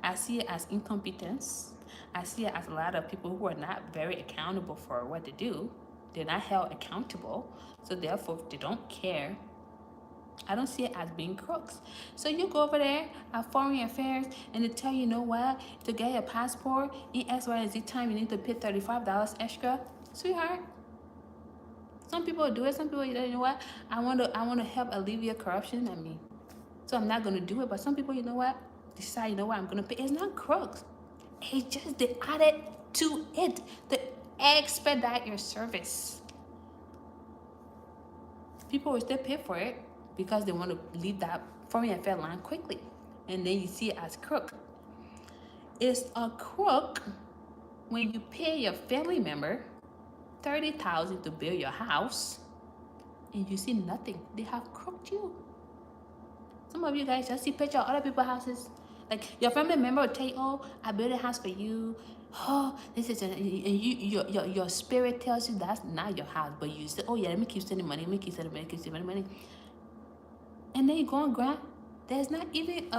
I see it as incompetence. I see it as a lot of people who are not very accountable for what they do. They're not held accountable, so therefore they don't care. I don't see it as being crooks. So you go over there at Foreign Affairs and they tell you, you know what, to get your passport in X, Y, and Z time, you need to pay $35 extra. Sweetheart, some people do it. Some people, you know what, I want to help alleviate corruption. So I'm not gonna do it. But some people, you know what, decide, you know what, I'm gonna pay. It's not crooks. It's just they added to it to expedite your service. People will still pay for it because they want to leave that foreign affair line quickly. And then you see it as crook. It's a crook when you pay your family member $30,000 to build your house and you see nothing. They have crooked you. Some of you guys just see picture of other people's houses. Like your family member will tell you, oh, I built a house for you. Oh, this is and your spirit tells you that's not your house, but you say, oh yeah, let me keep sending money, keep sending money. And then you go and grab. There's not even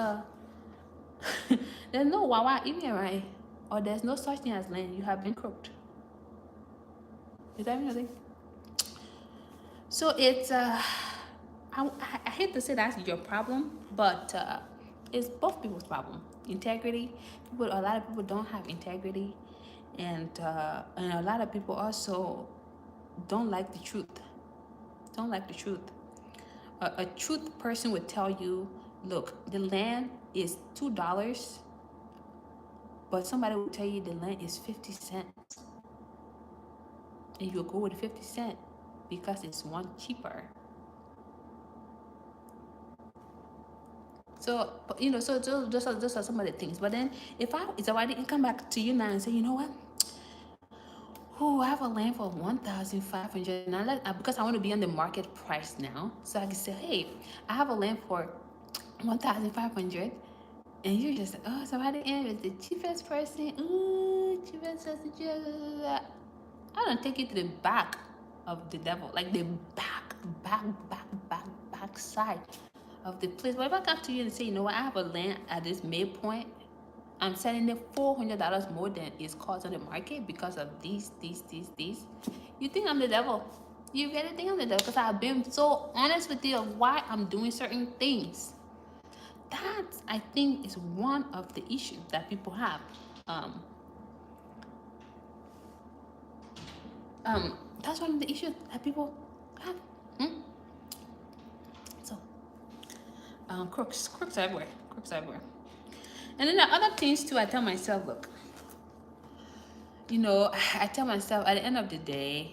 there's no wawa even, right? Or there's no such thing as land. You have been crooked. Is that anything? So it's I hate to say that's your problem, but it's both people's problem. Integrity. A lot of people don't have integrity, and a lot of people also don't like the truth. Don't like the truth. A truth person would tell you, look, the land is $2, but somebody will tell you the land is 50 cents, and you'll go with 50 cents because it's one cheaper. So, you know, so those are some of the things. But then if Zawadi can come back to you now and say, you know what? Oh, I have a land for $1,500 now, because I want to be on the market price now. So I can say, hey, I have a land for $1,500, and you just, oh, Zawadi is the cheapest person. Ooh, cheapest. I don't take you to the back of the devil, like the back side of the place. But if I come to you and say, you know what, I have a land at this midpoint, I'm selling it $400 more than it's cost on the market because of these. You think I'm the devil? You really think I'm the devil? Because I've been so honest with you of why I'm doing certain things. That, I think, is one of the issues that people have. That's one of the issues that people have. So, crooks everywhere. And then the other things too, I tell myself, look, you know, I tell myself at the end of the day,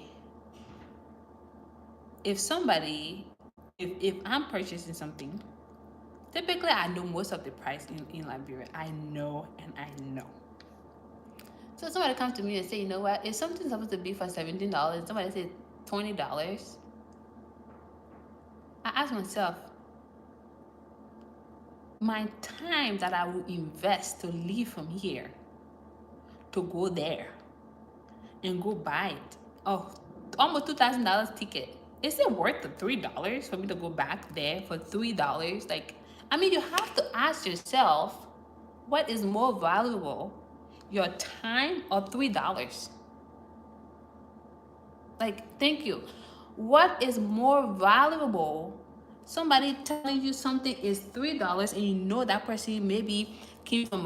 if I'm purchasing something, typically I know most of the price in Liberia. I know. So somebody comes to me and say, you know what, if something's supposed to be for $17, somebody said $20, I ask myself, my time that I will invest to leave from here to go there and go buy it, almost $2,000 ticket, is it worth the $3 for me to go back there for $3? Like, I mean, you have to ask yourself, what is more valuable, your time or $3? Like, thank you. What is more valuable? Somebody telling you something is $3 and you know that person maybe came from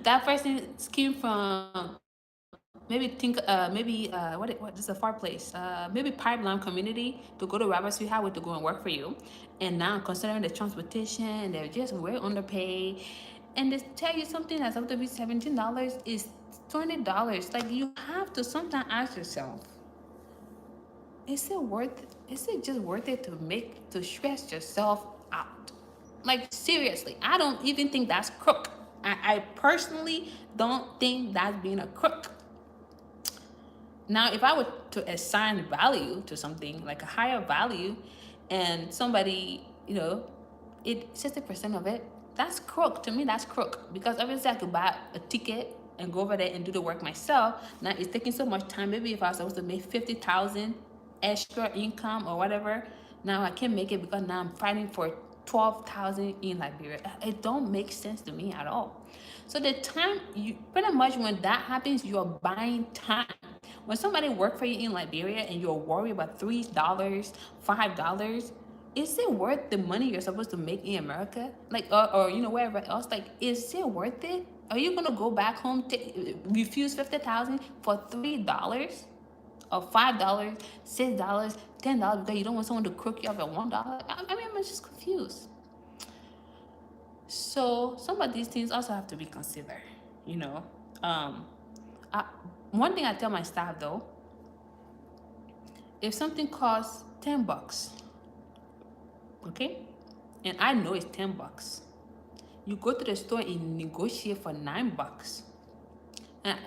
that person came from what is a far place, maybe pipeline community, to go to Robert Sweet Highway to go and work for you, and now considering the transportation, they're just way underpaid, and they tell you something that's supposed to be $17 is $20. Like, you have to sometimes ask yourself, is it just worth it to stress yourself out? Like, seriously, I don't even think that's crook. I personally don't think that's being a crook. Now, if I were to assign value to something, like a higher value, and somebody, you know, 60% of it, that's crook. To me, that's crook. Because obviously I could buy a ticket and go over there and do the work myself. Now it's taking so much time. Maybe if I was supposed to make 50,000 extra income or whatever, now I can't make it because now I'm fighting for 12,000 in Liberia. It don't make sense to me at all. So the time you pretty much when that happens, you're buying time. When somebody work for you in Liberia and you're worried about $3, $5, is it worth the money you're supposed to make in America? Like, or you know, wherever else? Like, is it worth it? Are you gonna go back home, refuse 50,000 for $3 or $5, $6, $10 because you don't want someone to crook you up at $1? I mean, I'm just confused. So some of these things also have to be considered. You know, one thing I tell my staff though, if something costs $10, okay, and I know it's $10, you go to the store and negotiate for $9. And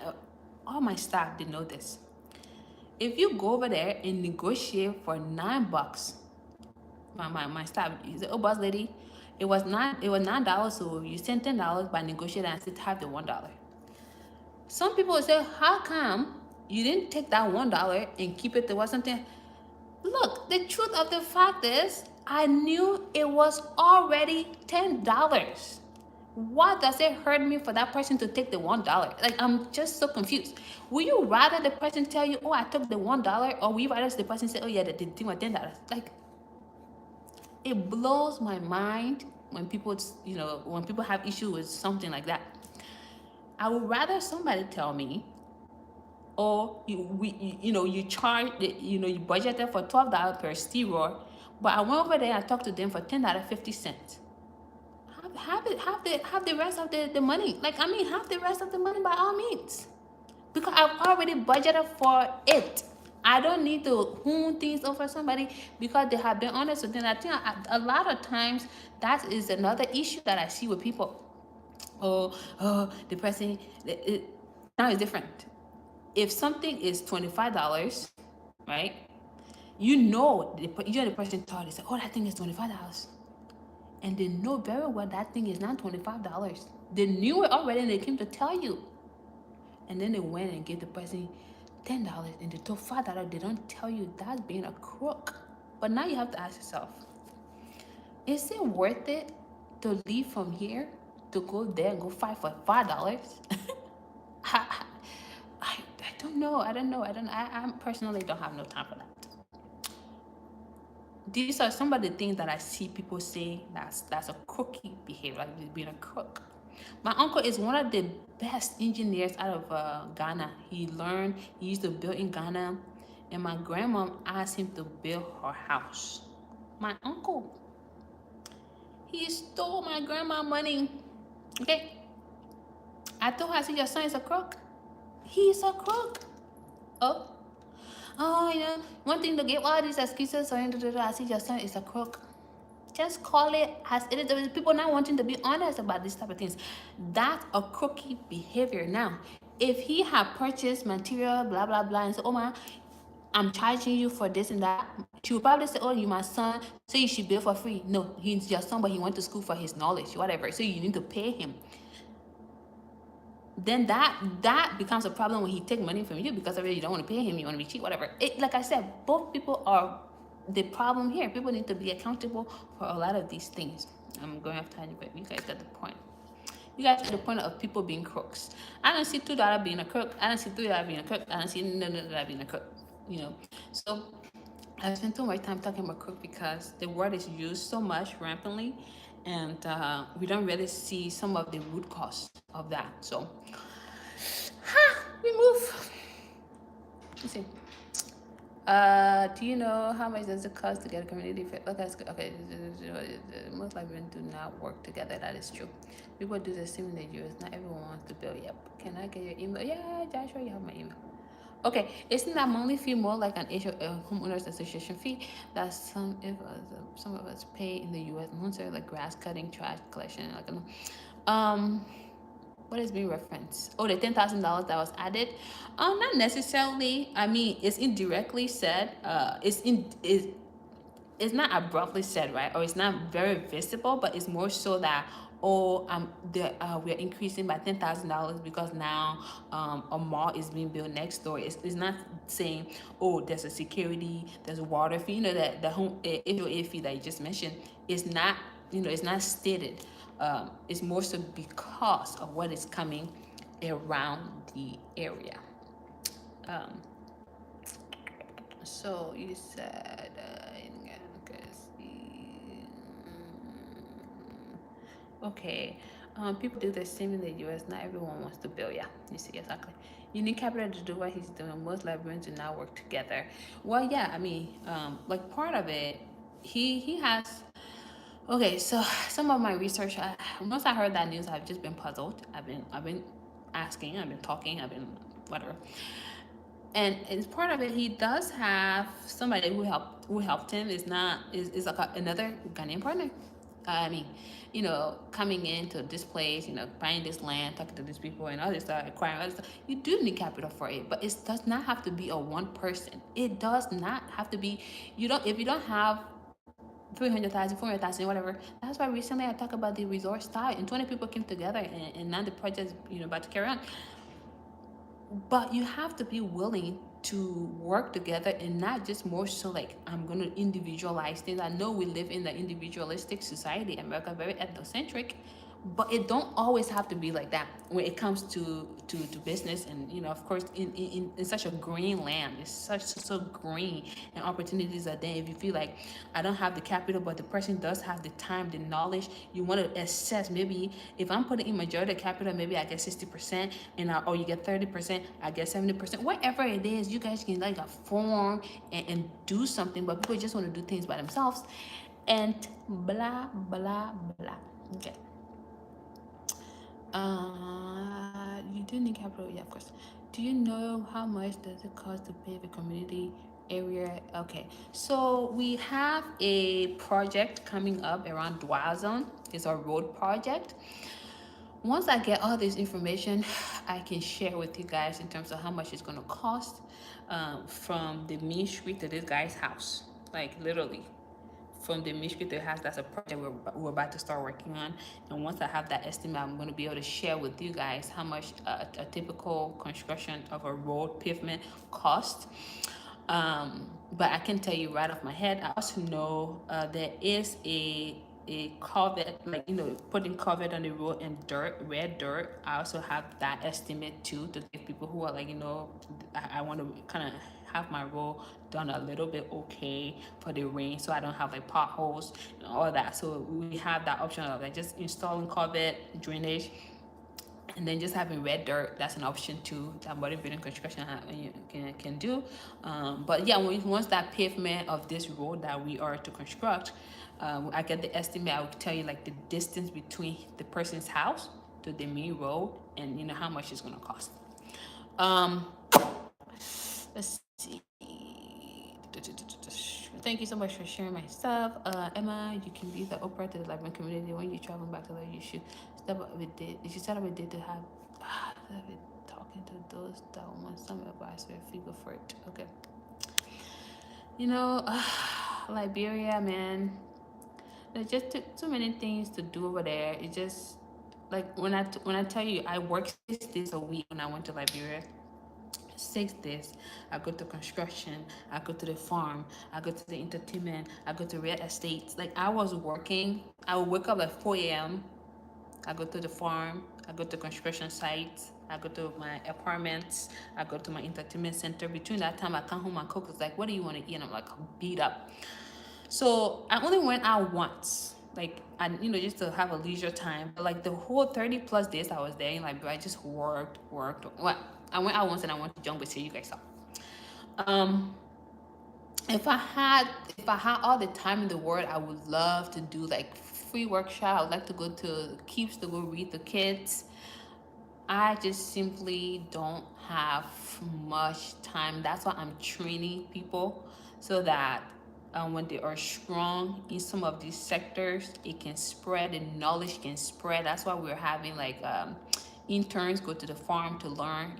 all my staff, they know this. If you go over there and negotiate for $9, my staff, he said, oh boss lady, it was $9, so you sent $10 by negotiating and still have the $1. Some people will say, how come you didn't take that $1 and keep it towards something? Look, the truth of the fact is, I knew it was already $10. Why does it hurt me for that person to take the $1? Like, I'm just so confused. Will you rather the person tell you, oh, I took the $1, or will you rather the person say, oh yeah, the thing was $10? Like, it blows my mind when people, you know, when people have issue with something like that. I would rather somebody tell me, or you charge, you budgeted for $12 per steroid, but I went over there and I talked to them for $10.50. Have the rest of the money. Like, I mean, have the rest of the money by all means, because I've already budgeted for it. I don't need to hoon things over somebody because they have been honest with them. I think a lot of times that is another issue that I see with people. The person, now it's different. If something is $25, right? You know the person thought, they said, oh, that thing is $25. And they know very well that thing is not $25. They knew it already and they came to tell you. And then they went and gave the person $10 and they took $5. They don't tell you. That's being a crook. But now you have to ask yourself, is it worth it to leave from here to go there and go fight for $5? I don't know. I personally don't have no time for that. These are some of the things that I see people say that's a crooky behavior, like being a crook. My uncle is one of the best engineers out of Ghana. He used to build in Ghana, and my grandma asked him to build her house. My uncle, he stole my grandma money. Okay, I told her, I said, your son is a crook. He's a crook. One thing to give all these excuses, I said, your son is a crook. Just call it as it is. People not wanting to be honest about these type of things. That's a crooky behavior. Now, if he had purchased material, blah, blah, blah, and said, oh, man, I'm charging you for this and that, she would probably say, oh, you're my son, so you should bill for free. No, he's your son, but he went to school for his knowledge, whatever, so you need to pay him. Then that becomes a problem when he take money from you because you don't want to pay him, you want to be cheap, whatever. Like I said, both people are the problem here. People need to be accountable for a lot of these things. I'm going off time, but you guys got the point. You guys get the point of people being crooks. I don't see $2 being a crook. I don't see $3 being a crook. I don't see none of that being a crook. So I spent too much time talking about crook because the word is used so much rampantly, and we don't really see some of the root cause of that. So we move. Let's see. Do you know how much does it cost to get a community fit? Okay. Most likely do not work together. That is true. People do the same in the US. Not everyone wants to build. Yep. Can I get your email? Yeah, Joshua, you have my email. Okay, isn't that monthly fee more like an homeowners association fee that some of us pay in the US? Monthly, like grass cutting, trash collection, what is being referenced? Oh, the $10,000 that was added. Not necessarily. I mean, it's indirectly said. It's not abruptly said, right? Or it's not very visible, but it's more so that or we're increasing by $10,000 because now a mall is being built next door. It's not saying, oh, there's a security, there's a water fee, that the home HOA fee that you just mentioned is not, it's not stated. It's more so because of what is coming around the area. um, so you said, okay, people do the same in the US. Not everyone wants to build. Yeah, you see, exactly. You need capital to do what he's doing. Most Liberians do not work together. Well, yeah, I mean, like part of it, he has. Okay, so some of my research, once I heard that news, I've just been puzzled. I've been asking, I've been talking, I've been whatever. And as part of it, he does have somebody who helped him. Is like another Ghanaian partner. I mean, coming into this place, buying this land, talking to these people, and all this stuff, acquiring all this stuff. You do need capital for it, but it does not have to be a one person. It does not have to be. You don't if you don't have 300,000, 400,000, whatever. That's why recently I talked about the resort style, and 20 people came together, and now the project's about to carry on. But you have to be willing to work together, and not just more so like I'm going to individualize things. I know we live in the individualistic society, America, very ethnocentric, but it don't always have to be like that when it comes to business. And of course, in such a green land, it's so green, and opportunities are there. If you feel like I don't have the capital, but the person does have the time, the knowledge, you want to assess. Maybe if I'm putting in majority of capital, maybe I get 60%, or you get 30%, I get 70%, whatever it is. You guys can like a form and do something, but people just want to do things by themselves, and blah blah blah. Okay. You do need capital, yeah, of course. Do you know how much does it cost to pay the community area? Okay, so we have a project coming up around Dwazon. It's a road project. Once I get all this information, I can share with you guys in terms of how much it's going to cost, from the main street to this guy's house, like literally from the Michigan to house. That's a project we're about to start working on. And once I have that estimate, I'm going to be able to share with you guys how much a typical construction of a road pavement costs. But I can tell you right off my head, I also know there is a covet, like putting covet on the road and red dirt. I also have that estimate too, to give people who are like, I want to kind of have my road done a little bit okay for the rain, so I don't have like potholes and all that. So we have that option of like just installing covet, drainage, and then just having red dirt. That's an option too that modern building construction can do. But yeah, once that pavement of this road that we are to construct, I get the estimate. I will tell you like the distance between the person's house to the main road, and how much it's going to cost. Let's see. Thank you so much for sharing my stuff. Emma, you can be the Oprah to the Liberian community. When you travel back to that, you should step up with it. You should start up with it to have talking to those that want some advice or figure for it. Okay. Liberia, man. There's just too many things to do over there. It just like when I tell you I work 6 days a week when I went to Liberia. 6 days. I go to construction, I go to the farm, I go to the entertainment, I go to real estate. Like I was working, I would wake up at 4 a.m. I go to the farm, I go to construction sites, I go to my apartments, I go to my entertainment center. Between that time, I come home and cook. It's like, what do you want to eat? And I'm like, beat up. So I only went out once, like, and just to have a leisure time. But like the whole 30 plus days I was there, like, I just worked. Well, I went out once and I went to Jungle City. You guys saw. If I had all the time in the world, I would love to do like free workshop. I would like to go to Keeps to go read to kids. I just simply don't have much time. That's why I'm training people so that when they are strong in some of these sectors, it can spread, the knowledge can spread. That's why we're having like interns go to the farm to learn.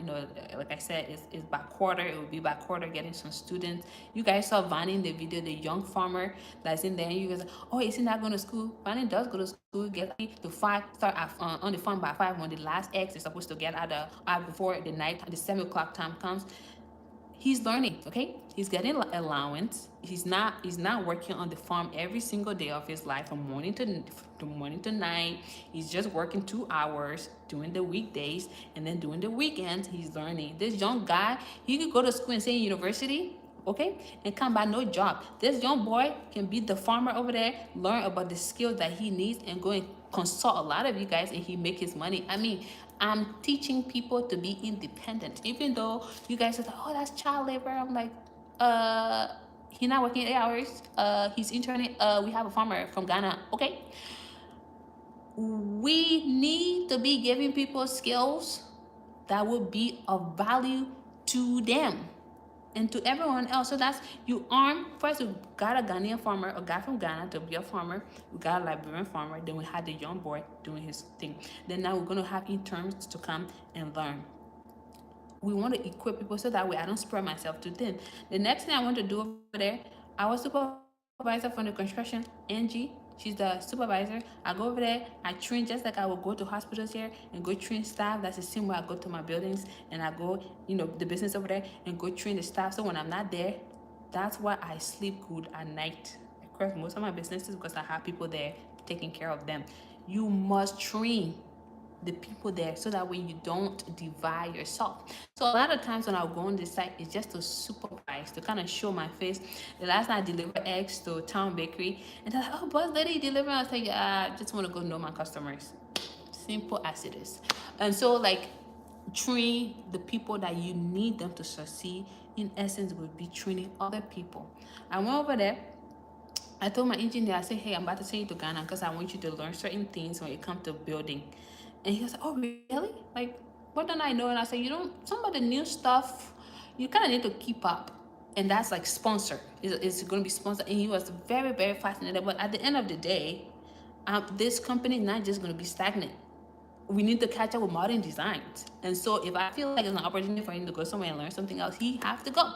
Like I said, it's by quarter. It will be by quarter, getting some students. You guys saw Vani in the video, the young farmer that's in there. You guys, oh, is he not going to school? Vani does go to school, get to 5, start on the farm by 5 when the last eggs is supposed to get out before the night, the 7 o'clock time comes. He's learning, okay? He's getting allowance. He's not working on the farm every single day of his life from morning to night. He's just working 2 hours during the weekdays, and then during the weekends he's learning. This young guy, he could go to school and say university, okay, and come by no job. This young boy can be the farmer over there, learn about the skills that he needs, and go and consult a lot of you guys, and he make his money. I mean, I'm teaching people to be independent, even though you guys are like, oh, that's child labor. I'm like, he's not working 8 hours. He's interning. We have a farmer from Ghana. Okay, we need to be giving people skills that will be of value to them and to everyone else. So that's, you arm first. We got a Ghanaian farmer, a guy from Ghana to be a farmer. We got a Liberian farmer. Then we had the young boy doing his thing. Then now we're going to have interns to come and learn. We want to equip people so that way I don't spread myself too thin. The next thing I want to do over there, I was supervisor from the construction, Angie. She's the supervisor. I go over there, I train just like I would go to hospitals here and go train staff. That's the same way I go to my buildings and I go, the business over there and go train the staff. So when I'm not there, that's why I sleep good at night across most of my businesses, because I have people there taking care of them. You must train the people there so that way you don't divide yourself. So a lot of times when I go on this site, it's just to supervise, to kind of show my face. The last night I delivered eggs to Town Bakery, and they're like, oh, boss lady, delivering. I was like, yeah, I just want to go know my customers. Simple as it is. And so, like, train the people that you need them to succeed. In essence, would be training other people. I went over there. I told my engineer, I said, hey, I'm about to send you to Ghana because I want you to learn certain things when it comes to building. And he was like, oh, really? Like, what don't I know? And I said, some of the new stuff, you kind of need to keep up. And that's like sponsored. It's going to be sponsored. And he was very, very fascinated. But at the end of the day, this company is not just going to be stagnant. We need to catch up with modern designs. And so if I feel like there's an opportunity for him to go somewhere and learn something else, he has to go.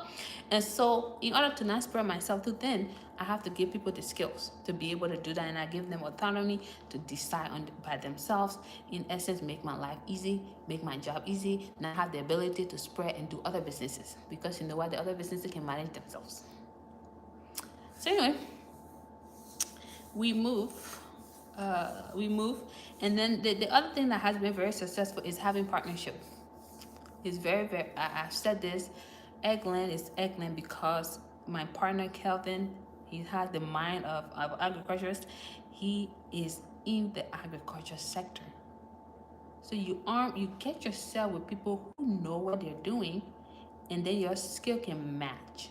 And so in order to not spread myself too thin, I have to give people the skills to be able to do that. And I give them autonomy to decide by themselves. In essence, make my life easy, make my job easy, and I have the ability to spread and do other businesses. Because you know what? The other businesses can manage themselves. So anyway, we move. And then the other thing that has been very successful is having partnership. It's very, very, I've said this, Eggland is Eggland because my partner Kelvin, he has the mind of agriculturist. He is in the agriculture sector. So you get yourself with people who know what they're doing, and then your skill can match.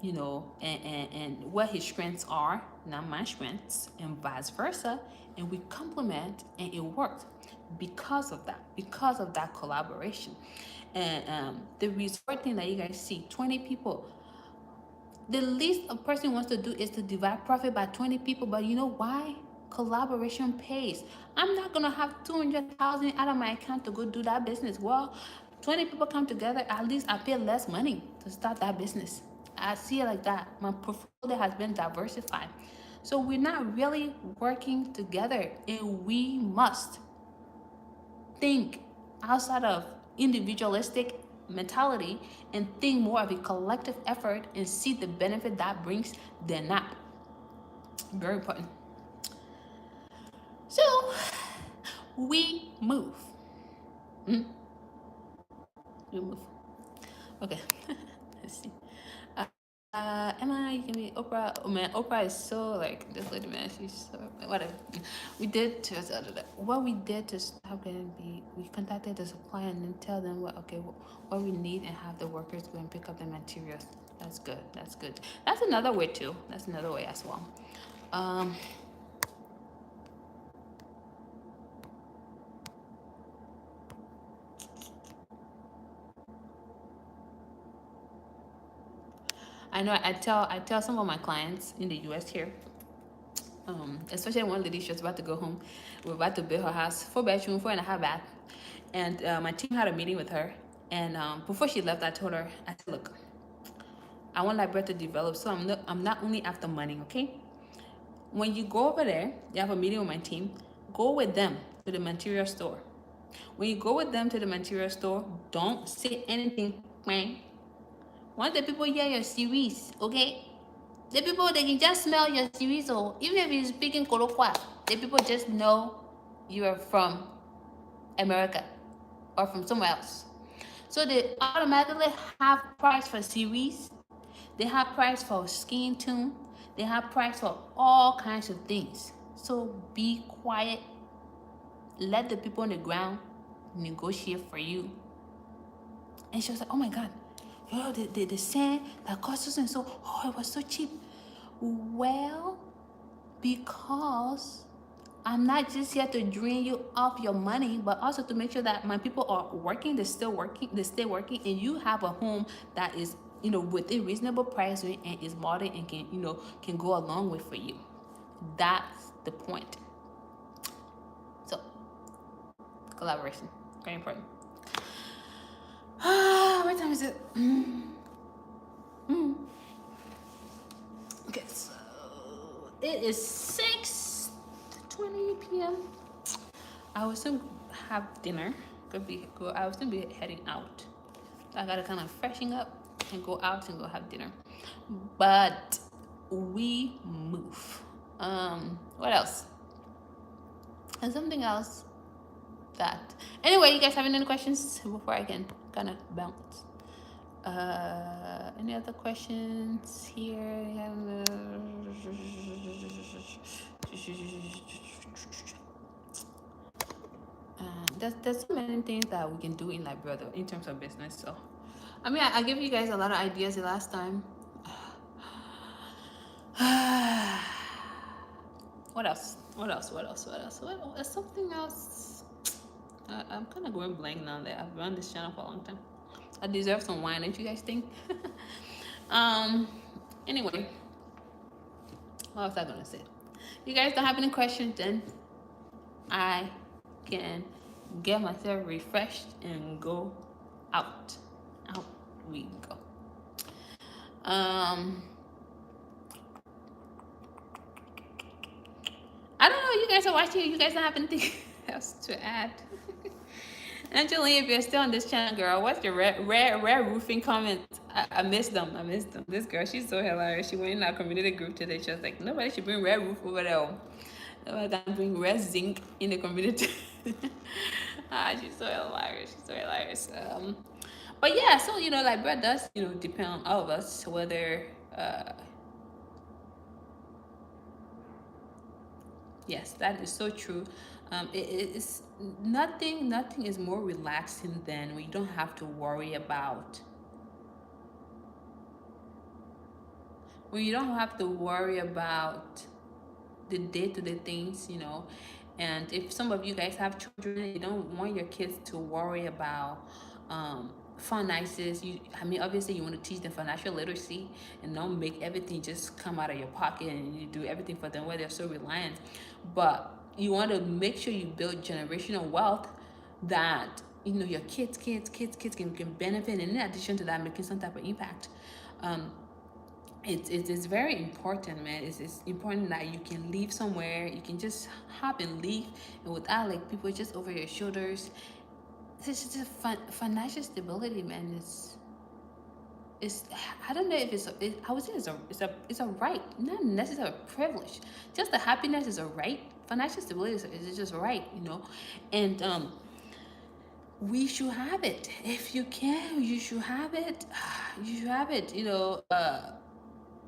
And what his strengths are, not my strengths, and vice versa, and we complement, and it works because of that collaboration. And the resort thing that you guys see, 20 people, the least a person wants to do is to divide profit by 20 people. But you know why? Collaboration pays. I'm not gonna have 200,000 out of my account to go do that business. Well, 20 people come together, at least I pay less money to start that business. I see it like that. My portfolio has been diversified. So we're not really working together, and we must think outside of individualistic mentality and think more of a collective effort and see the benefit that brings than not. Very important. So we move. We move. Okay. Let's see. Emma, you can be Oprah. Oh man, Oprah is so like this lady, man. She's so whatever. What we did to stop getting beat. We contacted the supplier and then tell them what we need and have the workers go and pick up the materials. That's good. That's another way too. That's another way as well. I know I tell some of my clients in the US here, Especially one lady, she was about to go home. We were about to build her house, 4 bedroom, 4.5 bath. And my team had a meeting with her. And before she left, I told her, I said, look, I want Liberia to develop, so I'm not only after money, okay? When you go over there, you have a meeting with my team, go with them to the material store. When you go with them to the material store, don't say anything, man. Once the people hear your series, okay? The people, they can just smell your series, or even if you're speaking Kolokwa, the people just know you are from America or from somewhere else. So they automatically have price for series. They have price for skin tone. They have price for all kinds of things. So be quiet. Let the people on the ground negotiate for you. And she was like, oh my God, yo, the sand that cost us and so, oh, it was so cheap. Well, because I'm not just here to drain you off your money, but also to make sure that my people are working, they stay working, and you have a home that is, within reasonable price and is modern and can go along with for you. That's the point. So, collaboration, very important. What time is it? Okay, so it is 6:20 p.m. I will soon have dinner. I will soon be heading out. I gotta kind of freshen up and go out and go have dinner. But we move. What else? And something else that. Anyway, you guys have any questions before I can kind of bounce? Any other questions here? There's so many things that we can do in Liberia in terms of business. So, I mean, I gave you guys a lot of ideas the last time. What else? There's something else. I'm kind of going blank now that I've run this channel for a long time. I deserve some wine, don't you guys think? Anyway, what was I gonna say? You guys don't have any questions, then I can get myself refreshed and go out. Out we go. I don't know. You guys are watching. You guys don't have anything else to add. Angeline, if you're still on this channel, girl, what's your rare roofing comments? I miss them. This girl, she's so hilarious. She went in our community group today. She was like, nobody should bring red roof over there. Nobody can bring red zinc in the community. She's so hilarious. But yeah, so like bread does depend on all of us, whether yes, that is so true. It's nothing is more relaxing than when you don't have to worry about the day-to-day things, and if some of you guys have children, you don't want your kids to worry about finances. Obviously you want to teach them financial literacy and don't make everything just come out of your pocket and you do everything for them where they're so reliant, but you want to make sure you build generational wealth that your kids can benefit, and in addition to that, making some type of impact. It's very important, man. It's important that you can leave somewhere, you can just hop and leave, and without like people just over your shoulders. It's just financial stability, man. It's I don't know if I would say it's a right, not necessarily a privilege. Just the happiness is a right. Financial stability is just right, and we should have it. If you can, you should have it.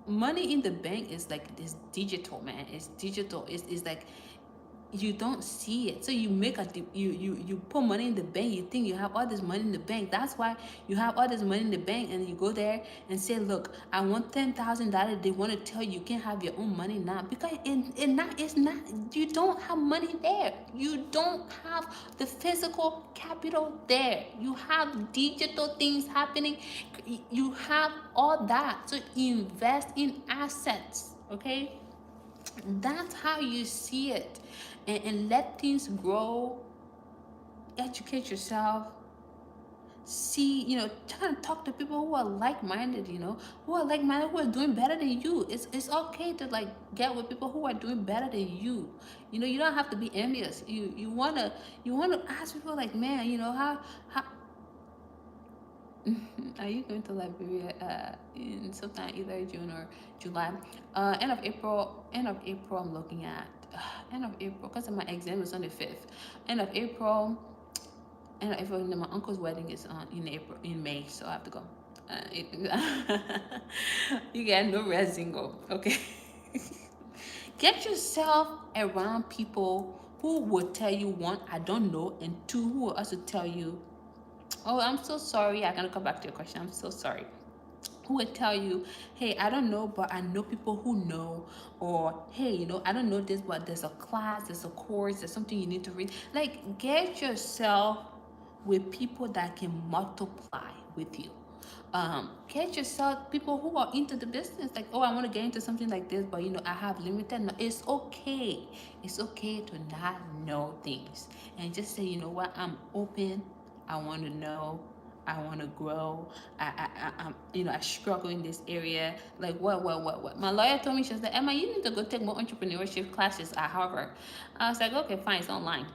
Money in the bank is like this digital, man. It's digital. It's like you don't see it. So you make you put money in the bank. You think you have all this money in the bank. That's why you have all this money in the bank, and you go there and say, look, I want $10,000. They want to tell you can't have your own money now, because it's not you don't have money there. You don't have the physical capital there. You have digital things happening. You have all that. So invest in assets, okay? That's how you see it. And let things grow. Educate yourself. See, try to talk to people who are like-minded, who are like-minded, who are doing better than you. It's okay to like get with people who are doing better than you. You don't have to be envious. You wanna ask people like, man, how are you going to Liberia in sometime either June or July? End of April I'm looking at. End of April, because my exam is on the 5th. End of April. And if my uncle's wedding is in May, so I have to go. You get no rest, single. Okay. Get yourself around people who will tell you, one, I don't know, and two, who will also tell you, oh, I'm so sorry. I'm gonna come back to your question. I'm so sorry. Who would tell you, hey, I don't know, but I know people who know, or hey, I don't know this, but there's a class, there's a course, there's something you need to read. Like, get yourself with people that can multiply with you. Get yourself people who are into the business, like, oh, I want to get into something like this, but I have limited. No, it's okay. It's okay to not know things and just say, you know what, I'm open. I want to know. I want to grow. I struggle in this area. Like, what? My lawyer told me, she was like, Emma, you need to go take more entrepreneurship classes at Harvard. I was like, okay, fine, it's online.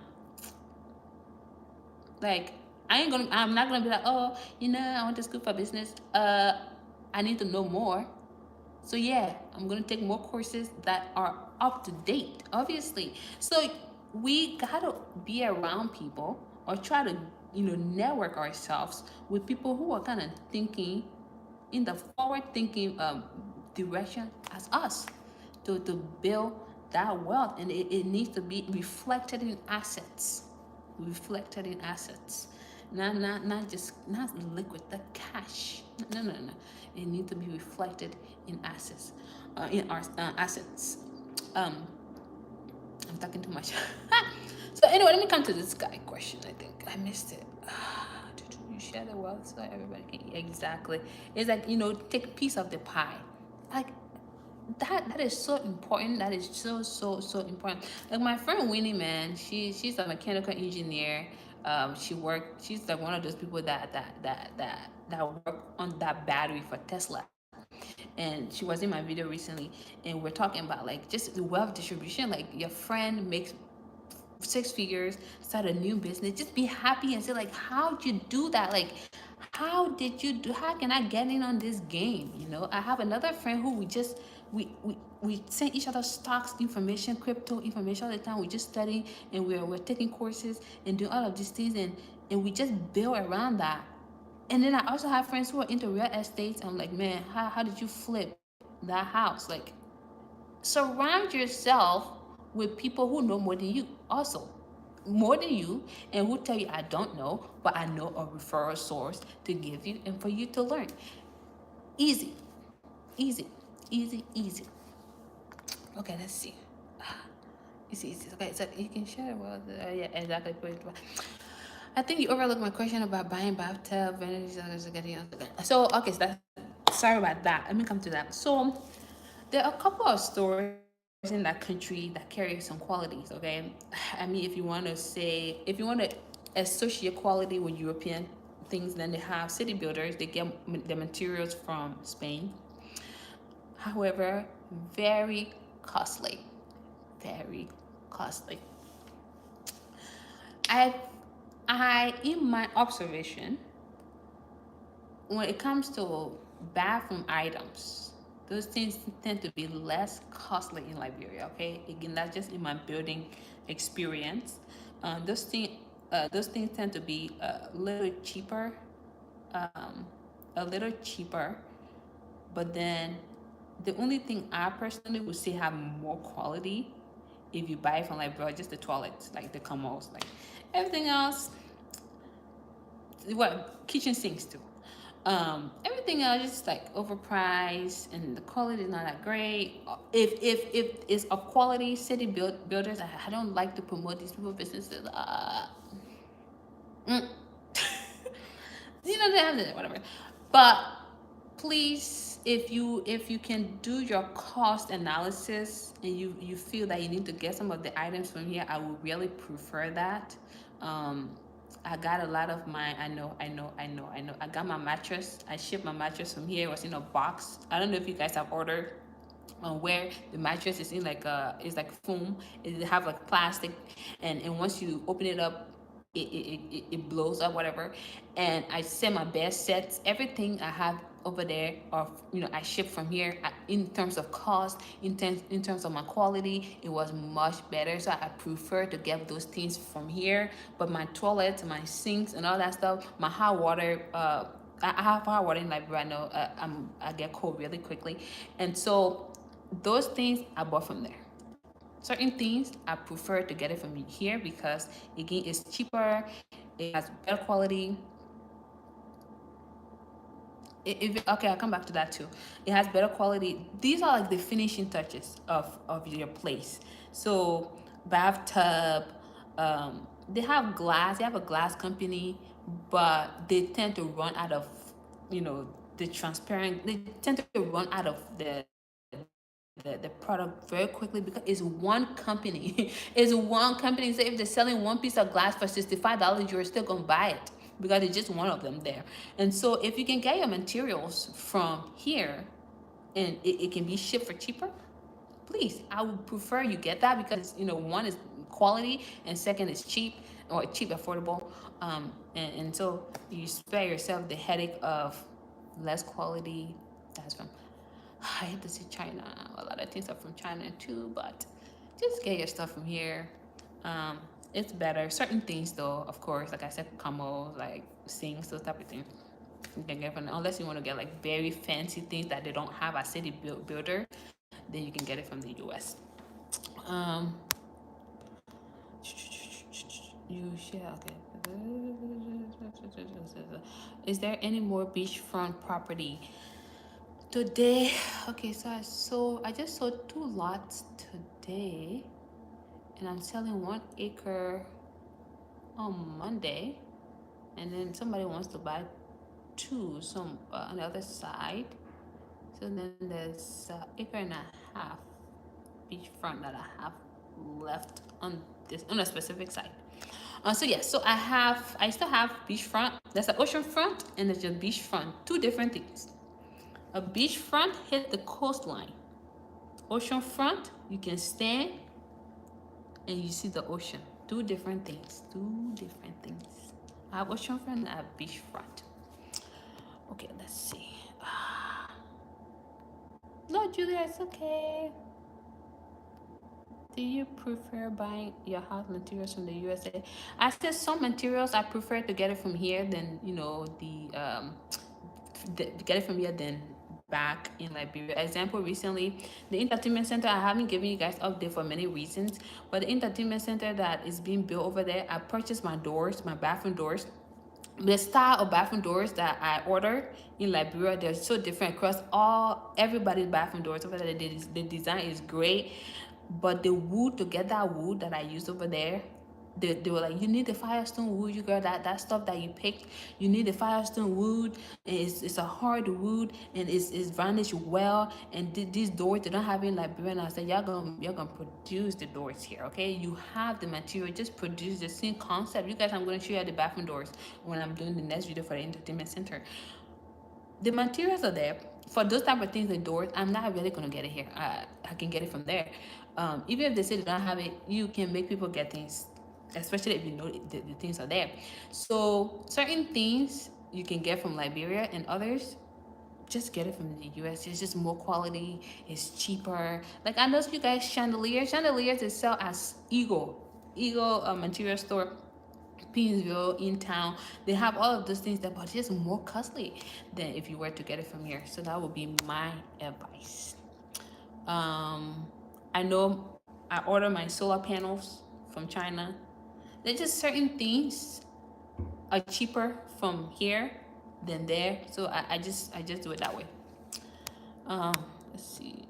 Like, I'm not gonna be like, oh, I went to school for business. I need to know more. So yeah, I'm gonna take more courses that are up to date, obviously. So we gotta be around people, or try to, network ourselves with people who are kind of thinking in the forward thinking direction as us, to build that wealth. And it needs to be reflected in assets. Not just not liquid, the cash. No. It needs to be reflected in assets, in our assets. I'm talking too much. So anyway, let me come to this guy question. I think I missed it. You share the wealth so everybody can eat. Exactly. It's like, take a piece of the pie. Like, that is so important. That is so important. Like, my friend Winnie, man, she's a mechanical engineer. She's like one of those people that work on that battery for Tesla. And she was in my video recently, and we're talking about like just the wealth distribution. Like, your friend makes 6 figures, start a new business, just be happy and say like, how'd you do that? Like, how can I get in on this game? I have another friend who we send each other stocks information, crypto information all the time. We just study, and we're taking courses and doing all of these things, and we just build around that. And then I also have friends who are into real estate. I'm like, man, how did you flip that house? Like, surround yourself with people who know more than you, also more than you, and who tell you, I don't know, but I know a referral source to give you and for you to learn. Easy. Okay, let's see. Easy. Okay, so you can share. Well, yeah, exactly. I think you overlooked my question about buying bathtub. So okay, so sorry about that. Let me come to that. So there are a couple of stores in that country that carry some qualities. Okay, I mean, if you want to associate quality with European things, then they have city builders. They get the materials from Spain. However, very costly. I in my observation, when it comes to bathroom items, those things tend to be less costly in Liberia. Okay, again, that's just in my building experience. Those things tend to be um, a little cheaper. But then the only thing I personally would say have more quality, if you buy it from Liberia, just the toilets, like the commodes, like everything else. Kitchen sinks too. Everything else is just like overpriced, and the quality is not that great. If it's of quality, city builders, I don't like to promote these people businesses. Mm. They have it, whatever. But please, if you can do your cost analysis and you feel that you need to get some of the items from here, I would really prefer that. um I got a lot of my, I know, I got my mattress, I shipped my mattress from here. It was in a box. I don't know if you guys have ordered where the mattress is in like it's like foam. It have like plastic, and once you open it up, it blows up, whatever. And I send my best sets, everything I have over there, or I ship from here. In terms of cost, in terms of my quality, it was much better. So I prefer to get those things from here. But my toilets, my sinks, and all that stuff, my hot water, I have hot water in Liberia. I know I get cold really quickly, and so those things I bought from there. Certain things I prefer to get it from here because again it's cheaper, it has better quality. Okay, I'll come back to that too. It has better quality. These are like the finishing touches of your place. So bathtub, they have glass. They have a glass company, but they tend to run out of, the transparent. They tend to run out of the product very quickly because it's one company. It's one company. So if they're selling one piece of glass for $65, you're still gonna buy it because it's just one of them there. And so if you can get your materials from here and it can be shipped for cheaper, please, I would prefer you get that because one is quality and second is cheap, or cheap, affordable. And so you spare yourself the headache of less quality. That's from, I hate to say China. A lot of things are from China too, but just get your stuff from here. Um, it's better. Certain things though, of course, like I said, combos, like sinks, those type of things. You can get from, unless you want to get like very fancy things that they don't have at City Builder, then you can get it from the US. Um, you share, okay. Is there any more beachfront property? Today, okay, so I just sold 2 lots today, and I'm selling 1 acre on Monday, and then somebody wants to buy 2 some on the other side. So then there's 1.5 acre beachfront that I have left on a specific site. So yes, so I still have beachfront. There's an ocean front and there's a beachfront. 2 different things. A beachfront hit the coastline. Ocean front, you can stand and you see the ocean. 2 different things. 2 different things. I have ocean front and I have beachfront. Okay, let's see. No, Julia, it's okay. Do you prefer buying your house materials from the USA? I said some materials I prefer to get it from here than get it from here than back in Liberia. Example, recently the entertainment center, I haven't given you guys update for many reasons, but the entertainment center that is being built over there, I purchased my doors, my bathroom doors. The style of bathroom doors that I ordered in Liberia, they're so different across everybody's bathroom doors over there. The design is great, but the wood, to get that wood that I used over there, they were like, you need the Firestone wood, you girl, that stuff that you picked, you need the Firestone wood. It's a hard wood and it's varnished well, and these doors they don't have it in Liberia. And I said, y'all gonna produce the doors here, okay? You have the material, just produce the same concept. You guys, I'm gonna show you the bathroom doors when I'm doing the next video for the entertainment center. The materials are there for those type of things. The doors, I'm not really gonna get it here. I can get it from there. Even if they say they don't have it, you can make people get things, especially if you know the things are there. So certain things you can get from Liberia, and others just get it from the US. It's just more quality, it's cheaper. Like I know you guys, chandeliers they sell as Eagle material store, Painesville, in town. They have all of those things that, but it's more costly than if you were to get it from here. So that would be my advice. I know I order my solar panels from China. There's just certain things are cheaper from here than there. So I just do it that way. Let's see.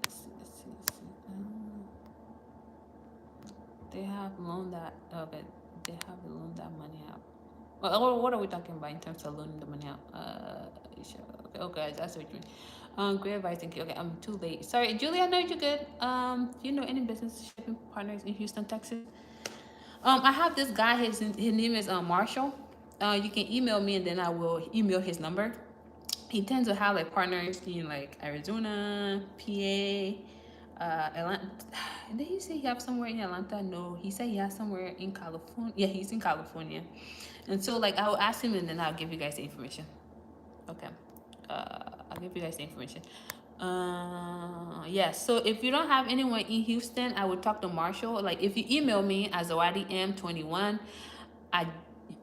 They have loaned that. Okay, they have loaned that money out. What are we talking about in terms of loaning the money out? Sure. Okay, okay, that's what you mean. Great advice, thank you. Okay, I'm too late. Sorry, Julia. No, you're good. Do you know any business shipping partners in Houston, Texas? I have this guy. His name is Marshall. You can email me, and then I will email his number. He tends to have like partners in like Arizona, PA, Atlanta. Did he say he have somewhere in Atlanta? No, he said he has somewhere in California. Yeah, he's in California. And so like I'll ask him, and then I'll give you guys the information. Okay. I'll give you guys the information. Yeah, so if you don't have anyone in Houston, I would talk to Marshall. Like if you email me at zawadiem21 at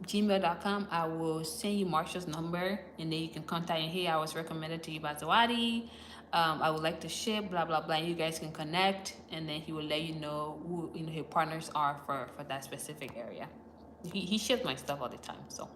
gmail.com, I will send you Marshall's number, and then you can contact him. Hey, I was recommended to you by Zawadi. I would like to ship, blah blah blah. You guys can connect, and then he will let you know who his partners are for that specific area. He ships my stuff all the time, so.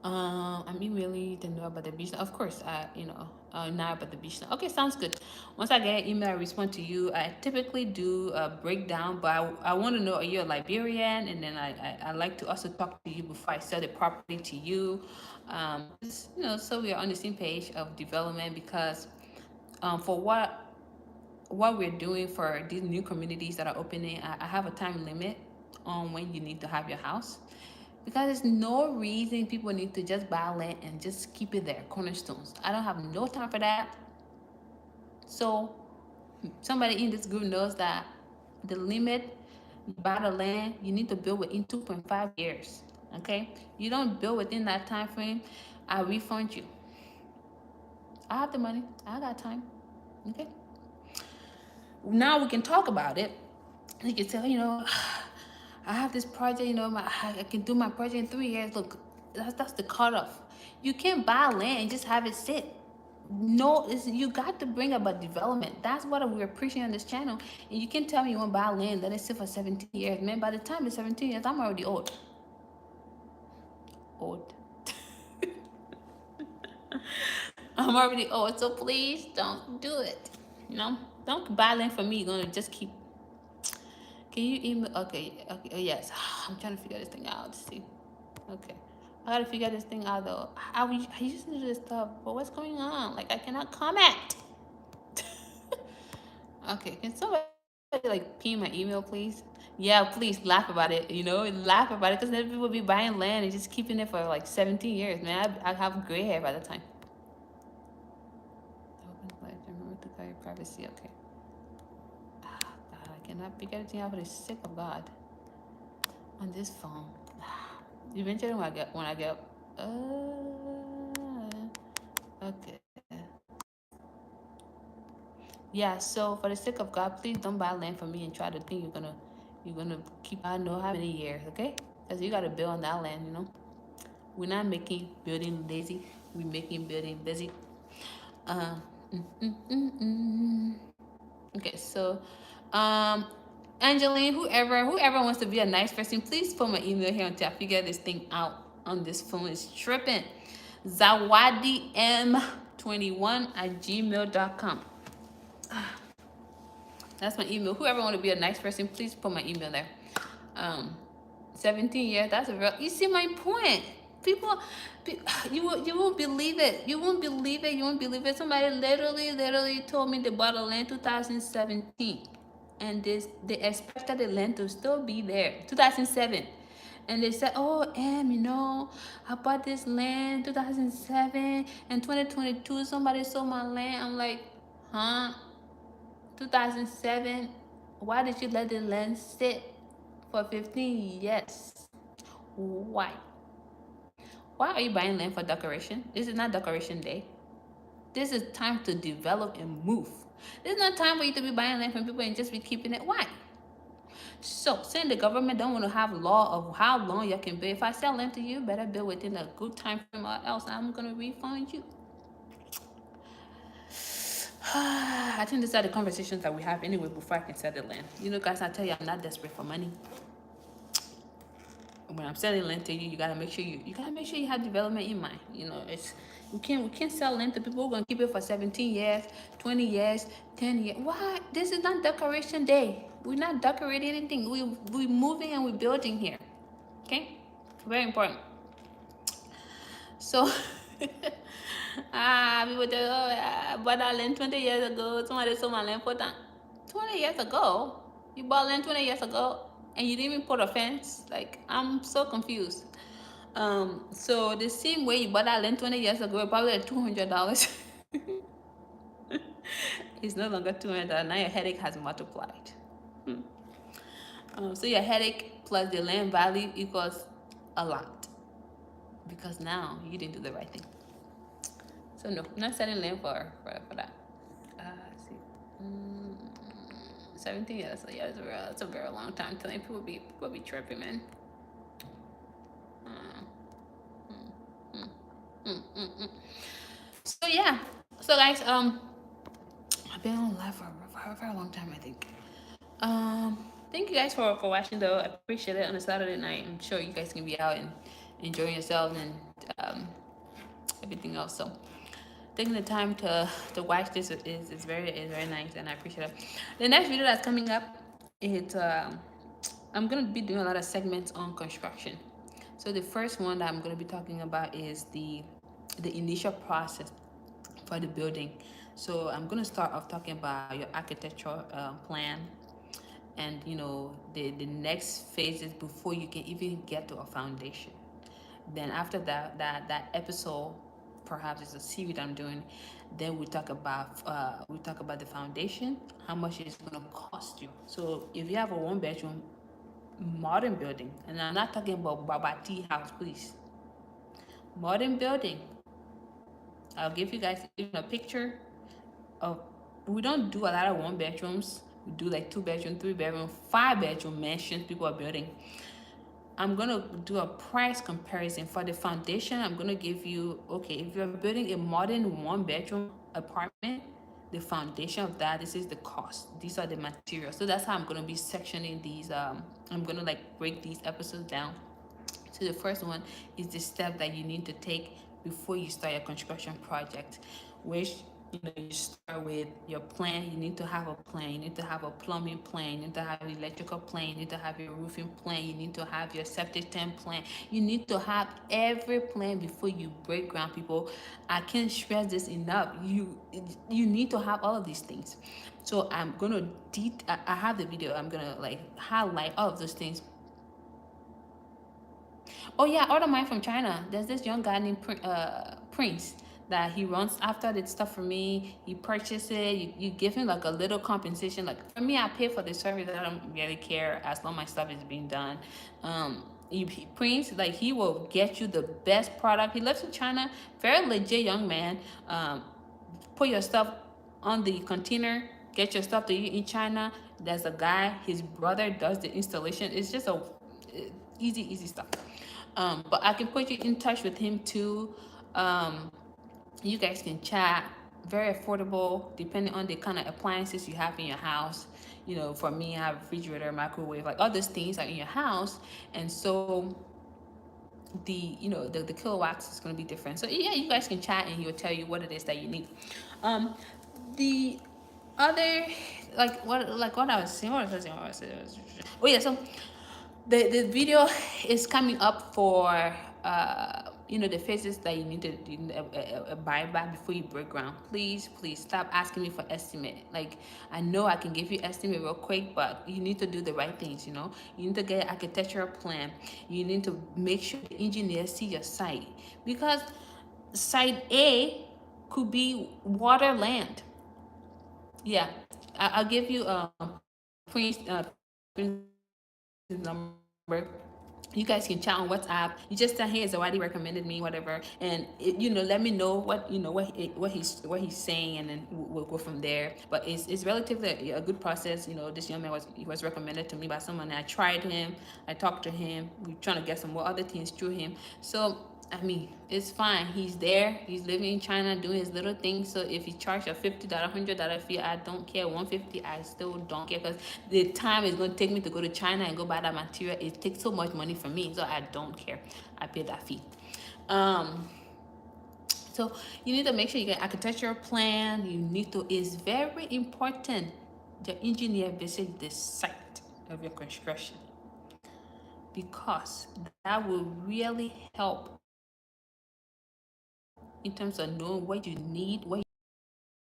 I'm emailing to know about the beach. Of course, now about the beach. Okay, sounds good. Once I get an email, I respond to you. I typically do a breakdown, but I want to know, are you a Liberian? And then I like to also talk to you before I sell the property to you. So we are on the same page of development, because for what we're doing for these new communities that are opening, I have a time limit on when you need to have your house, because there's no reason people need to just buy land and just keep it there, cornerstones. I don't have no time for that. So somebody in this group knows that the limit, you buy the land, you need to build within 2.5 years. Okay, you don't build within that time frame, I refund you. I have the money, I got time. Okay, now we can talk about it. You can tell, I have this project, I can do my project in 3 years. Look, that's the cutoff. You can't buy land and just have it sit. No, you got to bring about development. That's what we're preaching on this channel. And you can tell me you want to buy land, let it sit for 17 years. Man, by the time it's 17 years, I'm already old. I'm already old, so please don't do it. Don't buy land for me. You're gonna just keep. Can you email? Okay, yes. I'm trying to figure this thing out. Let's see. Okay, I gotta figure this thing out though. I used to do this stuff, but what's going on? Like I cannot comment. Okay, can somebody like pin my email, please? Yeah, please laugh about it. Laugh about it, because then people be buying land and just keeping it for like 17 years. Man, I have gray hair by the time. Remember to guard your privacy. Okay. God, I cannot figure anything out for the sake of God. On this phone. Eventually, when I get, okay. Yeah. So for the sake of God, please don't buy land for me and try to think you're gonna keep. I know how many years, okay? Because you gotta build on that land. We're not making building lazy. We're making building busy. Okay, so, Angeline, whoever wants to be a nice person, please put my email here until I figure this thing out on this phone. It's tripping. Zawadiem21 at gmail.com. That's my email. Whoever want to be a nice person, please put my email there. 17 years, that's a real, you see my point. People, you won't believe it. You won't believe it. Somebody literally told me they bought a land 2017. And they expected the land to still be there. 2007. And they said, oh, I bought this land 2007. And 2022, somebody sold my land. I'm like, huh? 2007? Why did you let the land sit for 15 years? Why? Why are you buying land for decoration? This is not decoration day. This is time to develop and move. This is not time for you to be buying land from people and just be keeping it. Why? So, saying the government don't want to have law of how long you can build. If I sell land to you, better build within a good time frame, or else I'm gonna refund you. I think these are the conversations that we have anyway before I can sell the land. Guys, I tell you, I'm not desperate for money. When I'm selling land to you, you gotta make sure you have development in mind. We can't sell land to people who are gonna keep it for 17 years, 20 years, 10 years. Why? This is not decoration day. We're not decorating anything. We're moving and we're building here. Okay? Very important. So, people say, oh, I bought that land 20 years ago. Somebody sold my land for that. 20 years ago? You bought land 20 years ago and you didn't even put a fence? Like, I'm so confused. So the same way you bought that land 20 years ago, probably at $200. It's no longer $200. Now your headache has multiplied. So your headache plus the land value equals a lot because now you didn't do the right thing. So no, I'm not selling land for that. Let's see. 17 years. So yeah, it's a very long time. Telling people be tripping, man. So yeah. So guys, I've been on live for a very long time, I think. Thank you guys for watching though. I appreciate it on a Saturday night. I'm sure you guys can be out and enjoying yourselves and everything else. So taking the time to watch this is very nice, and I appreciate it. The next video that's coming up, it's I'm gonna be doing a lot of segments on construction. So the first one that I'm gonna be talking about is the initial process for the building. So I'm gonna start off talking about your architectural plan, and the next phases before you can even get to a foundation. Then after that episode, perhaps it's a series I'm doing, then we talk about the foundation, how much it's gonna cost you. So if you have a 1 bedroom modern building, and I'm not talking about Babati house, please. Modern building. I'll give you guys even a picture of. We don't do a lot of 1 bedrooms. We do like 2 bedroom, 3 bedroom, 5 bedroom mansions people are building. I'm gonna do a price comparison for the foundation. I'm gonna give you, okay, if you're building a modern 1 bedroom apartment, the foundation of that, this is the cost. These are the materials. So that's how I'm gonna be sectioning these. I'm gonna like break these episodes down. So the first one is the step that you need to take before you start your construction project, which you start with your plan. You need to have a plan. You need to have a plumbing plan. You need to have an electrical plan. You need to have your roofing plan. You need to have your septic tank plan. You need to have every plan before you break ground, people. I can't stress this enough. You need to have all of these things. So I'm gonna I have the video. I'm gonna like highlight all of those things. Oh yeah, I ordered mine from China. There's this young guy named Prince that he runs after the stuff for me. He purchases it. You give him like a little compensation. Like for me, I pay for the service. I don't really care as long as my stuff is being done. Prince, like he will get you the best product. He lives in China. Very legit young man. Put your stuff on the container. Get your stuff to you in China. There's a guy. His brother does the installation. It's just a easy stuff. But I can put you in touch with him too. You guys can chat. Very affordable, depending on the kind of appliances you have in your house. For me, I have a refrigerator, microwave, like all those things are in your house, and so the kilowatts is going to be different. So yeah, you guys can chat, and he'll tell you what it is that you need. The other what I was saying. Oh yeah, so the video is coming up for the phases that you need to buy back before you break ground. Please stop asking me for estimate. Like, I know I can give you estimate real quick, but you need to do the right things. You need to get an architectural plan. You need to make sure the engineers see your site, because site A could be water land. Yeah, I'll give you Prince number. You guys can chat on WhatsApp. You just tell, hey, Zawadi recommended me, whatever, and let me know what he's saying, and then we'll go from there. But it's relatively a good process. This young man was recommended to me by someone. I tried him. I talked to him. We're trying to get some more other things through him. So I mean, it's fine. He's there. He's living in China, doing his little thing. So if he charged a $50, $100 fee, I don't care. $150, I still don't care, because the time it's going to take me to go to China and go buy that material, it takes so much money from me. So I don't care. I pay that fee. So you need to make sure you get architectural plan. It's very important the engineer visit the site of your construction. because that will really help in terms of knowing what you need, what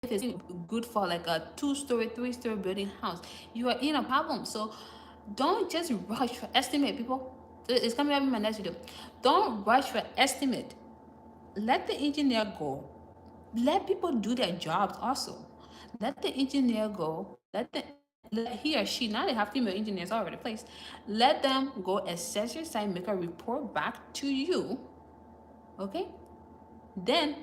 if it's good for like a 2-story, 3-story building house, you are in a problem. So don't just rush for estimate, people. It's coming up in my next video. Don't rush for estimate. Let the engineer go. Let people do their jobs also. Let the engineer go. Let he or she, now they have female engineers all over the place. Let them go assess your site, make a report back to you. Okay? Then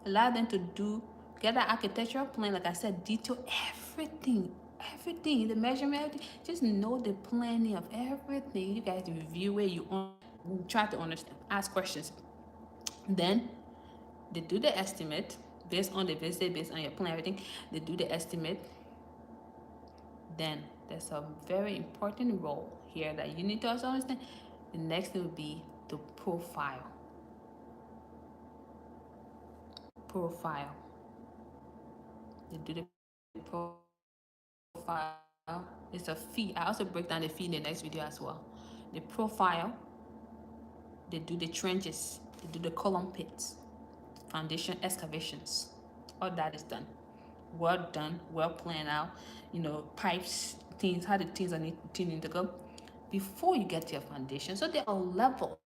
allow them to get an architectural plan, like I said, detail everything, the measurement, everything. Just know the planning of everything. You guys review it, try to understand, ask questions. Then they do the estimate based on the visit, based on your plan, everything. They do the estimate. Then there's a very important role here that you need to also understand. The next thing will be the profile. Profile. They do the profile. It's a fee. I also break down the fee in the next video as well. The profile. They do the trenches. They do the column pits, foundation excavations. All that is done, well planned out. Pipes, things, how the things need to go before you get to your foundation. So there are levels.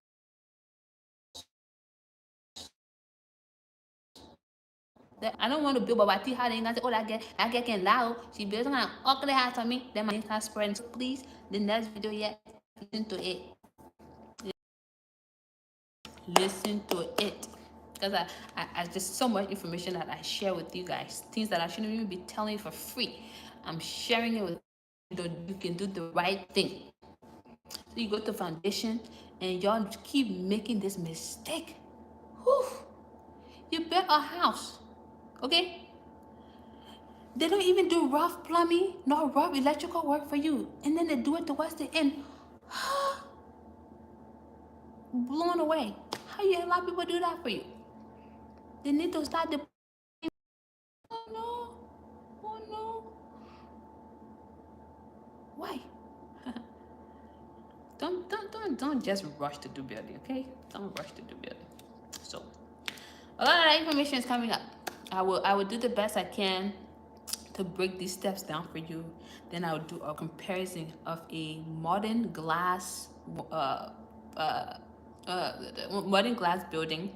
I don't want to build Babati how they say, oh, I get can loud. She builds an ugly house on me. Then my name has spreading. So please, the next video yet, listen to it. Listen to it. Because I just so much information that I share with you guys. Things that I shouldn't even be telling you for free. I'm sharing it with you. You can do the right thing. So you go to foundation and y'all keep making this mistake. Whew. You built a house. Okay? They don't even do rough plumbing, no rough electrical work for you. And then they do it towards the end. Blown away. How you allow people do that for you? They need to start the. Oh no. Oh no. Why? Don't just rush to do building, okay? Don't rush to do building. So a lot of that information is coming up. I will do the best I can to break these steps down for you. Then I'll do a comparison of a modern glass modern glass building.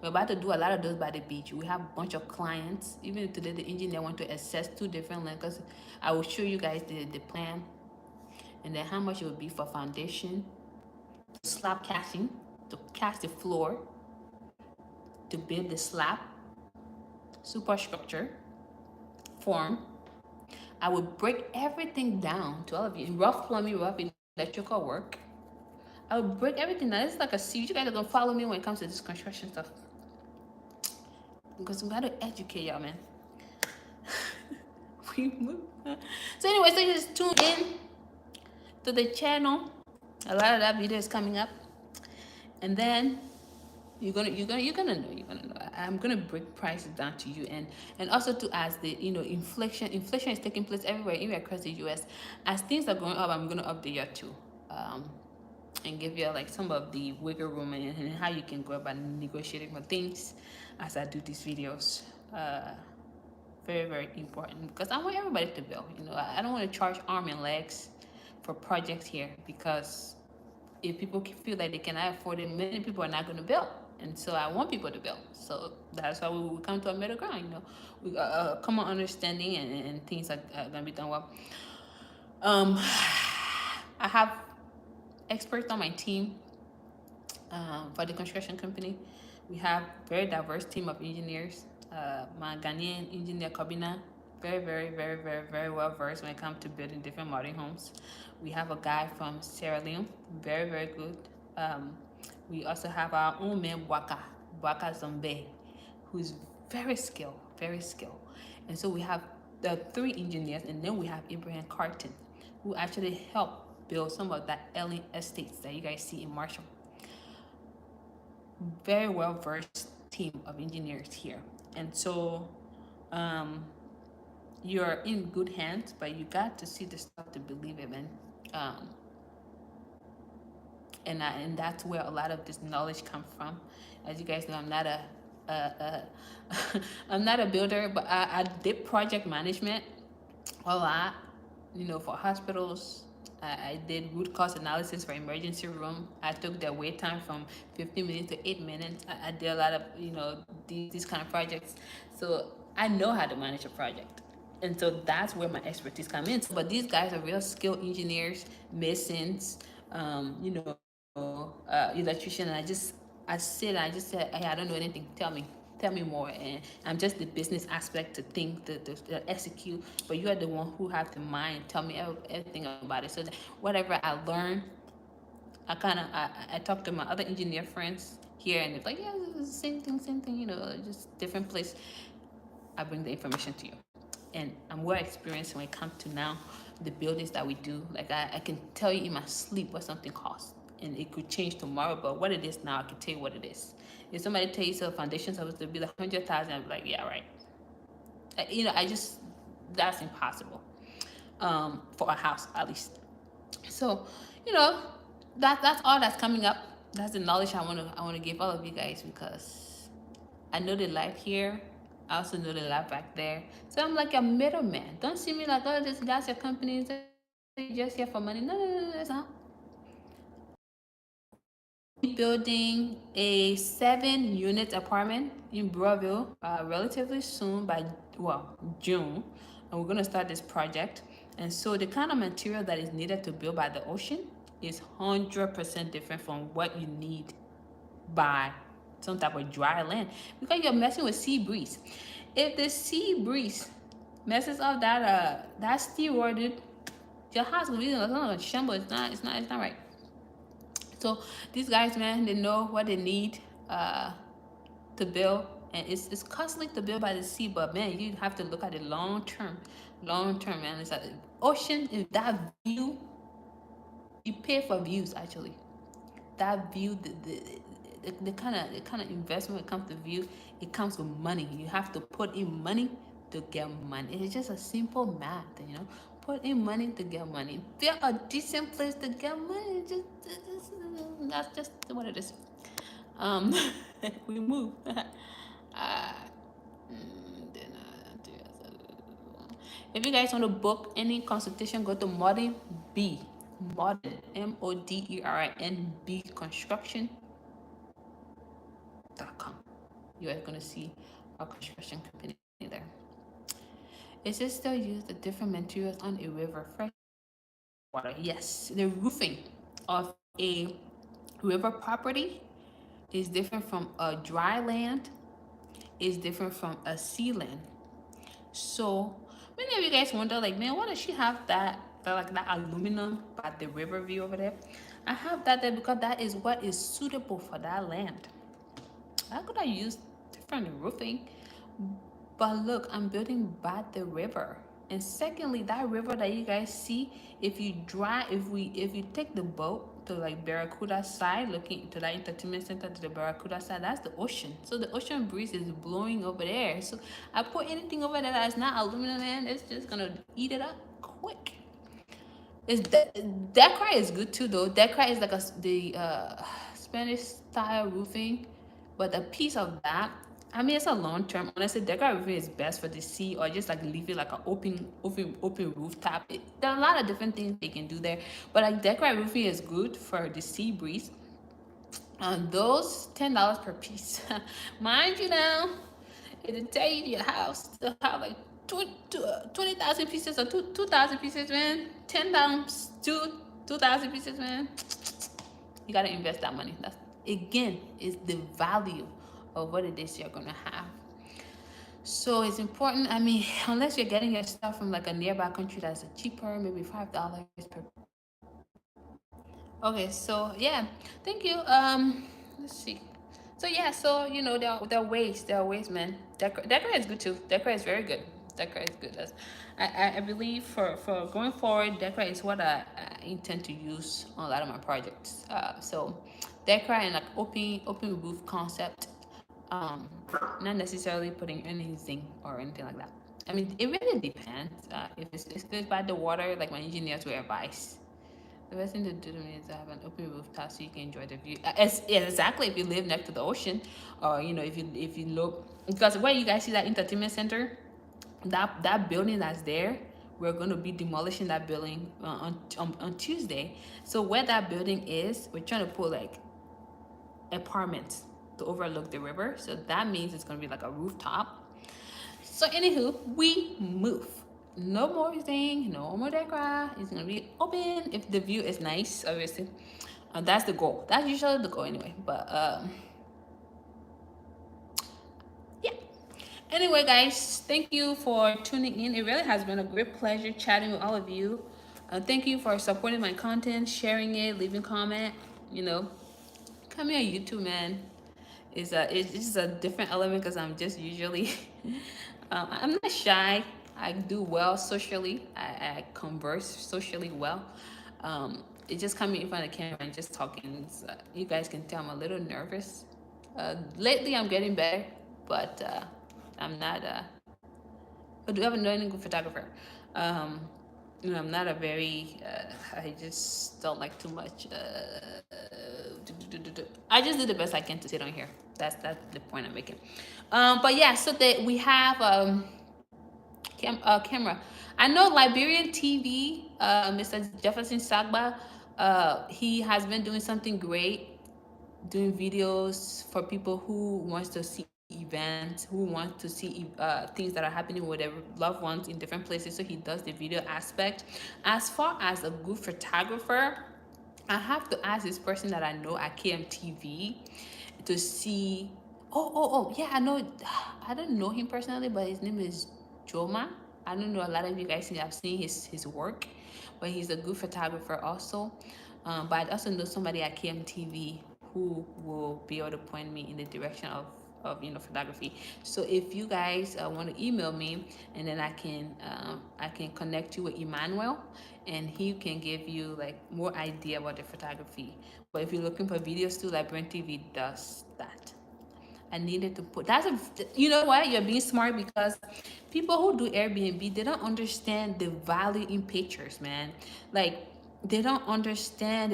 We're about to do a lot of those by the beach. We have a bunch of clients. Even today the engineer want to assess 2 different lands, because I will show you guys the plan and then how much it would be for foundation, slab casting, to cast the floor, to build the slab, superstructure, form. I would break everything down to all of you in rough plumbing, rough electrical work. I would break everything down. It's like a series. You guys are gonna follow me when it comes to this construction stuff, because we gotta educate y'all, man. So anyway, so just tune in to the channel. A lot of that video is coming up, and then you're gonna know. I'm gonna break prices down to you, and also to, as the inflation is taking place everywhere, even across the US. As things are going up, I'm gonna update you too, and give you like some of the wiggle room and how you can go about negotiating for things as I do these videos. Very, very important, because I want everybody to build. I don't want to charge arm and legs for projects here, because if people feel like they cannot afford it, many people are not going to build. And so I want people to build. So that's why we come to a middle ground. We got a common understanding, and things are going to be done well. I have experts on my team for the construction company. We have very diverse team of engineers. My Ghanaian engineer Kobina, very, very, very, very, very well versed when it comes to building different modern homes. We have a guy from Sierra Leone, very, very good. We also have our own man Bwaka Zombe, who's very skilled, very skilled. And so we have the 3 engineers, and then we have Abraham Carton, who actually helped build some of that alien estates that you guys see in Marshall. Very well versed team of engineers here. And so you're in good hands, but you got to see the stuff to believe it, man. and that's where a lot of this knowledge comes from. As you guys know, I'm not a I'm not a builder, but I did project management a lot, for hospitals. I did root cause analysis for emergency room. I took the wait time from 15 minutes to 8 minutes. I did a lot of, these kind of projects. So I know how to manage a project. And so that's where my expertise comes in. But these guys are real skilled engineers, masons, electrician. And I just said, hey, I don't know anything. Tell me more. And I'm just the business aspect to think, to execute. But you are the one who have the mind. Tell me everything about it. So that whatever I learn, I talk to my other engineer friends here, and it's like, yeah, it's the same thing. Just different place. I bring the information to you, and I'm well experienced when it comes to now the buildings that we do. Like I can tell you in my sleep what something costs, and it could change tomorrow. But what it is now, I can tell you what it is. If somebody tells you the foundation supposed to be like 100,000, I'm like, yeah, right. I just that's impossible for a house at least. So, you know, that's all that's coming up. That's the knowledge I want to give all of you guys, because I know the life here. I also know the life back there. So I'm like a middleman. Don't see me like, oh, that's your company. You're just here for money. No, it's not. Building a 7-unit apartment in Broadville relatively soon by, June. And we're going to start this project. And so the kind of material that is needed to build by the ocean is 100% different from what you need by some type of dry land, because you're messing with sea breeze. If the sea breeze messes up that steroided, your house will be a shamble. It's not right. So these guys, man, they know what they need to build, and it's costly to build by the sea, but man, you have to look at it long term, man. It's like ocean. Is that view, you pay for views actually. That view, the kind of investment when it comes to view, it comes with money. You have to put in money to get money. It's just a simple math. Put in money to get money. Build a decent place to get money. That's just what it is. Um, we move. uh, if you guys want to book any consultation, go to Modern B, Modern MODERN B Construction.com. You are going to see our construction company there. Is it still used the different materials on a river? Fresh water. Yes, the roofing of a river property is different from a dry land, is different from a sea land. So many of you guys wonder, like, man, why does she have that aluminum by the river view over there? I have that there because that is what is suitable for that land. How could I use different roofing? But look, I'm building by the river. And secondly, that river that you guys see, if you take the boat to like Barracuda side, looking to that entertainment center to the Barracuda side, that's the ocean. So the ocean breeze is blowing over there. So I put anything over there that's not aluminum, and it's just gonna eat it up quick. Decra is good too though. Decra is like the Spanish style roofing, but a piece of that. I mean, it's a long term. Honestly, Decra roofing is best for the sea, or just like leave it like an open rooftop. There are a lot of different things they can do there, but like Decra roofing is good for the sea breeze. Those $10 per piece, mind you now. It'll tell you your house to have like 20,000 pieces or 2,000 pieces, man. 10 times 2,000 pieces, man. You gotta invest that money. That's again is the value of what it is you're gonna have. So it's important. I mean, unless you're getting your stuff from like a nearby country that's cheaper, maybe $5 per. Okay, so yeah, thank you. Let's see. So yeah, so there are ways, man. Decra is good too. Decra is very good. Decra is good. I believe for going forward, Decra is what I intend to use on a lot of my projects. So Decra and like open roof concept. Not necessarily putting anything or anything like that. I mean, it really depends. If it's by the water, like my engineers will advise The best thing to do to me is to have an open rooftop so you can enjoy the view. Yeah, exactly. If you live next to the ocean, or if you look, because where you guys see that entertainment center, that building that's there, we're going to be demolishing that building on Tuesday. So where that building is, we're trying to put like apartments to overlook the river. So that means it's going to be like a rooftop. So anywho, we move. No more thing, no more decor. It's gonna be open if the view is nice, obviously. That's the goal. That's usually the goal anyway. But yeah. Anyway, guys, thank you for tuning in. It really has been a great pleasure chatting with all of you. Thank you for supporting my content, sharing it, leaving comment. You know, come here, YouTube, man. It's just a different element because I'm just usually I'm not shy. I do well socially. I converse socially well. It's just coming in front of the camera and just talking. You guys can tell I'm a little nervous. Lately, I'm getting better, but I'm not. I do have a knowing good photographer. Um, I'm not a very. I just don't like too much. I just do the best I can to sit on here. That's the point I'm making. But yeah, so that we have camera. I know Liberian TV, Mr. Jefferson Sagba, he has been doing something great, doing videos for people who wants to see events, who want to see things that are happening with their loved ones in different places. So he does the video aspect. As far as a good photographer, I have to ask this person that I know at KMTV to see. Yeah, I know. I don't know him personally, but his name is Joma. I don't know a lot of you guys have seen his work, but he's a good photographer also. But I also know somebody at KMTV who will be able to point me in the direction of photography. So if you guys want to email me, and then I can connect you with Emmanuel, and he can give you like more idea about the photography. But if you're looking for videos too, like Brent TV does that. I needed to put that's a you know what, you're being smart, because people who do Airbnb, they don't understand the value in pictures, man. Like they don't understand.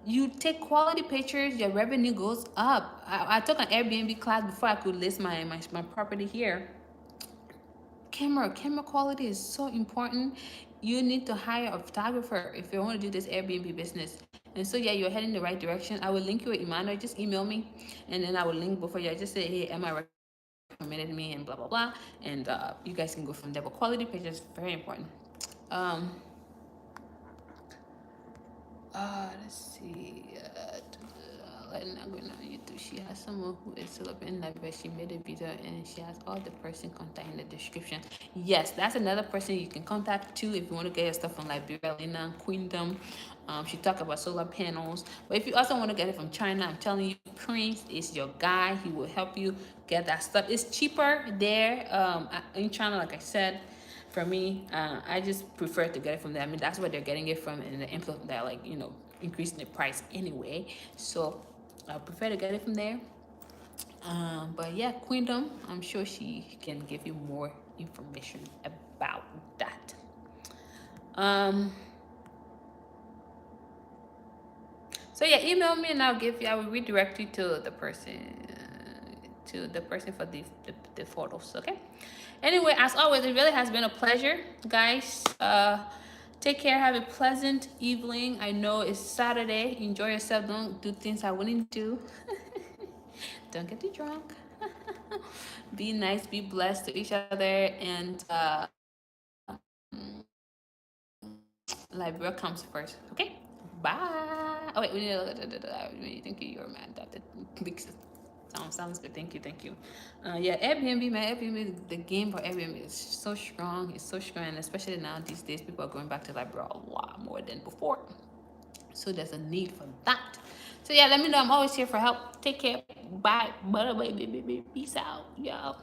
You take quality pictures, your revenue goes up. I took an Airbnb class before I could list my property here. Camera quality is so important. You need to hire a photographer if you want to do this Airbnb business. And so yeah, you're heading the right direction. I will link you with Emmanuel. Just email me, and then I will link before you. I just say, hey, Emma recommended me, and blah blah blah, and you guys can go from there. But quality pictures very important. um let's see. Like not going on YouTube. She has someone who is still up in Liberia. She made a video and she has all the person contact in the description. Yes, that's another person you can contact too if you want to get your stuff from Liberia, Lena, Queendom. She talked about solar panels. But if you also want to get it from China, I'm telling you, Prince is your guy. He will help you get that stuff. It's cheaper there in China, like I said. For me, I just prefer to get it from them. I mean, that's where they're getting it from, and the info they're like, increasing the price anyway. So I prefer to get it from there. But yeah, Queendom, I'm sure she can give you more information about that. So yeah, email me and I will redirect you to the person for the photos. Okay. Anyway, as always, it really has been a pleasure, guys. Take care. Have a pleasant evening. I know it's Saturday. Enjoy yourself. Don't do things I wouldn't do. Don't get too drunk. Be nice. Be blessed to each other. And Liberia comes first. Okay. Bye. Oh wait, we need to thank you. You're mad. Sounds good. Thank you. Yeah, Airbnb, man. Airbnb, the game for Airbnb is so strong. It's so strong, and especially now these days, people are going back to Liberia a lot more than before. So there's a need for that. So yeah, let me know. I'm always here for help. Take care. Bye. Bye. Peace out, y'all.